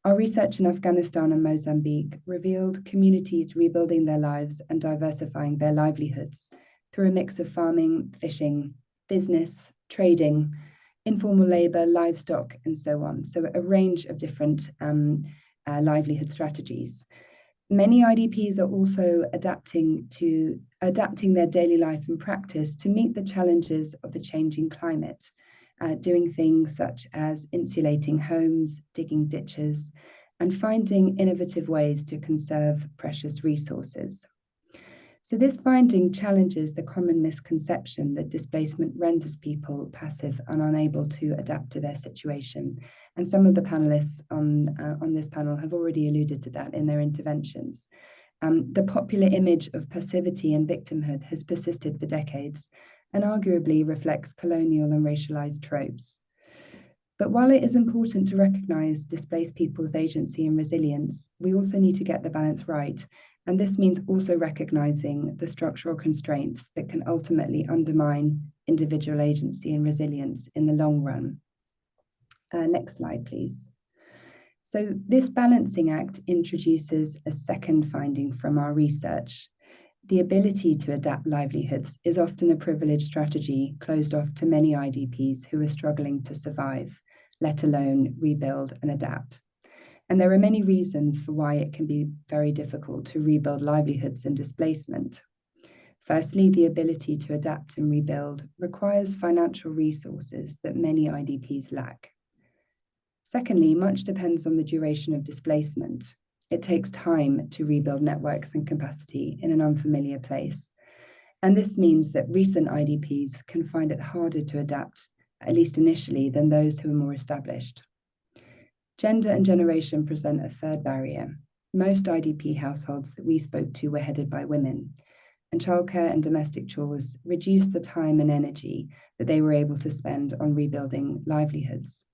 Our research in Afghanistan and Mozambique revealed communities rebuilding their lives and diversifying their livelihoods through a mix of farming, fishing, business, trading, informal labor, livestock, and so on. So a range of different livelihood strategies. Many IDPs are also adapting their daily life and practice to meet the challenges of a changing climate, doing things such as insulating homes, digging ditches, and finding innovative ways to conserve precious resources. So this finding challenges the common misconception that displacement renders people passive and unable to adapt to their situation. And some of the panelists on this panel have already alluded to that in their interventions. The popular image of passivity and victimhood has persisted for decades and arguably reflects colonial and racialized tropes. But while it is important to recognize displaced people's agency and resilience, we also need to get the balance right. And this means also recognizing the structural constraints that can ultimately undermine individual agency and resilience in the long run. Next slide, please. So this balancing act introduces a second finding from our research. The ability to adapt livelihoods is often a privileged strategy closed off to many IDPs who are struggling to survive, let alone rebuild and adapt. And there are many reasons for why it can be very difficult to rebuild livelihoods in displacement. Firstly, the ability to adapt and rebuild requires financial resources that many IDPs lack. Secondly, much depends on the duration of displacement. It takes time to rebuild networks and capacity in an unfamiliar place. And this means that recent IDPs can find it harder to adapt, at least initially, than those who are more established. Gender and generation present a third barrier. Most IDP households that we spoke to were headed by women, and childcare and domestic chores reduced the time and energy that they were able to spend on rebuilding livelihoods.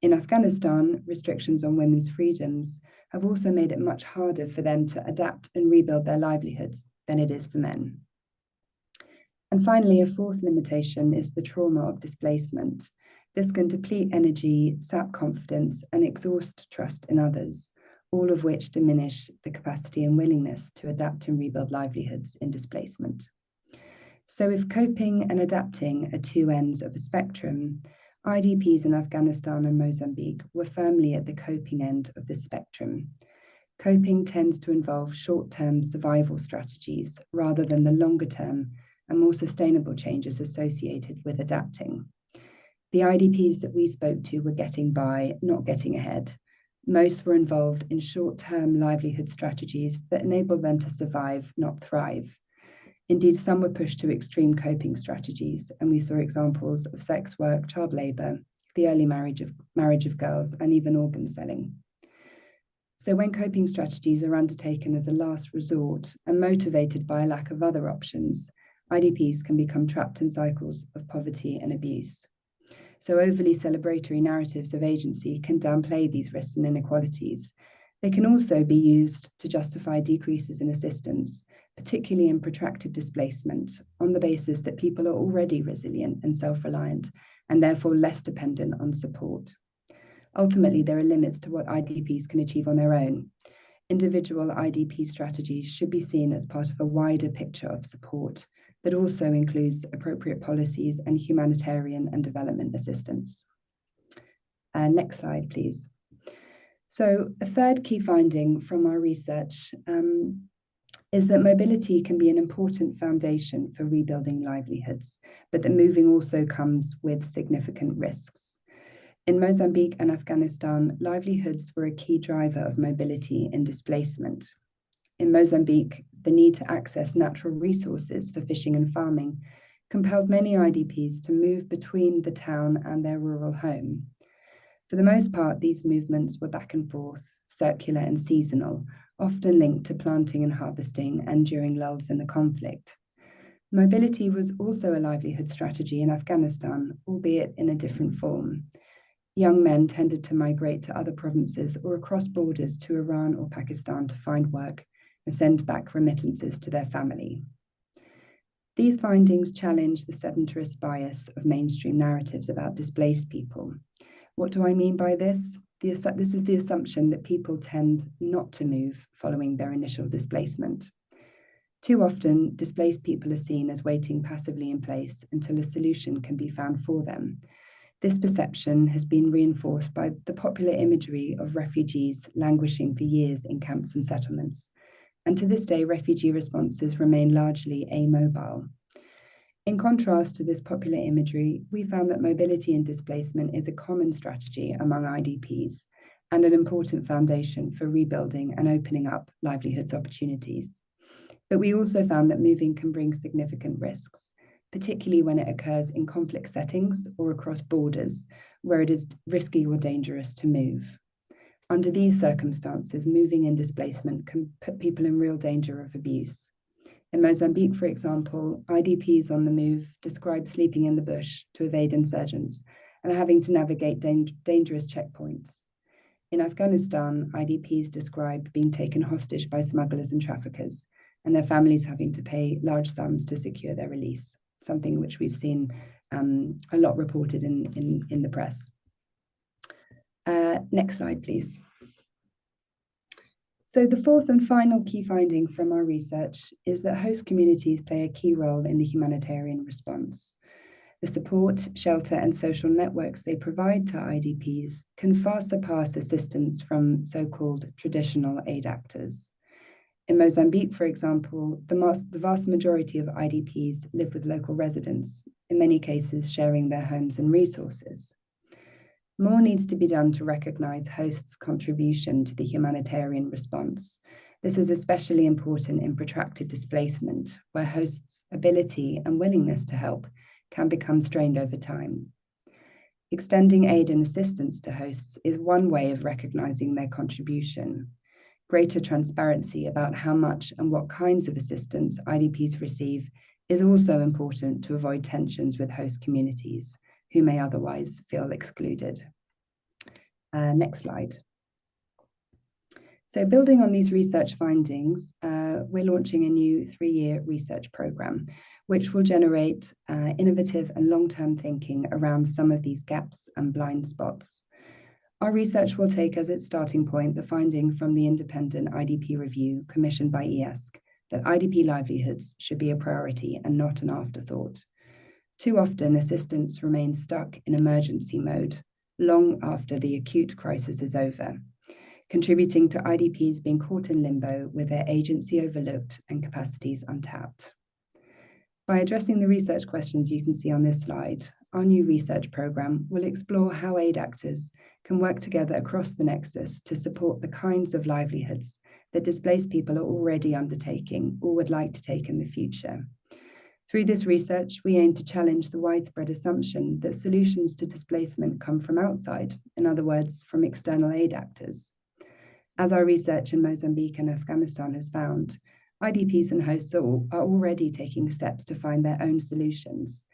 In Afghanistan, restrictions on women's freedoms have also made it much harder for them to adapt and rebuild their livelihoods than it is for men. And finally, a fourth limitation is the trauma of displacement. This can deplete energy, sap confidence, and exhaust trust in others, all of which diminish the capacity and willingness to adapt and rebuild livelihoods in displacement. So if coping and adapting are 2 ends of a spectrum, IDPs in Afghanistan and Mozambique were firmly at the coping end of this spectrum. Coping tends to involve short-term survival strategies rather than the longer-term and more sustainable changes associated with adapting. The IDPs that we spoke to were getting by, not getting ahead. Most were involved in short-term livelihood strategies that enabled them to survive, not thrive. Indeed, some were pushed to extreme coping strategies, and we saw examples of sex work, child labor, the early marriage of girls, and even organ selling. So when coping strategies are undertaken as a last resort and motivated by a lack of other options, IDPs can become trapped in cycles of poverty and abuse. So overly celebratory narratives of agency can downplay these risks and inequalities. They can also be used to justify decreases in assistance, particularly in protracted displacement, on the basis that people are already resilient and self-reliant, and therefore less dependent on support. Ultimately, there are limits to what IDPs can achieve on their own. Individual IDP strategies should be seen as part of a wider picture of support that also includes appropriate policies and humanitarian and development assistance. Next slide, please. So a third key finding from our research is that mobility can be an important foundation for rebuilding livelihoods, but that moving also comes with significant risks. In Mozambique and Afghanistan, livelihoods were a key driver of mobility and displacement. In Mozambique, the need to access natural resources for fishing and farming compelled many IDPs to move between the town and their rural home. For the most part, these movements were back and forth, circular and seasonal, often linked to planting and harvesting and during lulls in the conflict. Mobility was also a livelihood strategy in Afghanistan, albeit in a different form. Young men tended to migrate to other provinces or across borders to Iran or Pakistan to find work and send back remittances to their family. These findings challenge the sedentarist bias of mainstream narratives about displaced people. What do I mean by this? This is the assumption that people tend not to move following their initial displacement. Too often, displaced people are seen as waiting passively in place until a solution can be found for them. This perception has been reinforced by the popular imagery of refugees languishing for years in camps and settlements. And to this day, refugee responses remain largely amobile. In contrast to this popular imagery, we found that mobility and displacement is a common strategy among IDPs and an important foundation for rebuilding and opening up livelihoods opportunities. But we also found that moving can bring significant risks, particularly when it occurs in conflict settings or across borders, where it is risky or dangerous to move. Under these circumstances, moving and displacement can put people in real danger of abuse. In Mozambique, for example, IDPs on the move describe sleeping in the bush to evade insurgents and having to navigate dangerous checkpoints. In Afghanistan, IDPs described being taken hostage by smugglers and traffickers, and their families having to pay large sums to secure their release, something which we've seen a lot reported in the press. Next slide, please. So the fourth and final key finding from our research is that host communities play a key role in the humanitarian response. The support, shelter, and social networks they provide to IDPs can far surpass assistance from so-called traditional aid actors. In Mozambique, for example, the vast majority of IDPs live with local residents, in many cases sharing their homes and resources. More needs to be done to recognize hosts' contribution to the humanitarian response. This is especially important in protracted displacement, where hosts' ability and willingness to help can become strained over time. Extending aid and assistance to hosts is one way of recognizing their contribution. Greater transparency about how much and what kinds of assistance IDPs receive is also important to avoid tensions with host communities, who may otherwise feel excluded. Next slide. So building on these research findings, we're launching a new 3-year research program, which will generate innovative and long-term thinking around some of these gaps and blind spots. Our research will take as its starting point the finding from the independent IDP review commissioned by ESC that IDP livelihoods should be a priority and not an afterthought. Too often, assistance remains stuck in emergency mode long after the acute crisis is over, contributing to IDPs being caught in limbo with their agency overlooked and capacities untapped. By addressing the research questions you can see on this slide, our new research program will explore how aid actors can work together across the nexus to support the kinds of livelihoods that displaced people are already undertaking or would like to take in the future. Through this research, we aim to challenge the widespread assumption that solutions to displacement come from outside, in other words, from external aid actors. As our research in Mozambique and Afghanistan has found, IDPs and hosts are already taking steps to find their own solutions.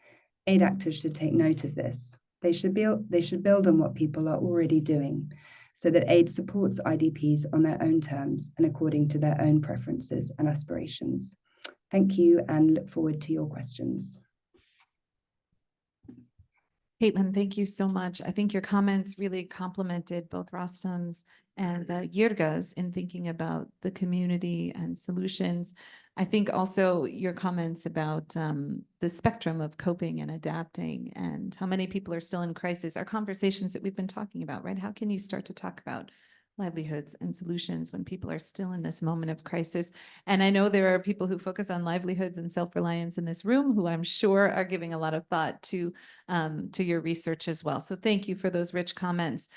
Aid actors should take note of this. They should build on what people are already doing so that aid supports IDPs on their own terms and according to their own preferences and aspirations. Thank you and look forward to your questions. Caitlin, thank you so much. I think your comments really complemented both Rostam's and Yurga's in thinking about the community and solutions. I think also your comments about the spectrum of coping and adapting and how many people are still in crisis are conversations that we've been talking about, right? How can you start to talk about livelihoods and solutions when people are still in this moment of crisis? And I know there are people who focus on livelihoods and self-reliance in this room who I'm sure are giving a lot of thought to your research as well. So thank you for those rich comments.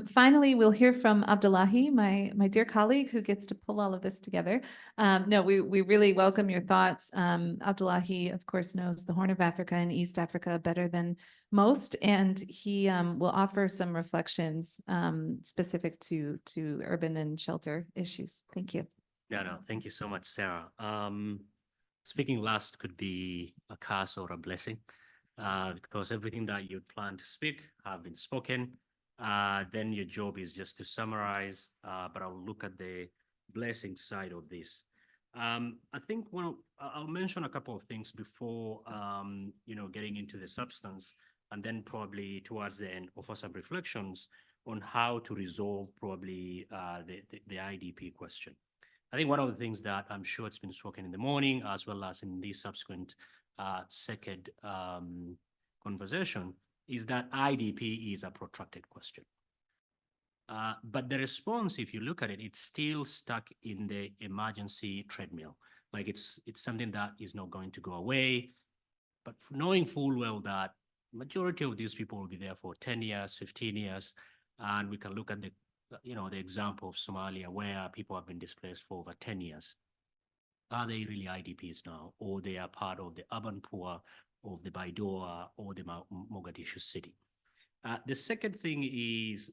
Finally, we'll hear from Abdullahi, my dear colleague who gets to pull all of this together. No, we really welcome your thoughts. Abdullahi, of course, knows the Horn of Africa and East Africa better than most, and he will offer some reflections specific to urban and shelter issues. Thank you. No, thank you so much, Sarah. Speaking last could be a curse or a blessing, because everything that you'd plan to speak have been spoken. Then your job is just to summarize, but I'll look at the blessing side of this. I think I'll mention a couple of things before getting into the substance, and then probably towards the end offer some reflections on how to resolve probably the IDP question. I think one of the things that I'm sure it's been spoken in the morning as well as in the subsequent second conversation is that IDP is a protracted question. But the response, if you look at it, it's still stuck in the emergency treadmill. Like it's something that is not going to go away, but knowing full well that majority of these people will be there for 10 years, 15 years, and we can look at the example of Somalia where people have been displaced for over 10 years. Are they really IDPs now, or they are part of the urban poor of the Baidoa or the Mogadishu city? The second thing is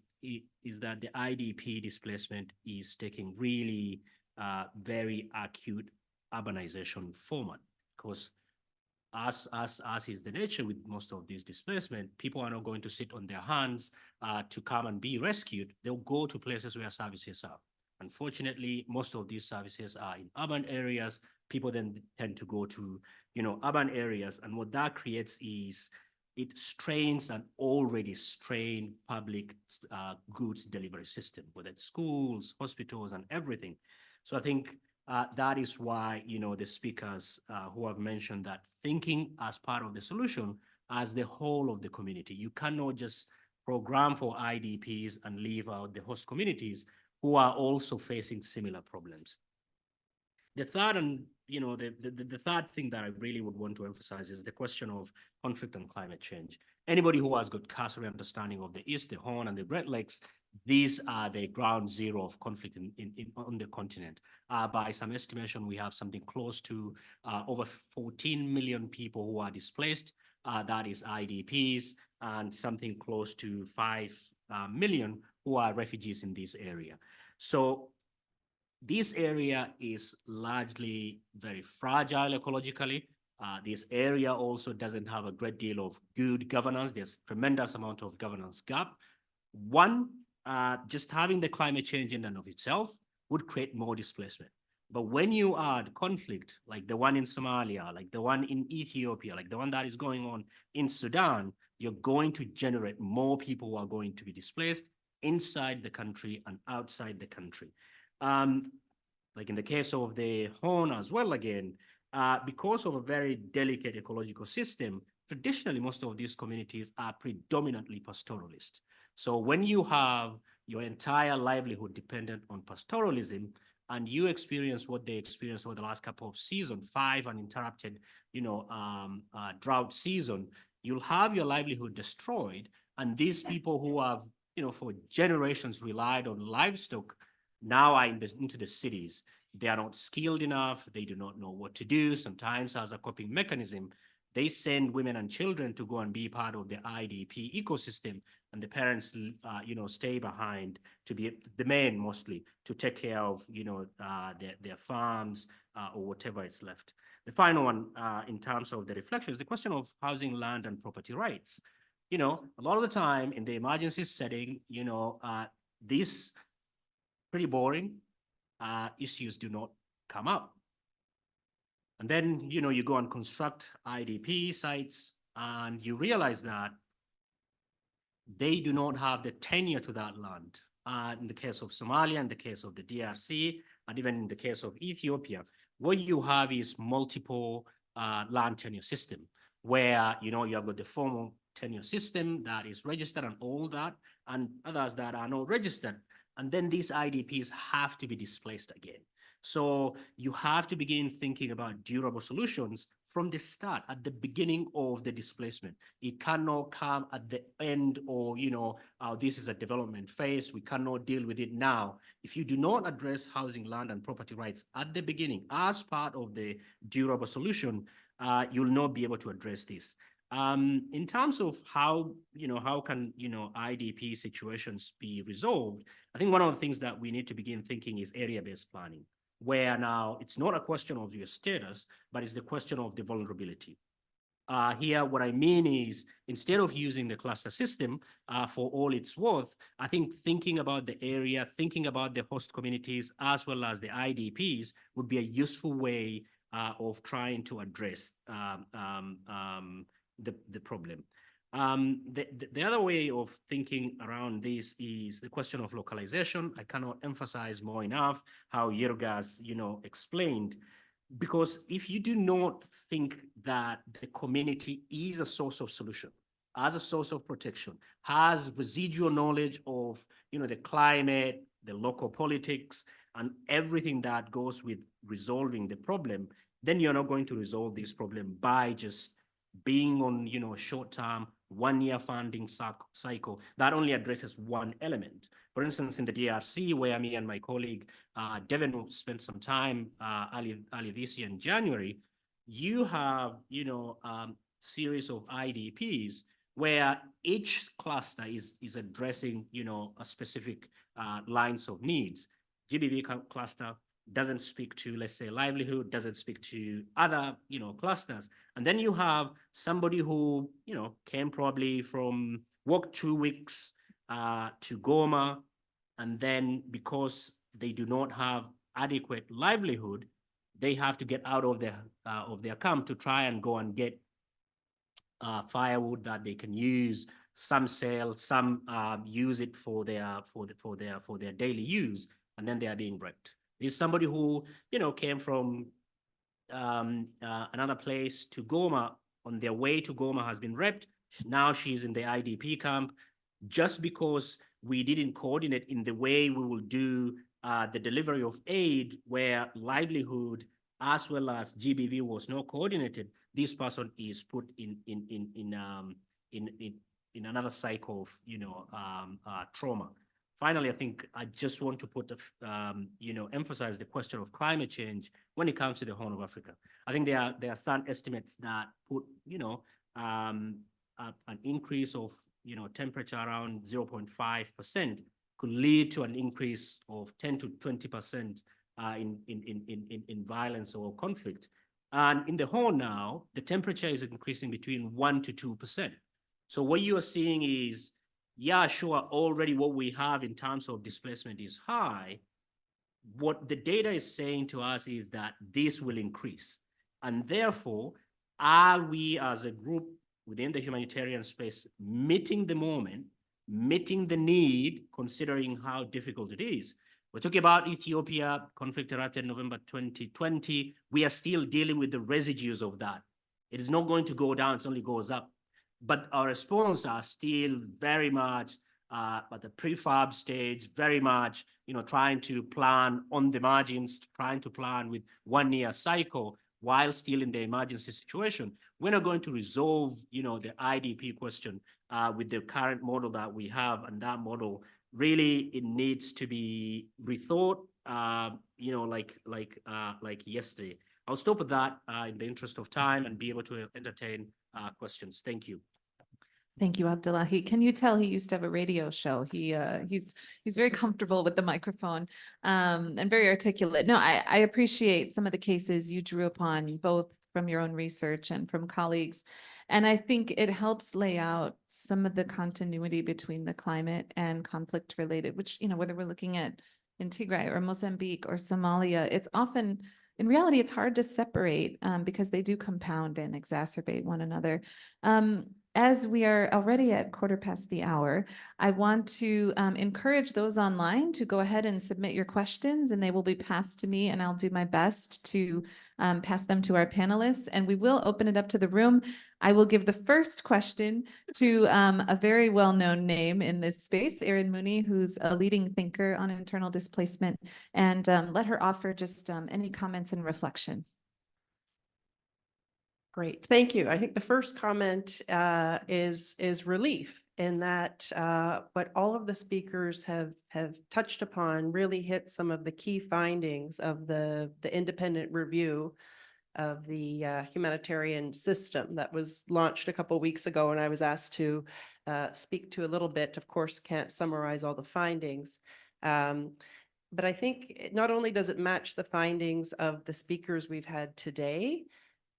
that the IDP displacement is taking really very acute urbanization format, because as is the nature with most of these displacement, people are not going to sit on their hands to come and be rescued. They'll go to places where services are. Unfortunately, most of these services are in urban areas. People then tend to go to, urban areas. And what that creates is it strains an already strained public goods delivery system, whether it's schools, hospitals, and everything. So I think that is why, the speakers who have mentioned that thinking as part of the solution as the whole of the community. You cannot just program for IDPs and leave out the host communities who are also facing similar problems. The third and the third thing that I really would want to emphasize is the question of conflict and climate change. Anybody who has got cursory understanding of the East, the Horn, and the Great Lakes, these are the ground zero of conflict on the continent. By some estimation, we have something close to over 14 million people who are displaced. That is IDPs, and something close to 5 million who are refugees in this area. So this area is largely very fragile ecologically. This area also doesn't have a great deal of good governance. There's tremendous amount of governance gap. One, just having the climate change in and of itself would create more displacement. But when you add conflict, like the one in Somalia, like the one in Ethiopia, like the one that is going on in Sudan, you're going to generate more people who are going to be displaced inside the country and outside the country. Like in the case of the Horn as well, again, because of a very delicate ecological system, traditionally, most of these communities are predominantly pastoralist. So when you have your entire livelihood dependent on pastoralism, and you experience what they experienced over the last couple of seasons, 5 uninterrupted, drought season, you'll have your livelihood destroyed. And these people who have, for generations relied on livestock now are into the cities. They are not skilled enough. They do not know what to do. Sometimes as a coping mechanism, they send women and children to go and be part of the IDP ecosystem, and the parents, stay behind to be the men mostly to take care of, their farms or whatever is left. The final one, in terms of the reflection, is the question of housing, land, and property rights. A lot of the time in the emergency setting, these pretty boring issues do not come up. And then, you go and construct IDP sites and you realize that they do not have the tenure to that land. In the case of Somalia, in the case of the DRC, and even in the case of Ethiopia, what you have is multiple land tenure system where, you have got the formal tenure system that is registered and all that, and others that are not registered. And then these IDPs have to be displaced again. So you have to begin thinking about durable solutions from the start, at the beginning of the displacement. It cannot come at the end or, this is a development phase. We cannot deal with it now. If you do not address housing, land, and property rights at the beginning as part of the durable solution, you'll not be able to address this. In terms of how can, IDP situations be resolved, I think one of the things that we need to begin thinking is area-based planning, where now it's not a question of your status, but it's the question of the vulnerability. Here, what I mean is, instead of using the cluster system for all it's worth, I think thinking about the area, thinking about the host communities, as well as the IDPs would be a useful way of trying to address the problem. The other way of thinking around this is the question of localization. I cannot emphasize more enough how Yergas, explained, because if you do not think that the community is a source of solution, as a source of protection, has residual knowledge of, the climate, the local politics, and everything that goes with resolving the problem, then you're not going to resolve this problem by just being on, short-term, one-year funding cycle that only addresses one element. For instance, in the DRC, where me and my colleague Devin spent some time early this year in January, you have, series of IDPs where each cluster is addressing, a specific lines of needs. GBV cluster doesn't speak to, let's say, livelihood, doesn't speak to other, clusters. And then you have somebody who, came probably from work 2 weeks to Goma, and then because they do not have adequate livelihood, they have to get out of their camp to try and go and get firewood that they can use. Some sell, some use it for their daily use, and then they are being raped. There's somebody who, came from another place to Goma. On their way to Goma has been raped. Now she's in the IDP camp, just because we didn't coordinate in the way we will do the delivery of aid, where livelihood as well as GBV was not coordinated. This person is put in another cycle of trauma. Finally, I think I just want to put emphasize the question of climate change when it comes to the Horn of Africa. I think there are some estimates that put an increase of temperature around 0.5% could lead to an increase of 10 to 20% in violence or conflict. And in the Horn now, the temperature is increasing between 1 to 2%. So what you are seeing is, yeah, sure, already what we have in terms of displacement is high. What the data is saying to us is that this will increase. And therefore, are we as a group within the humanitarian space meeting the moment, meeting the need, considering how difficult it is? We're talking about Ethiopia, conflict erupted in November 2020. We are still dealing with the residues of that. It is not going to go down, it only goes up. But our response are still very much at the prefab stage, very much, trying to plan on the margins, trying to plan with 1 year cycle while still in the emergency situation. We're not going to resolve, the IDP question with the current model that we have, and that model really, it needs to be rethought, like yesterday. I'll stop at that in the interest of time and be able to entertain questions. Thank you. Thank you, Abdullahi. Can you tell he used to have a radio show? He's very comfortable with the microphone and very articulate. No, I appreciate some of the cases you drew upon, both from your own research and from colleagues. And I think it helps lay out some of the continuity between the climate and conflict related, which, whether we're looking at in Tigray or Mozambique or Somalia, it's often, in reality, it's hard to separate because they do compound and exacerbate one another. As we are already at 1:15, I want to encourage those online to go ahead and submit your questions, and they will be passed to me, and I'll do my best to pass them to our panelists, and we will open it up to the room. I will give the first question to a very well-known name in this space, Erin Mooney, who's a leading thinker on internal displacement, and let her offer just any comments and reflections. Great, thank you. I think the first comment is relief in that what all of the speakers have touched upon really hit some of the key findings of the independent review of the humanitarian system that was launched a couple of weeks ago, and I was asked to speak to a little bit. Of course, can't summarize all the findings. But I think not only does it match the findings of the speakers we've had today,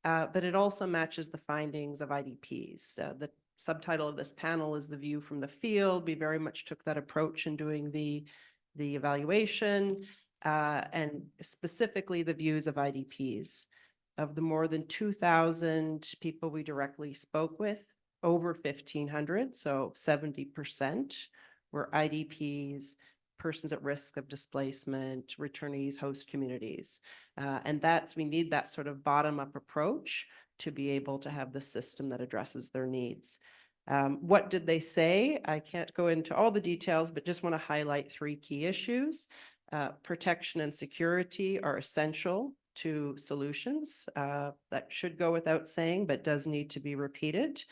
but it also matches the findings of IDPs. The subtitle of this panel is The View from the Field. We very much took that approach in doing the evaluation and specifically the views of IDPs. Of the more than 2,000 people we directly spoke with, over 1,500, so 70% were IDPs, persons at risk of displacement, returnees, host communities. And we need that sort of bottom-up approach to be able to have the system that addresses their needs. What did they say? I can't go into all the details, but just want to highlight 3 key issues. Protection and security are essential to solutions. That should go without saying, but does need to be repeated.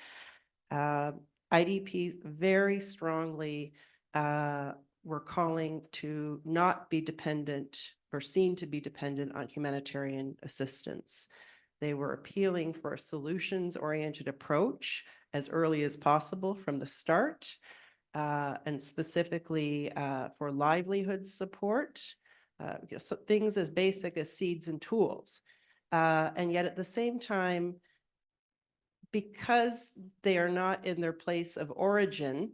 IDPs very strongly were calling to not be dependent or seen to be dependent on humanitarian assistance. They were appealing for a solutions-oriented approach as early as possible from the start, and specifically for livelihood support, so things as basic as seeds and tools. And yet at the same time, because they are not in their place of origin,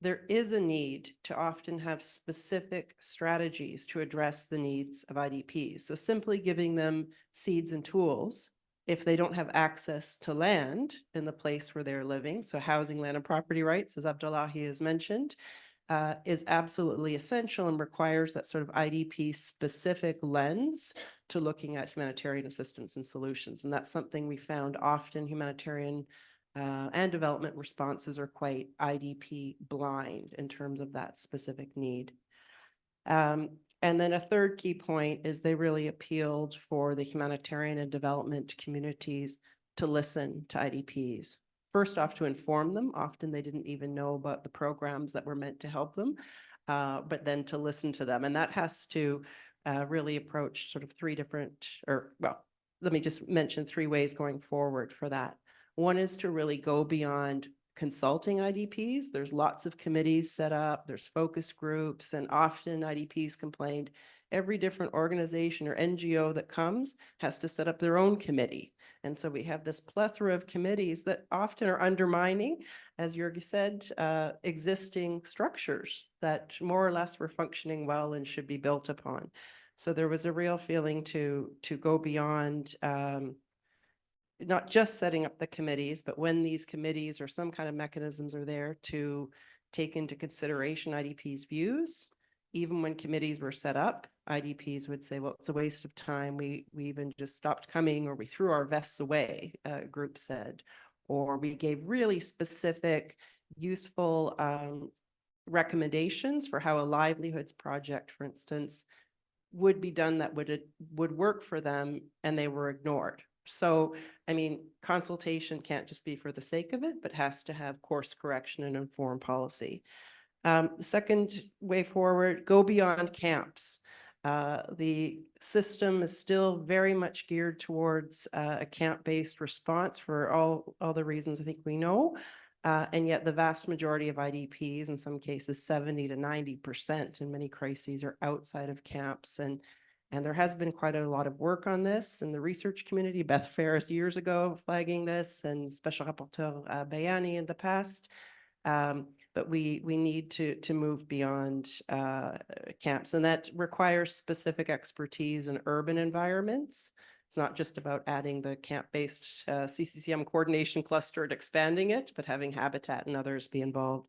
there is a need to often have specific strategies to address the needs of IDPs. So simply giving them seeds and tools, if they don't have access to land in the place where they're living, so housing, land, and property rights, as Abdullahi has mentioned, is absolutely essential and requires that sort of IDP-specific lens to looking at humanitarian assistance and solutions. And that's something we found often humanitarian and development responses are quite IDP blind in terms of that specific need. And then a third key point is they really appealed for the humanitarian and development communities to listen to IDPs. First off, to inform them. Often they didn't even know about the programs that were meant to help them, but then to listen to them. And that has to really approach sort of 3 different, let me just mention 3 ways going forward for that. One is to really go beyond consulting IDPs. There's lots of committees set up, there's focus groups, and often IDPs complained every different organization or NGO that comes has to set up their own committee. And so we have this plethora of committees that often are undermining, as Jurgi said, existing structures that more or less were functioning well and should be built upon. So there was a real feeling to go beyond not just setting up the committees, but when these committees or some kind of mechanisms are there to take into consideration IDP's views even when committees were set up, IDPs would say, well, it's a waste of time. We even just stopped coming, or we threw our vests away, a group said, or we gave really specific, useful recommendations for how a livelihoods project, for instance, would be done that would work for them, and they were ignored. So, I mean, consultation can't just be for the sake of it, but has to have course correction and informed policy. The second way forward, go beyond camps. The system is still very much geared towards a camp-based response for all the reasons I think we know. And yet the vast majority of IDPs, in some cases 70 to 90% in many crises, are outside of camps. And there has been quite a lot of work on this in the research community. Beth Ferris years ago flagging this, and Special Rapporteur Bayani in the past. But we need to move beyond camps, and that requires specific expertise in urban environments. It's not just about adding the camp-based CCCM coordination cluster and expanding it, but having Habitat and others be involved.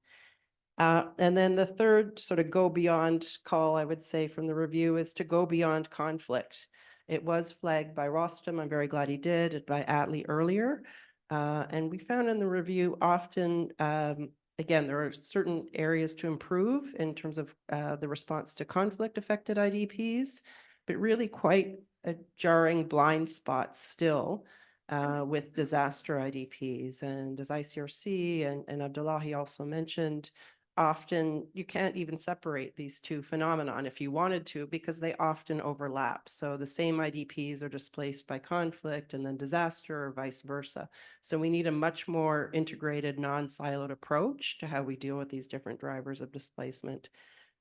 And then the third sort of go beyond call, I would say, from the review is to go beyond conflict. It was flagged by Rostam, I'm very glad he did, by Atlee earlier. And we found in the review often, again, there are certain areas to improve in terms of the response to conflict-affected IDPs, but really quite a jarring blind spot still with disaster IDPs. And as ICRC and Abdullahi also mentioned, often you can't even separate these two phenomenon if you wanted to, because they often overlap. So the same IDPs are displaced by conflict and then disaster, or vice versa. So we need a much more integrated, non-siloed approach to how we deal with these different drivers of displacement.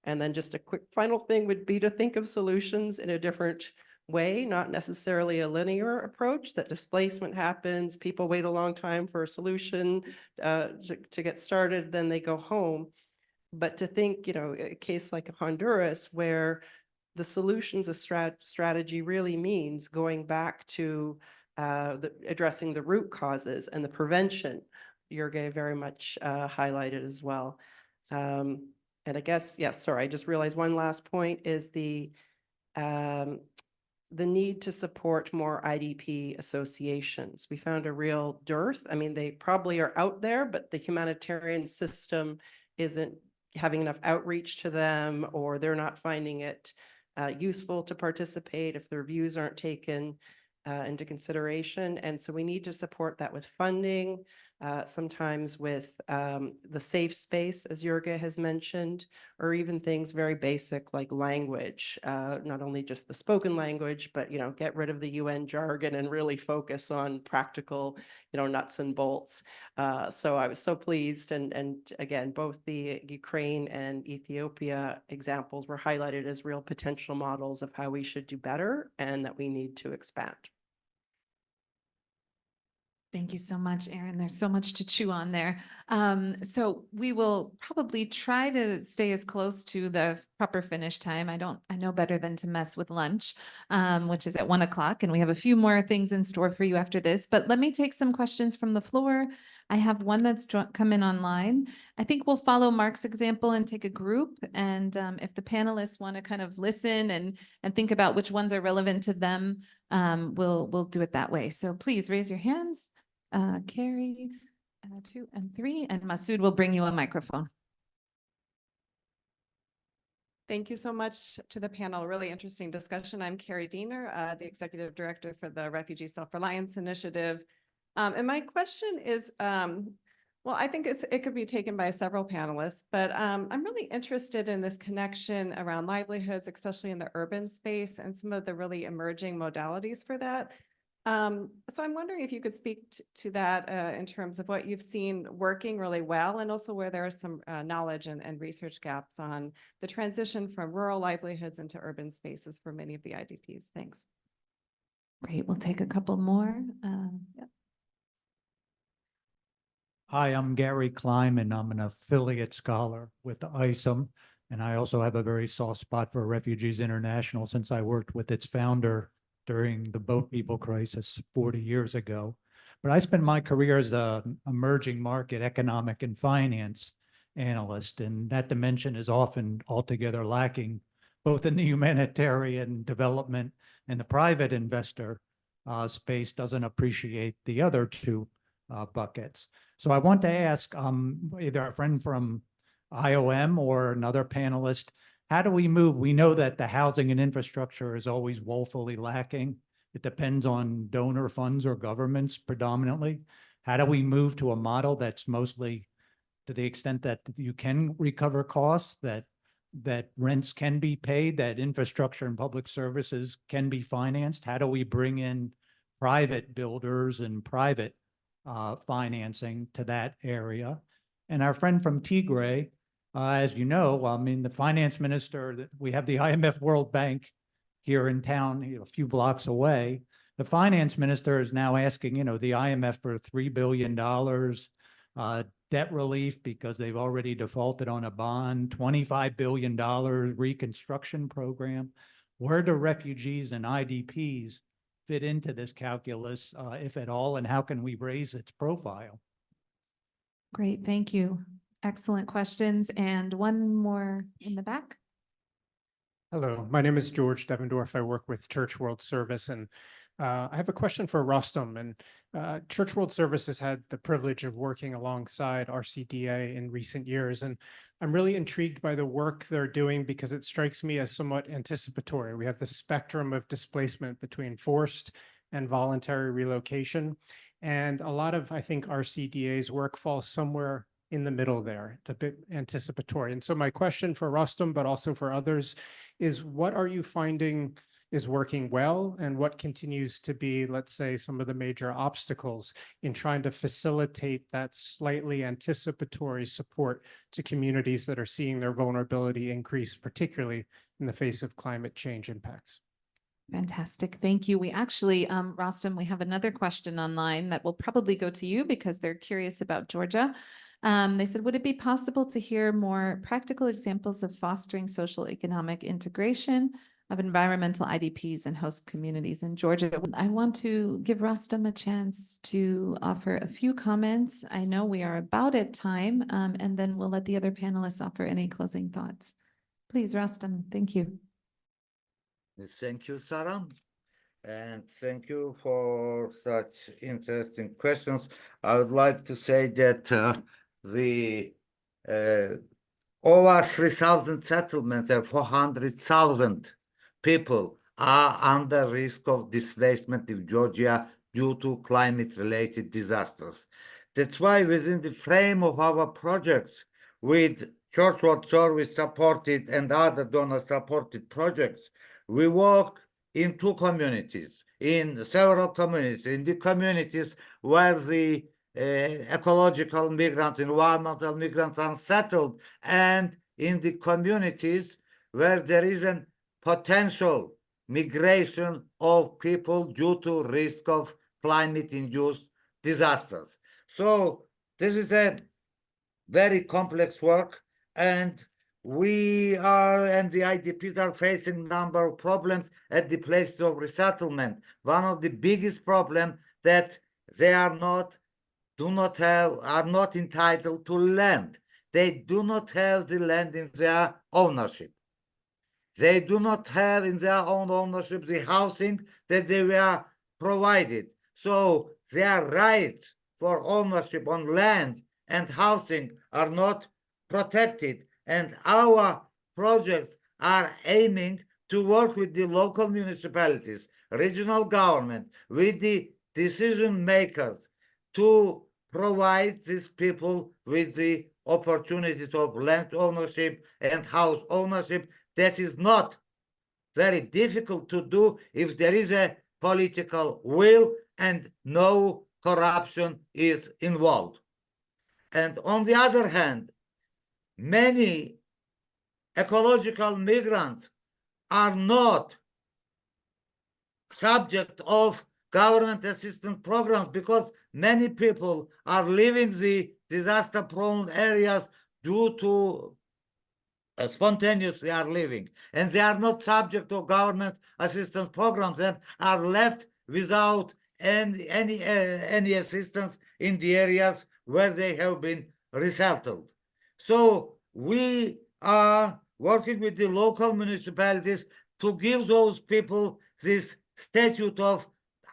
And then just a quick final thing would be to think of solutions in a different way, not necessarily a linear approach, that displacement happens, people wait a long time for a solution to get started, then they go home. But to think, a case like Honduras, where the solutions of strategy really means going back to addressing the root causes and the prevention, Jorge very much highlighted as well. And I guess, yes, sorry, I just realized one last point is the need to support more IDP associations. We found a real dearth. I mean, they probably are out there, but the humanitarian system isn't having enough outreach to them, or they're not finding it useful to participate if their views aren't taken into consideration. And so we need to support that with funding, sometimes with the safe space, as Jorge has mentioned, or even things very basic like language, not only just the spoken language, but, get rid of the UN jargon and really focus on practical, nuts and bolts. So I was so pleased. And again, both the Ukraine and Ethiopia examples were highlighted as real potential models of how we should do better and that we need to expand. Thank you so much, Erin. There's so much to chew on there. So we will probably try to stay as close to the proper finish time. I know better than to mess with lunch, which is at 1 o'clock, and we have a few more things in store for you after this. But let me take some questions from the floor. I have one that's come in online. I think we'll follow Mark's example and take a group. And if the panelists want to kind of listen and think about which ones are relevant to them, we'll do it that way. So please raise your hands. Carrie, 2 and 3, and Masood will bring you a microphone. Thank you so much to the panel. Really interesting discussion. I'm Carrie Diener, the Executive Director for the Refugee Self-Reliance Initiative. And my question is, well, I think it could be taken by several panelists, but I'm really interested in this connection around livelihoods, especially in the urban space, and some of the really emerging modalities for that. So I'm wondering if you could speak to that in terms of what you've seen working really well, and also where there are some knowledge and research gaps on the transition from rural livelihoods into urban spaces for many of the IDPs. Thanks. Great, we'll take a couple more. Yep. Hi, I'm Gary Kleiman. I'm an affiliate scholar with the ISOM, and I also have a very soft spot for Refugees International since I worked with its founder during the boat people crisis 40 years ago. But I spent my career as an emerging market economic and finance. analyst, and that dimension is often altogether lacking, both in the humanitarian development and the private investor space doesn't appreciate the other two buckets. So I want to ask either a friend from IOM or another panelist, how do we move? We know that the housing and infrastructure is always woefully lacking. It depends on donor funds or governments predominantly. How do we move to a model that's mostly, to the extent that you can recover costs, that rents can be paid, that infrastructure and public services can be financed? How do we bring in private builders and private financing to that area? And our friend from Tigray, as you know, I mean, the finance minister, we have the IMF World Bank here in town, a few blocks away. The finance minister is now asking, the IMF for $3 billion debt relief because they've already defaulted on a bond, $25 billion reconstruction program. Where do refugees and IDPs fit into this calculus, if at all, and how can we raise its profile? Great, thank you. Excellent questions. And one more in the back. Hello, my name is George Devendorf. I work with Church World Service, and I have a question for Rostam. And Church World Service has had the privilege of working alongside RCDA in recent years, and I'm really intrigued by the work they're doing because it strikes me as somewhat anticipatory. We have the spectrum of displacement between forced and voluntary relocation, and a lot of, I think, RCDA's work falls somewhere in the middle there. It's a bit anticipatory. And so my question for Rostam, but also for others, is what are you finding is working well, and what continues to be, let's say, some of the major obstacles in trying to facilitate that slightly anticipatory support to communities that are seeing their vulnerability increase, particularly in the face of climate change impacts? Fantastic. Thank you. We actually, Rostam, we have another question online that will probably go to you because they're curious about Georgia. They said, would it be possible to hear more practical examples of fostering social economic integration of environmental IDPs and host communities in Georgia? I want to give Rostam a chance to offer a few comments. I know we are about at time, and then we'll let the other panelists offer any closing thoughts. Please, Rostam, thank you. Thank you, Sarah. And thank you for such interesting questions. I would like to say that the over 3,000 settlements and 400,000 people are under risk of displacement in Georgia due to climate-related disasters. That's why within the frame of our projects with Church World Service supported and other donor-supported projects, we work in two communities, in several communities, in the communities where the ecological migrants, environmental migrants are settled, and in the communities where there is a potential migration of people due to risk of climate-induced disasters. So this is a very complex work, and we are, and the IDPs are facing a number of problems at the places of resettlement. One of the biggest problems that they are not entitled to land. They do not have the land in their ownership. They do not have in their own ownership the housing that they were provided. So their rights for ownership on land and housing are not protected. And our projects are aiming to work with the local municipalities, regional government, with the decision makers to provide these people with the opportunities of land ownership and house ownership. That is not very difficult to do if there is a political will and no corruption is involved. And on the other hand, many ecological migrants are not subject of government assistance programs because many people are leaving the disaster-prone areas due to spontaneously are leaving, and they are not subject to government assistance programs and are left without any assistance in the areas where they have been resettled. So we are working with the local municipalities to give those people this statute of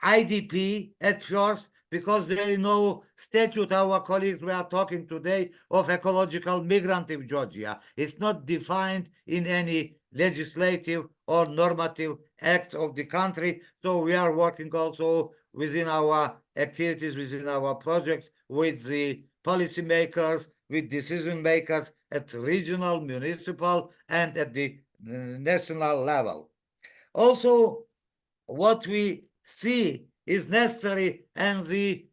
IDP at first, because there is no statute, our colleagues we are talking today, of ecological migrant in Georgia. It's not defined in any legislative or normative act of the country. So we are working also within our activities, within our projects, with the policymakers, with decision makers at regional, municipal, and at the national level. Also, what we see is necessary, and the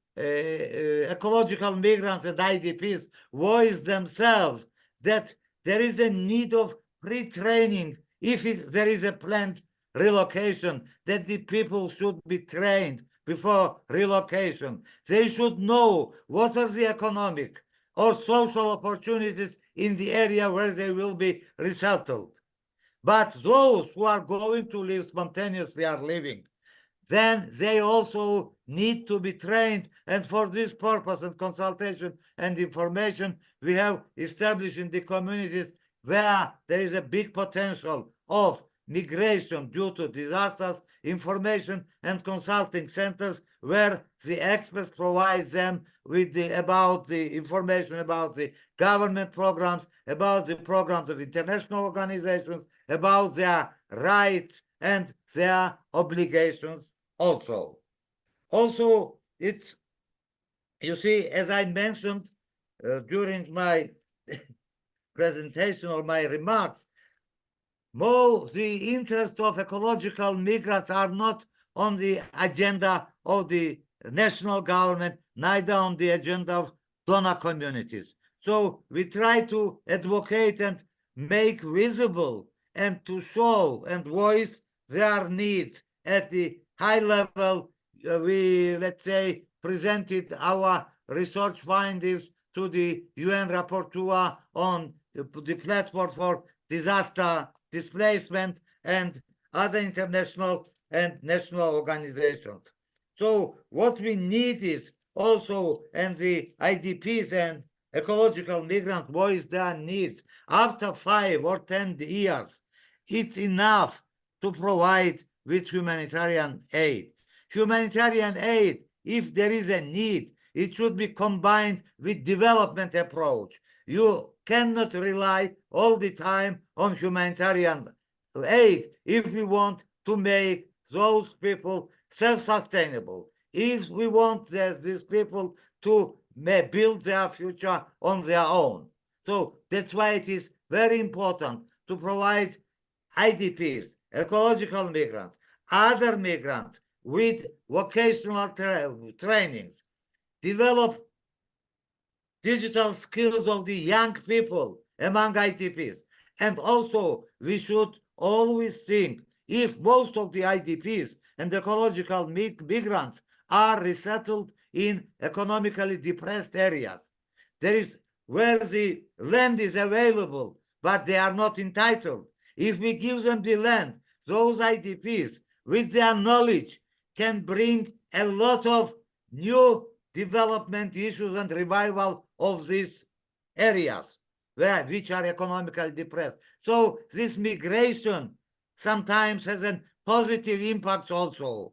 ecological migrants and IDPs voice themselves that there is a need of retraining. If there is a planned relocation, that the people should be trained before relocation. They should know what are the economic or social opportunities in the area where they will be resettled. But those who are going to live spontaneously are living. Then they also need to be trained. And for this purpose and consultation and information, we have established in the communities where there is a big potential of migration due to disasters, information and consulting centers where the experts provide them with about the information about the government programs, about the programs of international organizations, about their rights and their obligations also. Also, it's, you see, as I mentioned during my presentation or my remarks, the interest of ecological migrants are not on the agenda of the national government, neither on the agenda of donor communities. So we try to advocate and make visible and to show and voice their needs at the high level. We, let's say, presented our research findings to the UN rapporteur on the platform for disaster displacement and other international and national organizations. So what we need is also, and the IDPs and ecological migrants voice their needs. After 5 or 10 years, it's enough to provide with humanitarian aid. Humanitarian aid, if there is a need, it should be combined with development approach. You cannot rely all the time on humanitarian aid if we want to make those people self-sustainable, if we want these people to build their future on their own. So that's why it is very important to provide IDPs, ecological migrants, other migrants with vocational trainings, develop digital skills of the young people among IDPs. And also, we should always think, if most of the IDPs and ecological migrants are resettled in economically depressed areas, there is where the land is available, but they are not entitled. If we give them the land, those IDPs, with their knowledge, can bring a lot of new development issues and revival of these areas which are economically depressed. So this migration sometimes has a positive impact also.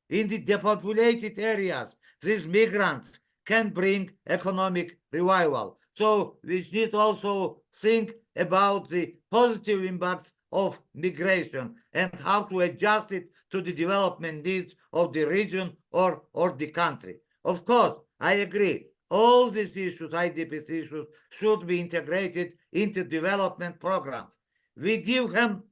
In the depopulated areas, these migrants can bring economic revival. So we need also think about the positive impacts of migration and how to adjust it to the development needs of the region or the country. Of course, I agree. All these issues, IDP issues, should be integrated into development programs. We give him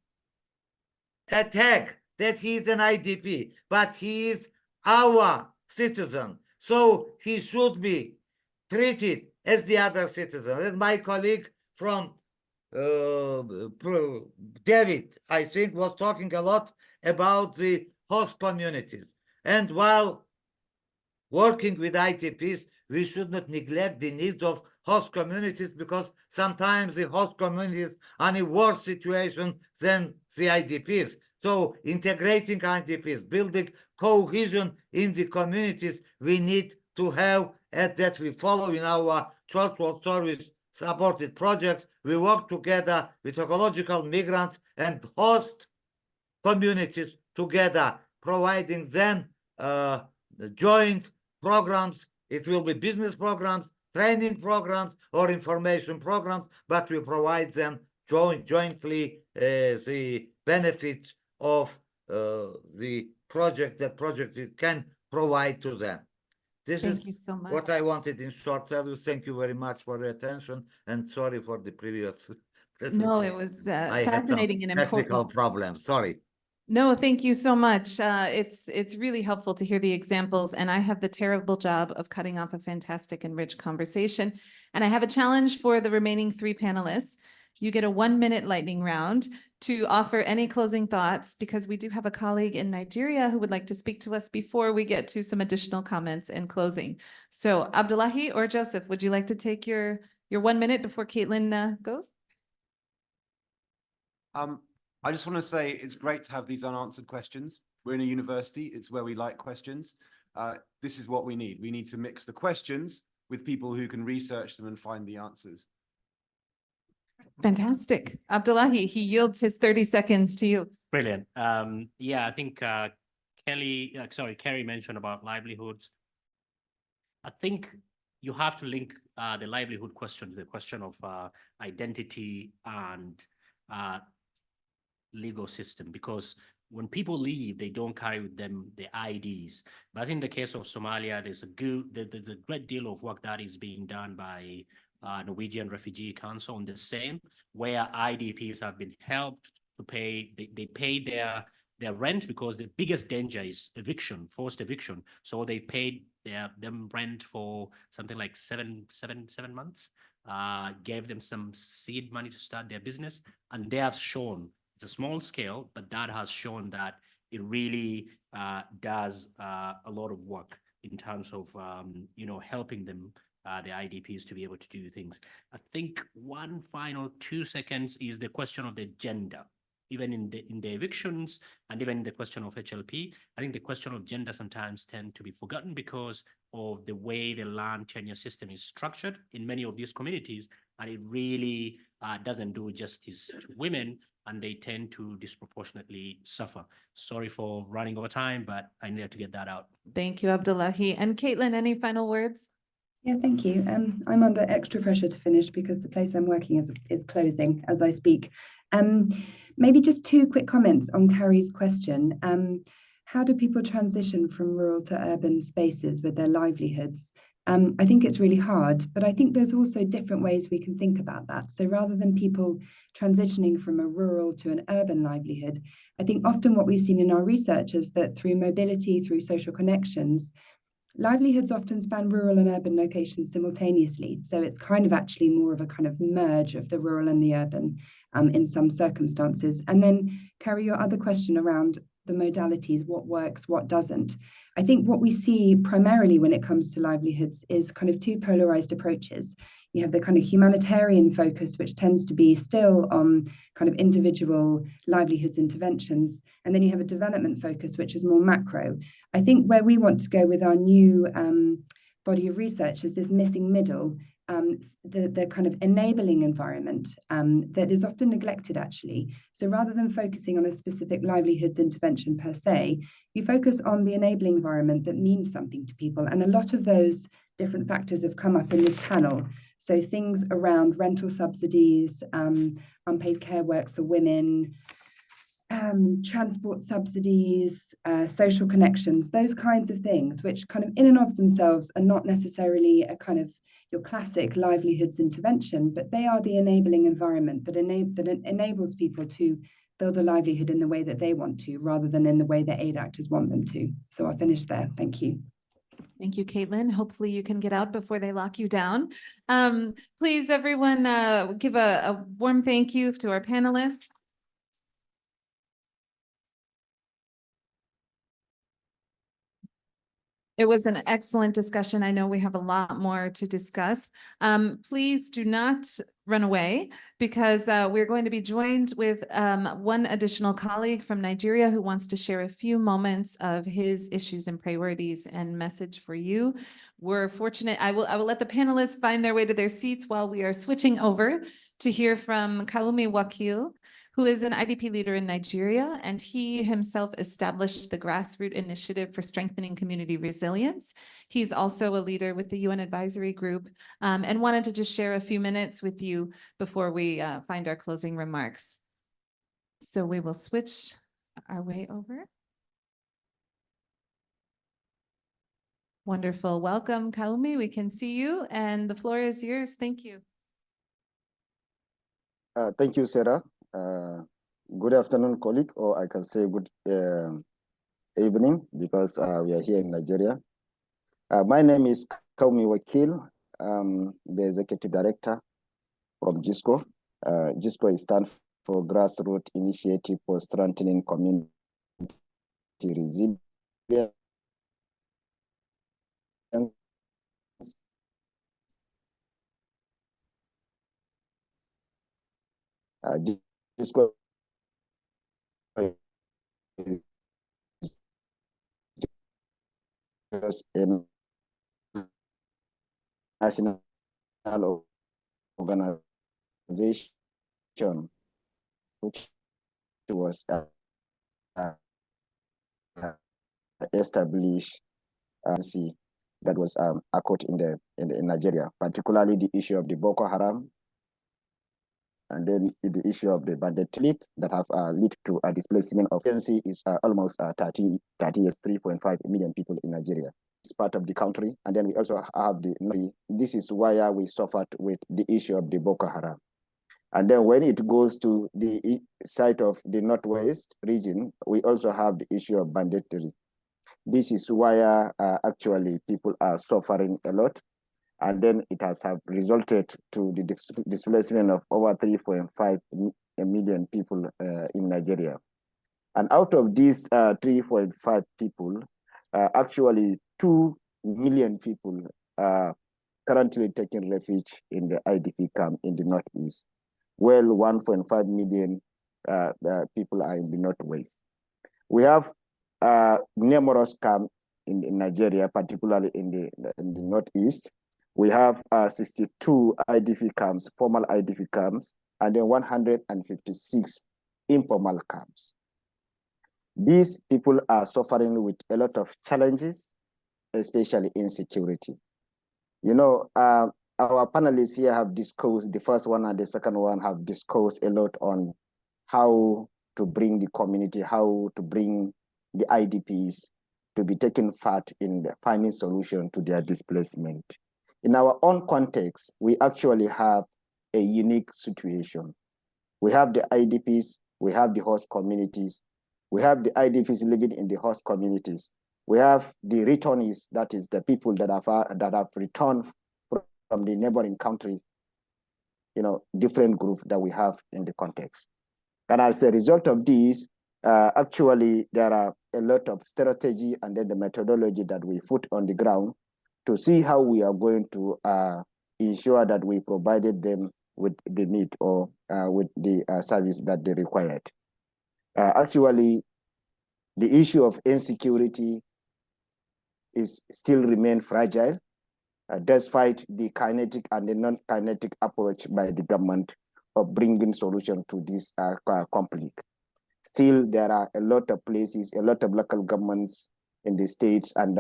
a tag that he is an IDP, but he is our citizen. So he should be treated as the other citizen. And my colleague from David, I think, was talking a lot about the host communities. And while working with IDPs, we should not neglect the needs of host communities, because sometimes the host communities are in a worse situation than the IDPs. So integrating IDPs, building cohesion in the communities, we need to have that we follow in our Church World Service supported projects. We work together with ecological migrants and host communities together, providing them joint programs. It will be business programs, training programs, or information programs, but we provide them jointly the benefits of the project that project can provide to them. This Thank you is so much. what I wanted in short tell you. Thank you very much for your attention, and sorry for the previous No, it presentation. was I had some fascinating and technical important. problems. Sorry. No, thank you so much. It's really helpful to hear the examples, and I have the terrible job of cutting off a fantastic and rich conversation. And I have a challenge for the remaining 3 panelists. You get a 1-minute lightning round to offer any closing thoughts, because we do have a colleague in Nigeria who would like to speak to us before we get to some additional comments and closing. So Abdullahi or Joseph, would you like to take your 1 minute before Caitlin goes? I just want to say it's great to have these unanswered questions. We're in a university. It's where we like questions. This is what we need. We need to mix the questions with people who can research them and find the answers. Fantastic. Abdullahi, he yields his 30 seconds to you. Brilliant. Yeah, I think Kerry mentioned about livelihoods. I think you have to link the livelihood question to the question of identity and legal system, because when people leave, they don't carry with them the IDs. But I think in the case of Somalia, there's a great deal of work that is being done by Norwegian Refugee Council on the same, where IDPs have been helped to pay, they pay their rent, because the biggest danger is eviction, forced eviction. So they paid them rent for something like seven months, gave them some seed money to start their business. And they have shown, it's a small scale, but that has shown that it really does a lot of work in terms of, helping them, the IDPs, to be able to do things. I think one final 2 seconds is the question of the gender. Even in the evictions and even in the question of HLP, I think the question of gender sometimes tend to be forgotten because of the way the land tenure system is structured in many of these communities, and it really doesn't do justice to women, and they tend to disproportionately suffer. Sorry for running over time, but I needed to get that out. Thank you, Abdullahi. And Caitlin, any final words? Yeah, thank you. I'm under extra pressure to finish because the place I'm working is closing as I speak. Maybe just 2 quick comments on Carrie's question. How do people transition from rural to urban spaces with their livelihoods? I think it's really hard, but I think there's also different ways we can think about that. So rather than people transitioning from a rural to an urban livelihood, I think often what we've seen in our research is that through mobility, through social connections, livelihoods often span rural and urban locations simultaneously. So it's kind of actually more of a kind of merge of the rural and the urban in some circumstances. And then, Carrie, your other question around the modalities, what works, what doesn't. I think what we see primarily when it comes to livelihoods is kind of 2 polarized approaches. You have the kind of humanitarian focus, which tends to be still on kind of individual livelihoods interventions. And then you have a development focus, which is more macro. I think where we want to go with our new body of research is this missing middle, the kind of enabling environment that is often neglected, actually. So rather than focusing on a specific livelihoods intervention per se, you focus on the enabling environment that means something to people. And a lot of those different factors have come up in this panel. So things around rental subsidies, unpaid care work for women, transport subsidies, social connections, those kinds of things, which kind of in and of themselves are not necessarily a kind of your classic livelihoods intervention, but they are the enabling environment that enables people to build a livelihood in the way that they want to, rather than in the way that aid actors want them to. So I'll finish there. Thank you. Thank you, Caitlin. Hopefully you can get out before they lock you down. Please, everyone, give a warm thank you to our panelists. It was an excellent discussion. I know we have a lot more to discuss. Please do not run away, because we're going to be joined with one additional colleague from Nigeria who wants to share a few moments of his issues and priorities and message for you. we're fortunate. I will let the panelists find their way to their seats while we are switching over to hear from Kalumi Wakil, who is an IDP leader in Nigeria, and he himself established the Grassroots Initiative for Strengthening Community Resilience. He's also a leader with the UN Advisory Group, and wanted to just share a few minutes with you before we find our closing remarks. So we will switch our way over. Wonderful. Welcome, Kalumi. We can see you, and the floor is yours. Thank you. Thank you, Sarah. Good afternoon, colleague, or I can say good evening, because we are here in Nigeria. My name is Kalumi Wakil. The executive director from GISCO. GISCO stands for Grassroots Initiative for Strengthening Community Resilience. GISCO is a national organization which was established that was occurred in Nigeria, particularly the issue of the Boko Haram, and then the issue of the banditry that have led to a displacement of agency is almost 30 years, 3.5 million people in Nigeria. It's part of the country, and then we also have this is why we suffered with the issue of the Boko Haram. And then when it goes to the side of the Northwest region, we also have the issue of banditry. This is why actually people are suffering a lot. And then it has resulted to the displacement of over 3.5 million people in Nigeria. And out of these 3.5 people, actually 2 million people are currently taking refuge in the IDP camp in the Northeast. Well, 1.5 million people are in the Northwest. We have numerous camps in Nigeria, particularly in the Northeast. We have 62 IDP camps, formal IDP camps, and then 156 informal camps. These people are suffering with a lot of challenges, especially insecurity. You know, our panelists here have discussed, the first one and the second one have discussed a lot on how to bring the community, how to bring the IDPs to be taking part in the finding solution to their displacement. In our own context, we actually have a unique situation. We have the IDPs, we have the host communities, we have the IDPs living in the host communities. We have the returnees, that is the people that have returned from the neighboring country, you know, different groups that we have in the context. And as a result of these, actually, there are a lot of strategy and then the methodology that we put on the ground to see how we are going to ensure that we provided them with the need or with the service that they required. Actually, the issue of insecurity is still remain fragile, despite the kinetic and the non-kinetic approach by the government of bringing solution to this conflict. Still, there are a lot of places, a lot of local governments in the states and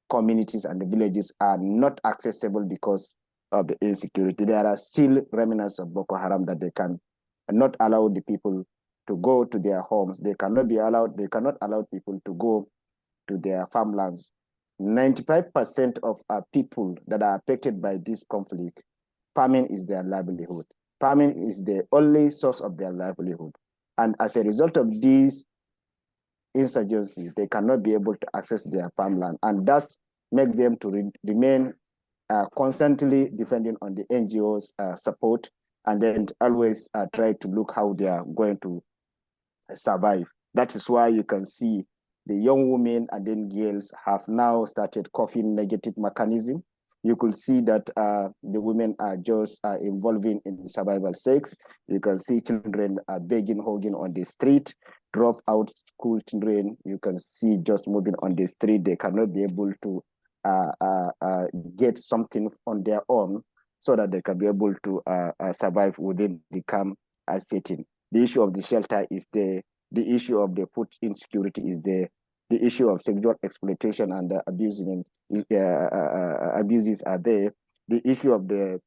communities and the villages are not accessible because of the insecurity. There are still remnants of Boko Haram that they can not allow the people to go to their homes. They cannot allow people to go to their farmlands. 95% of people that are affected by this conflict, farming is their livelihood. Farming is the only source of their livelihood. And as a result of these insurgency, they cannot be able to access their farmland, and that make them to remain constantly depending on the NGOs' support, and then always try to look how they are going to survive. That is why you can see the young women and then girls have now started coughing negative mechanism. You could see that the women are just involving in survival sex. You can see children are begging, hogging on the street, drop out school children. You can see just moving on the street. They cannot be able to get something on their own so that they can be able to survive within the camp setting. The issue of the shelter is there. The issue of the food insecurity is there. The issue of sexual exploitation and abuses are there. The issue of there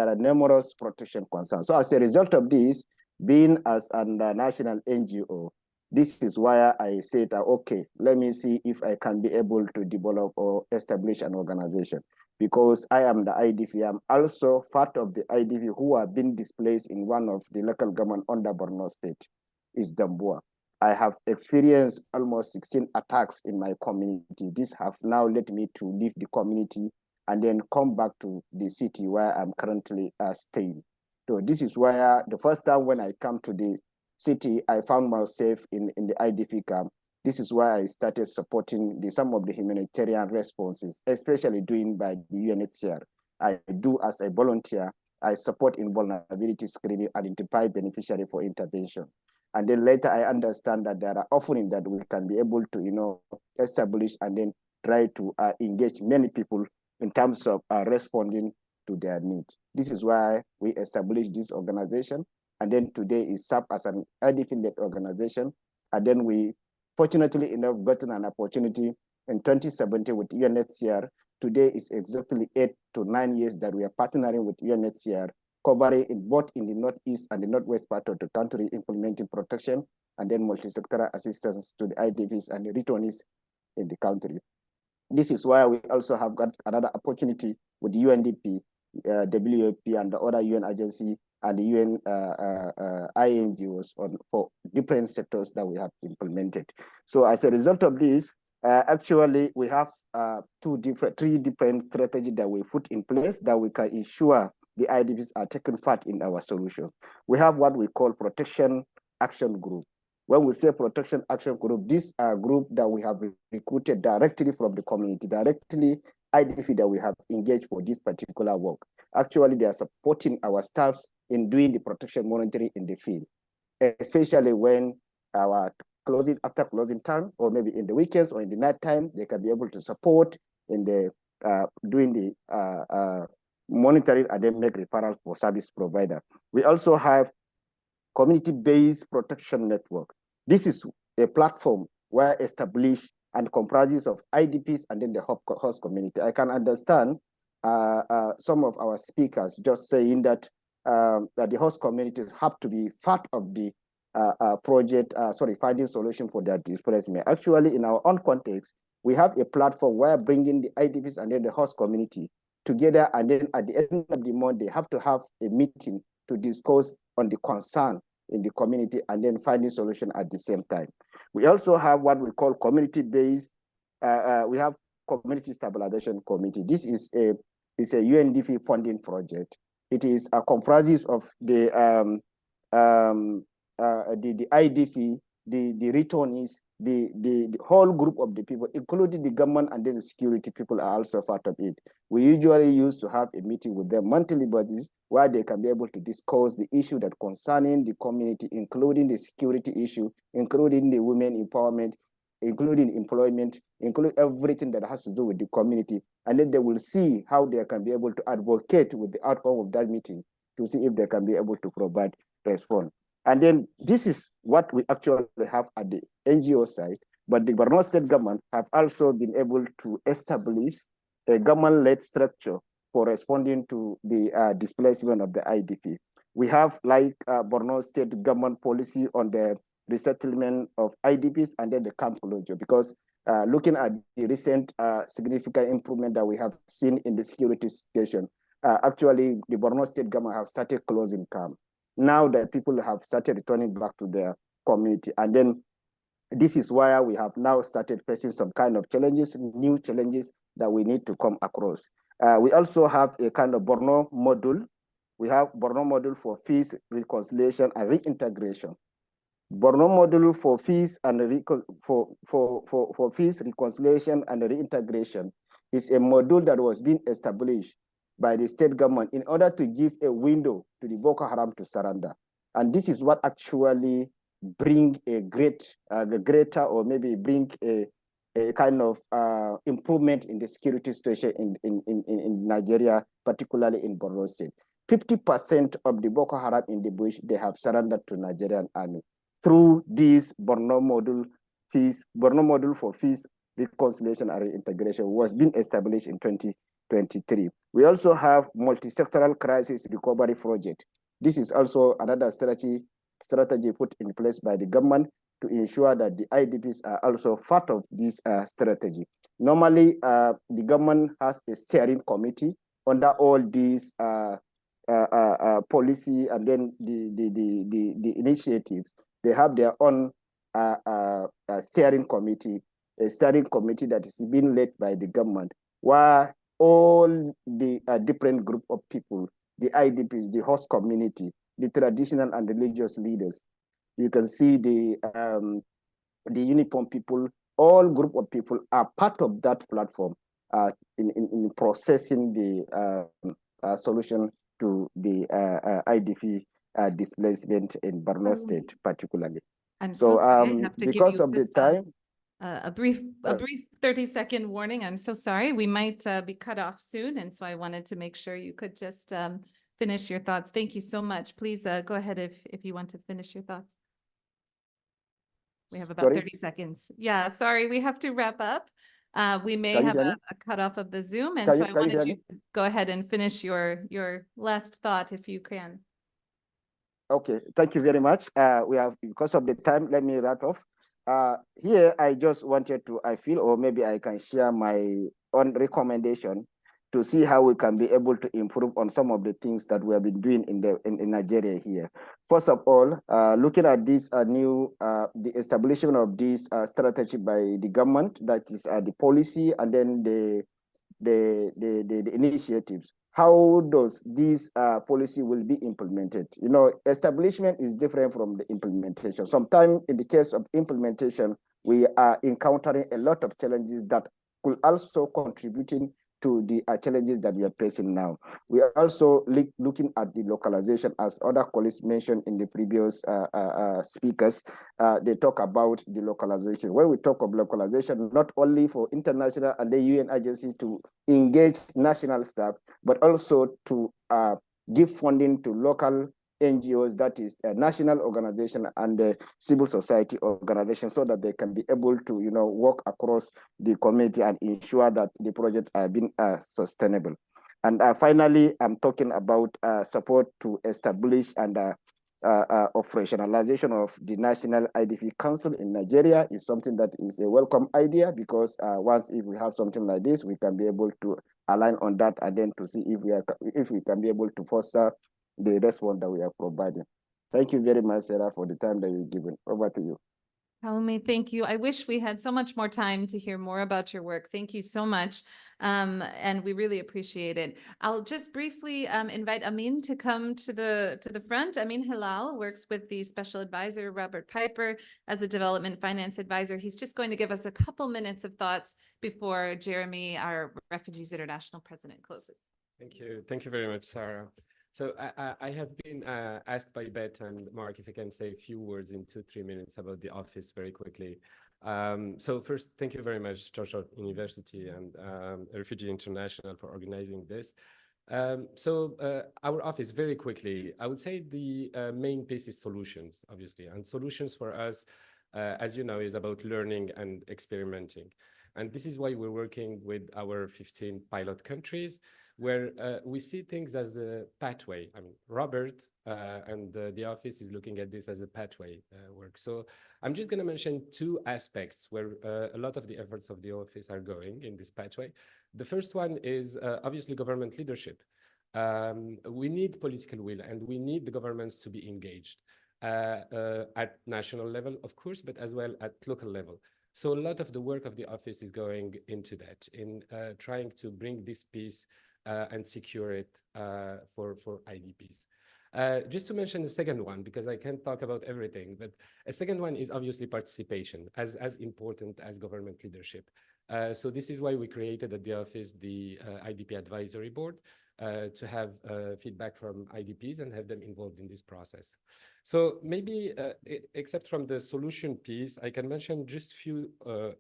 are numerous protection concerns. So as a result of this, being as a national NGO, this is why I said, okay, let me see if I can be able to develop or establish an organization. Because I am the IDP, I'm also part of the IDP who have been displaced in one of the local government under Borno State, is Dambua. I have experienced almost 16 attacks in my community. This have now led me to leave the community and then come back to the city where I'm currently staying. So this is where the first time when I come to the city, I found myself in the IDP camp. This is why I started supporting some of the humanitarian responses, especially doing by the UNHCR. I do as a volunteer, I support in vulnerability screening, identify beneficiary for intervention. And then later I understand that there are offerings that we can be able to, establish and then try to engage many people in terms of responding to their needs. This is why we established this organization. And then today is served as an IDP-led organization. And then we fortunately enough gotten an opportunity in 2017 with UNHCR. Today is exactly 8 to 9 years that we are partnering with UNHCR, covering both in the northeast and the northwest part of the country, implementing protection and then multi-sectoral assistance to the IDPs and the returnees in the country. This is why we also have got another opportunity with UNDP, WFP, and the other UN agency and the UN INGOs for different sectors that we have implemented. So as a result of this, actually we have three different strategies that we put in place that we can ensure the IDPs are taking part in our solution. We have what we call Protection Action Group. When we say Protection Action Group, these are groups that we have recruited directly from the community, directly IDP that we have engaged for this particular work. Actually, they are supporting our staffs in doing the protection monitoring in the field, especially when after closing time, or maybe in the weekends or in the night time, they can be able to support in the doing the monitoring and then make referrals for service provider. We also have community-based protection network. This is a platform where established and comprises of IDPs and then the host community. I can understand some of our speakers just saying that the host communities have to be part of the project, finding solution for their displacement. Actually, in our own context, we have a platform where bringing the IDPs and then the host community together, and then at the end of the month, they have to have a meeting to discuss on the concern in the community and then finding solution at the same time. We also have what we call community-based, we have Community Stabilization Committee. This is a UNDP funding project. It is comprises of the IDP, the returnees, the whole group of the people, including the government and then the security people are also part of it. We usually used to have a meeting with them monthly bodies where they can be able to discuss the issue that concerning the community, including the security issue, including the women empowerment, including employment, including everything that has to do with the community. And then they will see how they can be able to advocate with the outcome of that meeting to see if they can be able to provide response. And then this is what we actually have at the NGO side, but the Borno State government have also been able to establish a government-led structure for responding to the displacement of the IDP. We have like Borno State government policy on the resettlement of IDPs and then the camp closure, because looking at the recent significant improvement that we have seen in the security situation, actually the Borno State government have started closing camp. Now that people have started returning back to their community. And then this is why we have now started facing some kind of challenges, new challenges that we need to come across. We also have a kind of Borno module. We have Borno module for peace, reconciliation, and reintegration. Borno module for peace and for peace, reconciliation, and reintegration is a module that was being established by the state government in order to give a window to the Boko Haram to surrender. And this is what actually bring a greater or maybe bring a a kind of improvement in the security situation in Nigeria, particularly in Borno State. 50% of the Boko Haram in the bush, they have surrendered to Nigerian army through this Borno module for peace, reconciliation, and reintegration was being established in 2023. We also have multi-sectoral crisis recovery project. This is also another strategy put in place by the government to ensure that the IDPs are also part of this strategy. Normally, the government has a steering committee under all these policy and then the initiatives. They have their own steering committee, a steering committee that is being led by the government, where all the different group of people, the IDPs, the host community, the traditional and religious leaders, you can see the uniform people, all group of people are part of that platform in processing the solution to the IDP displacement in Borno State, particularly. I'm So, sorry, I have to give because you of the just time, a brief 30-second warning. I'm so sorry. We might be cut off soon. And so I wanted to make sure you could just finish your thoughts. Thank you so much. Please go ahead if you want to finish your thoughts. We have about Sorry? 30 seconds. Yeah, sorry, we have to wrap up. We may Can you have hear me? a cutoff of the Zoom. And Can so you- I can you hear wanted you me? to go ahead and finish your last thought if you can. Okay, thank you very much. We have, because of the time, let me wrap off. Here, I just wanted to, I feel, or maybe I can share my own recommendation to see how we can be able to improve on some of the things that we have been doing in Nigeria here. First of all, looking at this the establishment of this strategy by the government, that is the policy, and then the initiatives. How does this policy will be implemented? You know, establishment is different from the implementation. Sometimes in the case of implementation, we are encountering a lot of challenges that could also contributing to the challenges that we are facing now. We are also looking at the localization, as other colleagues mentioned in the previous speakers. They talk about the localization. When we talk of localization, not only for international and the UN agencies to engage national staff, but also to give funding to local NGOs, that is a national organization and the civil society organization, so that they can be able to, you know, work across the community and ensure that the projects are being sustainable. And finally, I'm talking about support to establish and operationalization of the National IDP Council in Nigeria is something that is a welcome idea, because once if we have something like this, we can be able to align on that and then to see if we can be able to foster the response that we are providing. Thank you very much, Sarah, for the time that you've given. Over to you. Pauline, thank you. I wish we had so much more time to hear more about your work. Thank you so much. And we really appreciate it. I'll just briefly invite Amin to come to the front. Amin Hilal works with the special advisor, Robert Piper, as a development finance advisor. He's just going to give us a couple minutes of thoughts before Jeremy, our Refugees International president, closes. Thank you. Thank you very much, Sarah. So I have been asked by Beth and Mark if I can say a few words in 2-3 minutes about the office very quickly. So first, thank you very much, Georgetown University and Refugee International for organizing this. Our office, very quickly, I would say the main piece is solutions, obviously. And solutions for us, as you know, is about learning and experimenting. And this is why we're working with our 15 pilot countries, where we see things as a pathway. I mean, Robert and the office is looking at this as a pathway work. So I'm just going to mention 2 aspects where a lot of the efforts of the office are going in this pathway. The first one is obviously government leadership. We need political will, and we need the governments to be engaged at national level, of course, but as well at local level. So a lot of the work of the office is going into that, in trying to bring this piece and secure it for IDPs. Just to mention the second one, because I can't talk about everything, but a second one is obviously participation, as important as government leadership. So this is why we created at the office the IDP Advisory Board, to have feedback from IDPs and have them involved in this process. So maybe, except from the solution piece, I can mention just a few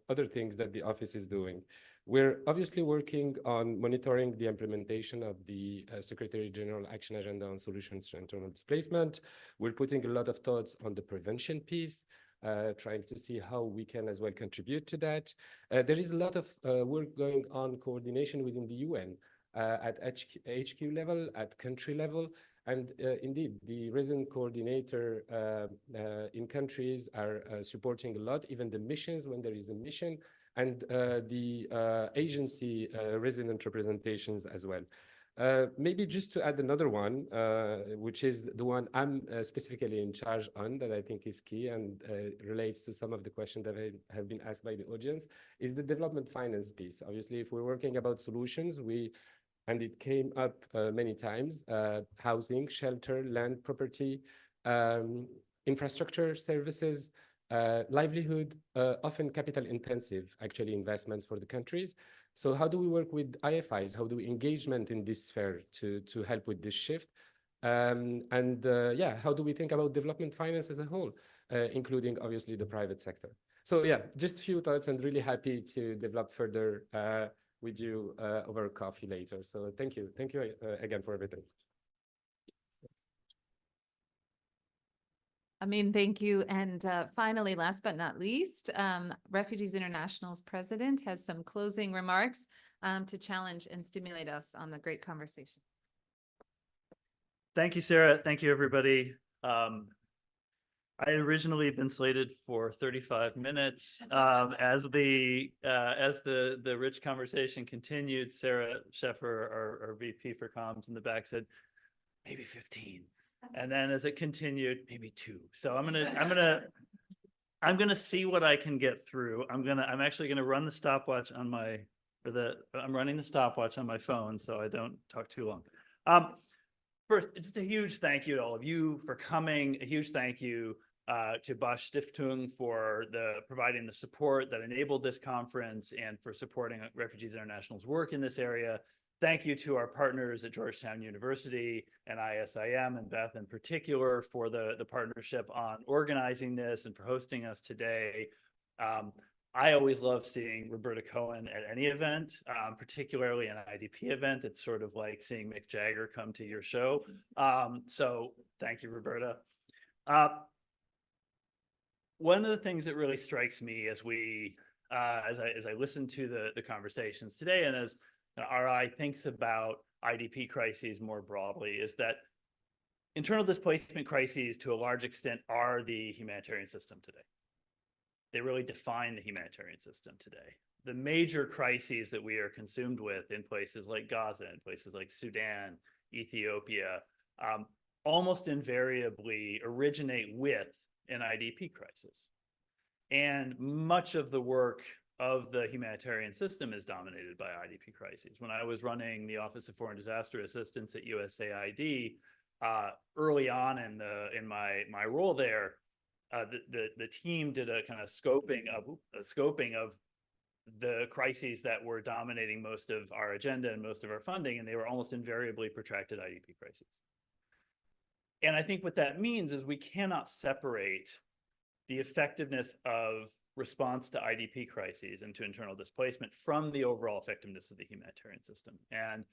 other things that the office is doing. We're obviously working on monitoring the implementation of the Secretary General Action Agenda on Solutions to Internal Displacement. We're putting a lot of thoughts on the prevention piece, trying to see how we can as well contribute to that. There is a lot of work going on coordination within the UN at HQ level, at country level. And indeed, the resident coordinator in countries are supporting a lot, even the missions when there is a mission, and the agency resident representations as well. Maybe just to add another one, which is the one I'm specifically in charge on, that I think is key and relates to some of the questions that have been asked by the audience, is the development finance piece. Obviously, if we're working about solutions, and it came up many times, housing, shelter, land, property, infrastructure services, livelihood, often capital intensive, actually, investments for the countries. So how do we work with IFIs? How do we engagement in this sphere to help with this shift? Yeah, how do we think about development finance as a whole, including obviously the private sector? So yeah, just a few thoughts, and really happy to develop further with you over coffee later. So thank you again for everything. Amin, thank you. And finally, last but not least, Refugees International's president has some closing remarks to challenge and stimulate us on the great conversation. Thank you, Sarah. Thank you, everybody. I had originally been slated for 35 minutes. As the rich conversation continued, Sarah Sheffer, our VP for comms in the back, said, maybe 15. And then as it continued, maybe 2. So I'm gonna see what I can get through. I'm actually gonna run the stopwatch on my, I'm running the stopwatch on my phone so I don't talk too long. First, just a huge thank you to all of you for coming. A huge thank you to Bosch Stiftung for providing the support that enabled this conference and for supporting Refugees International's work in this area. Thank you to our partners at Georgetown University and ISIM, and Beth in particular, for the partnership on organizing this and for hosting us today. I always love seeing Roberta Cohen at any event, particularly an IDP event. It's sort of like seeing Mick Jagger come to your show. So thank you, Roberta. One of the things that really strikes me as I listen to the conversations today, and as RI thinks about IDP crises more broadly, is that internal displacement crises, to a large extent, are the humanitarian system today. They really define the humanitarian system today. The major crises that we are consumed with in places like Gaza, in places like Sudan, Ethiopia, almost invariably originate with an IDP crisis. And much of the work of the humanitarian system is dominated by IDP crises. When I was running the Office of Foreign Disaster Assistance at USAID, early on in my role there, the team did a kind of scoping of the crises that were dominating most of our agenda and most of our funding, and they were almost invariably protracted IDP crises. And I think what that means is we cannot separate the effectiveness of response to IDP crises and to internal displacement from the overall effectiveness of the humanitarian system. And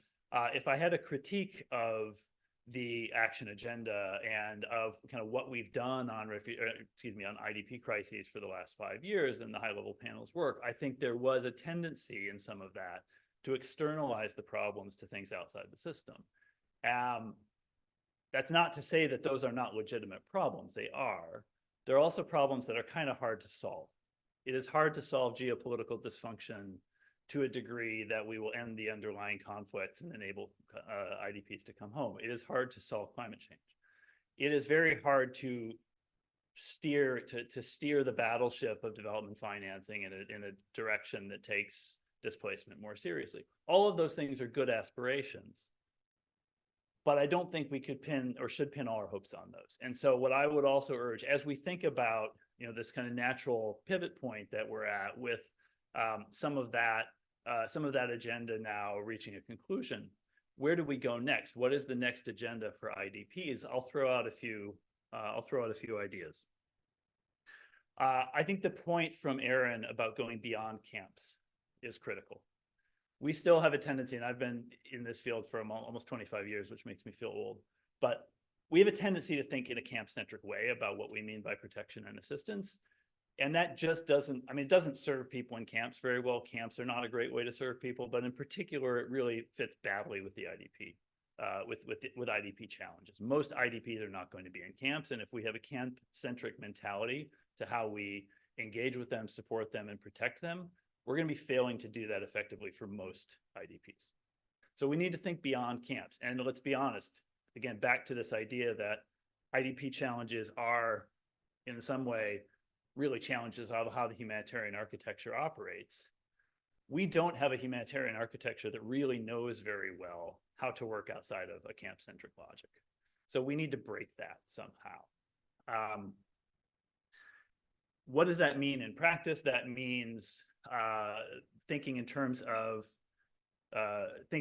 if I had a critique of the action agenda and of kind of what we've done on IDP crises for the last 5 years and the high-level panel's work, I think there was a tendency in some of that to externalize the problems to things outside the system. That's not to say that those are not legitimate problems. They are. There are also problems that are kind of hard to solve. It is hard to solve geopolitical dysfunction to a degree that we will end the underlying conflicts and enable IDPs to come home. It is hard to solve climate change. It is very hard to steer the battleship of development financing in a direction that takes displacement more seriously. All of those things are good aspirations, but I don't think we could pin or should pin all our hopes on those. And so what I would also urge, as we think about this kind of natural pivot point that we're at with some of that agenda now reaching a conclusion, where do we go next? What is the next agenda for IDPs? I'll throw out a few ideas. I think the point from Aaron about going beyond camps is critical. We still have a tendency, and I've been in this field for almost 25 years, which makes me feel old, but we have a tendency to think in a camp-centric way about what we mean by protection and assistance. And that just doesn't, I mean, it doesn't serve people in camps very well. Camps are not a great way to serve people, but in particular, it really fits badly with the IDP, with IDP challenges. Most IDPs are not going to be in camps. And if we have a camp-centric mentality to how we engage with them, support them, and protect them, we're going to be failing to do that effectively for most IDPs. So we need to think beyond camps. And let's be honest, again, back to this idea that IDP challenges are, in some way, really challenges how the humanitarian architecture operates. We don't have a humanitarian architecture that really knows very well how to work outside of a camp-centric logic. So we need to break that somehow. What does that mean in practice? That means thinking in terms of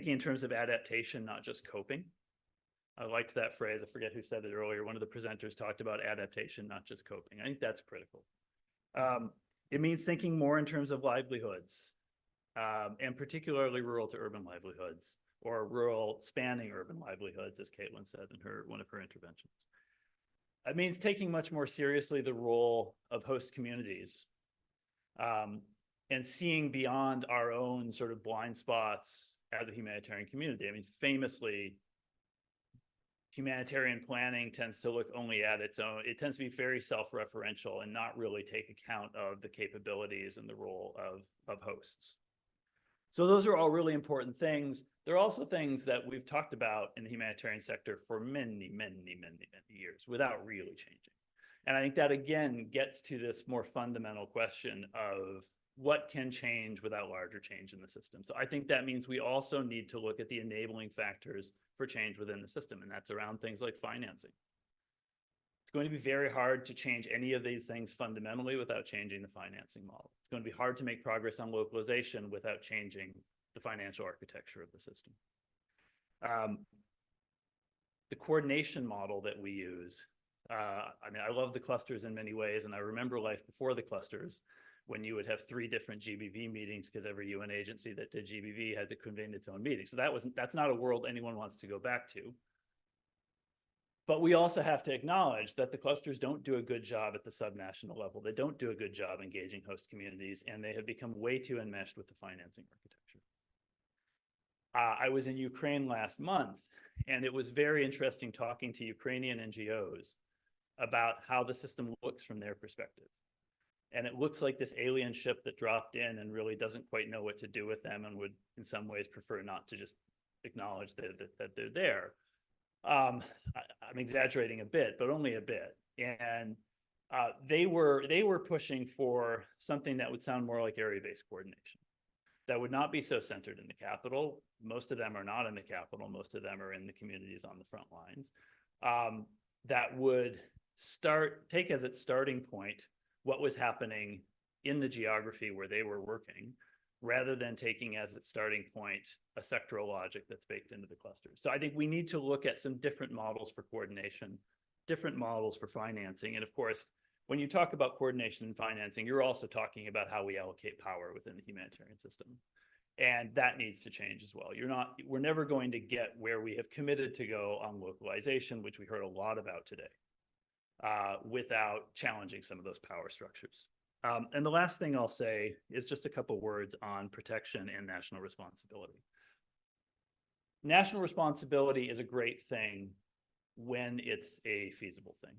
adaptation, not just coping. I liked that phrase. I forget who said it earlier. One of the presenters talked about adaptation, not just coping. I think that's critical. It means thinking more in terms of livelihoods, and particularly rural to urban livelihoods, or rural spanning urban livelihoods, as Caitlin said in one of her interventions. It means taking much more seriously the role of host communities, and seeing beyond our own sort of blind spots as a humanitarian community. I mean, famously, humanitarian planning tends to look only at its own. It tends to be very self-referential and not really take account of the capabilities and the role of hosts. So those are all really important things. There are also things that we've talked about in the humanitarian sector for many, many, many, many years without really changing. And I think that, again, gets to this more fundamental question of what can change without larger change in the system. So I think that means we also need to look at the enabling factors for change within the system, and that's around things like financing. It's going to be very hard to change any of these things fundamentally without changing the financing model. It's going to be hard to make progress on localization without changing the financial architecture of the system. The coordination model that we use, I mean, I love the clusters in many ways, and I remember life before the clusters, when you would have 3 different GBV meetings because every UN agency that did GBV had to convene its own meeting. So that's not a world anyone wants to go back to. But we also have to acknowledge that the clusters don't do a good job at the subnational level. They don't do a good job engaging host communities, and they have become way too enmeshed with the financing architecture. I was in Ukraine last month, and it was very interesting talking to Ukrainian NGOs about how the system looks from their perspective. And it looks like this alien ship that dropped in and really doesn't quite know what to do with them and would in some ways prefer not to just acknowledge that they're there. I'm exaggerating a bit, but only a bit. And they were pushing for something that would sound more like area-based coordination. That would not be so centered in the capital. Most of them are not in the capital. Most of them are in the communities on the front lines. That would take as its starting point what was happening in the geography where they were working, rather than taking as its starting point a sectoral logic that's baked into the clusters. So I think we need to look at some different models for coordination, different models for financing. And of course, when you talk about coordination and financing, you're also talking about how we allocate power within the humanitarian system. And that needs to change as well. We're never going to get where we have committed to go on localization, which we heard a lot about today, without challenging some of those power structures. And the last thing I'll say is just a couple words on protection and national responsibility. National responsibility is a great thing when it's a feasible thing.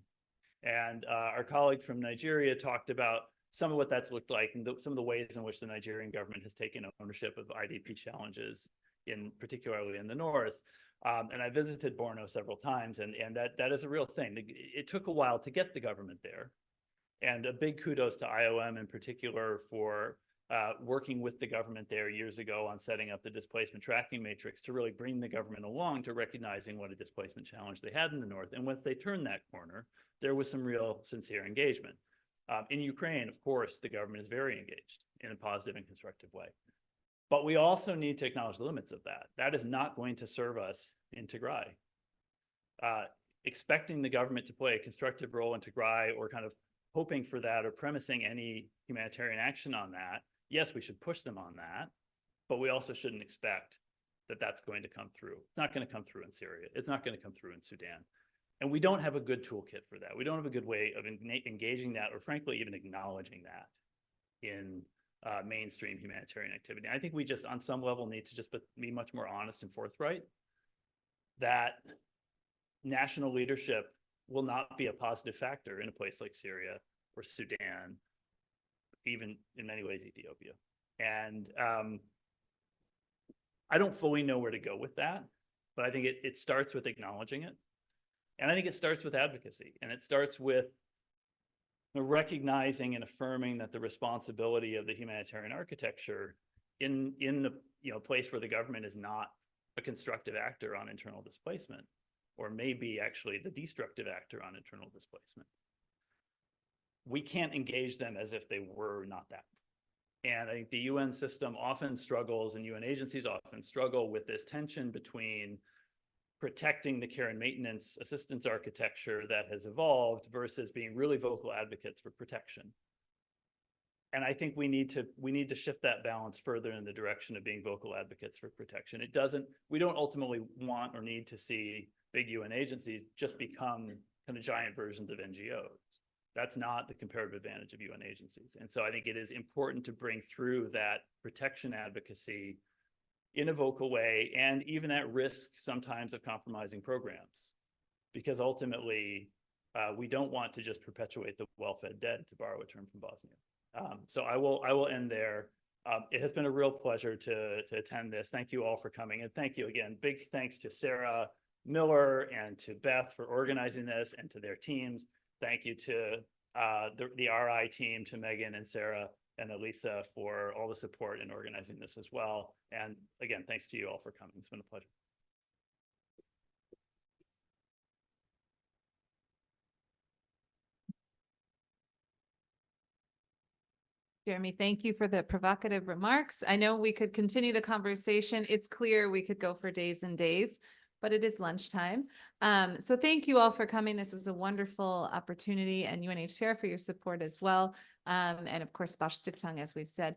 And our colleague from Nigeria talked about some of what that's looked like and some of the ways in which the Nigerian government has taken ownership of IDP challenges, particularly in the north. And I visited Borno several times, and that is a real thing. It took a while to get the government there. And a big kudos to IOM in particular for working with the government there years ago on setting up the displacement tracking matrix to really bring the government along to recognizing what a displacement challenge they had in the north. And once they turned that corner, there was some real sincere engagement. In Ukraine, of course, the government is very engaged in a positive and constructive way. But we also need to acknowledge the limits of that. That is not going to serve us in Tigray. Expecting the government to play a constructive role in Tigray, or kind of hoping for that, or premising any humanitarian action on that, yes, we should push them on that, but we also shouldn't expect that that's going to come through. It's not going to come through in Syria. It's not going to come through in Sudan. And we don't have a good toolkit for that. We don't have a good way of engaging that, or frankly, even acknowledging that in mainstream humanitarian activity. I think we just, on some level, need to just be much more honest and forthright that national leadership will not be a positive factor in a place like Syria or Sudan, even in many ways Ethiopia. And I don't fully know where to go with that, but I think it starts with acknowledging it. And I think it starts with advocacy, and it starts with recognizing and affirming that the responsibility of the humanitarian architecture in the place where the government is not a constructive actor on internal displacement, or maybe actually the destructive actor on internal displacement. We can't engage them as if they were not that. And I think the UN system often struggles, and UN agencies often struggle with this tension between protecting the care and maintenance assistance architecture that has evolved versus being really vocal advocates for protection. And I think we need to shift that balance further in the direction of being vocal advocates for protection. We don't ultimately want or need to see big UN agencies just become kind of giant versions of NGOs. That's not the comparative advantage of UN agencies. And so I think it is important to bring through that protection advocacy in a vocal way, and even at risk sometimes of compromising programs, because ultimately we don't want to just perpetuate the well-fed dead, to borrow a term from Bosnia. So I will end there. It has been a real pleasure to attend this. Thank you all for coming, and thank you again. Big thanks to Sarah Miller and to Beth for organizing this, and to their teams. Thank you to the RI team, to Megan and Sarah and Elisa for all the support in organizing this as well. And again, thanks to you all for coming. It's been a pleasure. Jeremy, thank you for the provocative remarks. I know we could continue the conversation. It's clear we could go for days and days, but it is lunchtime. So thank you all for coming. This was a wonderful opportunity, and UNHCR for your support as well. And of course, Bosch Stiftung, as we've said.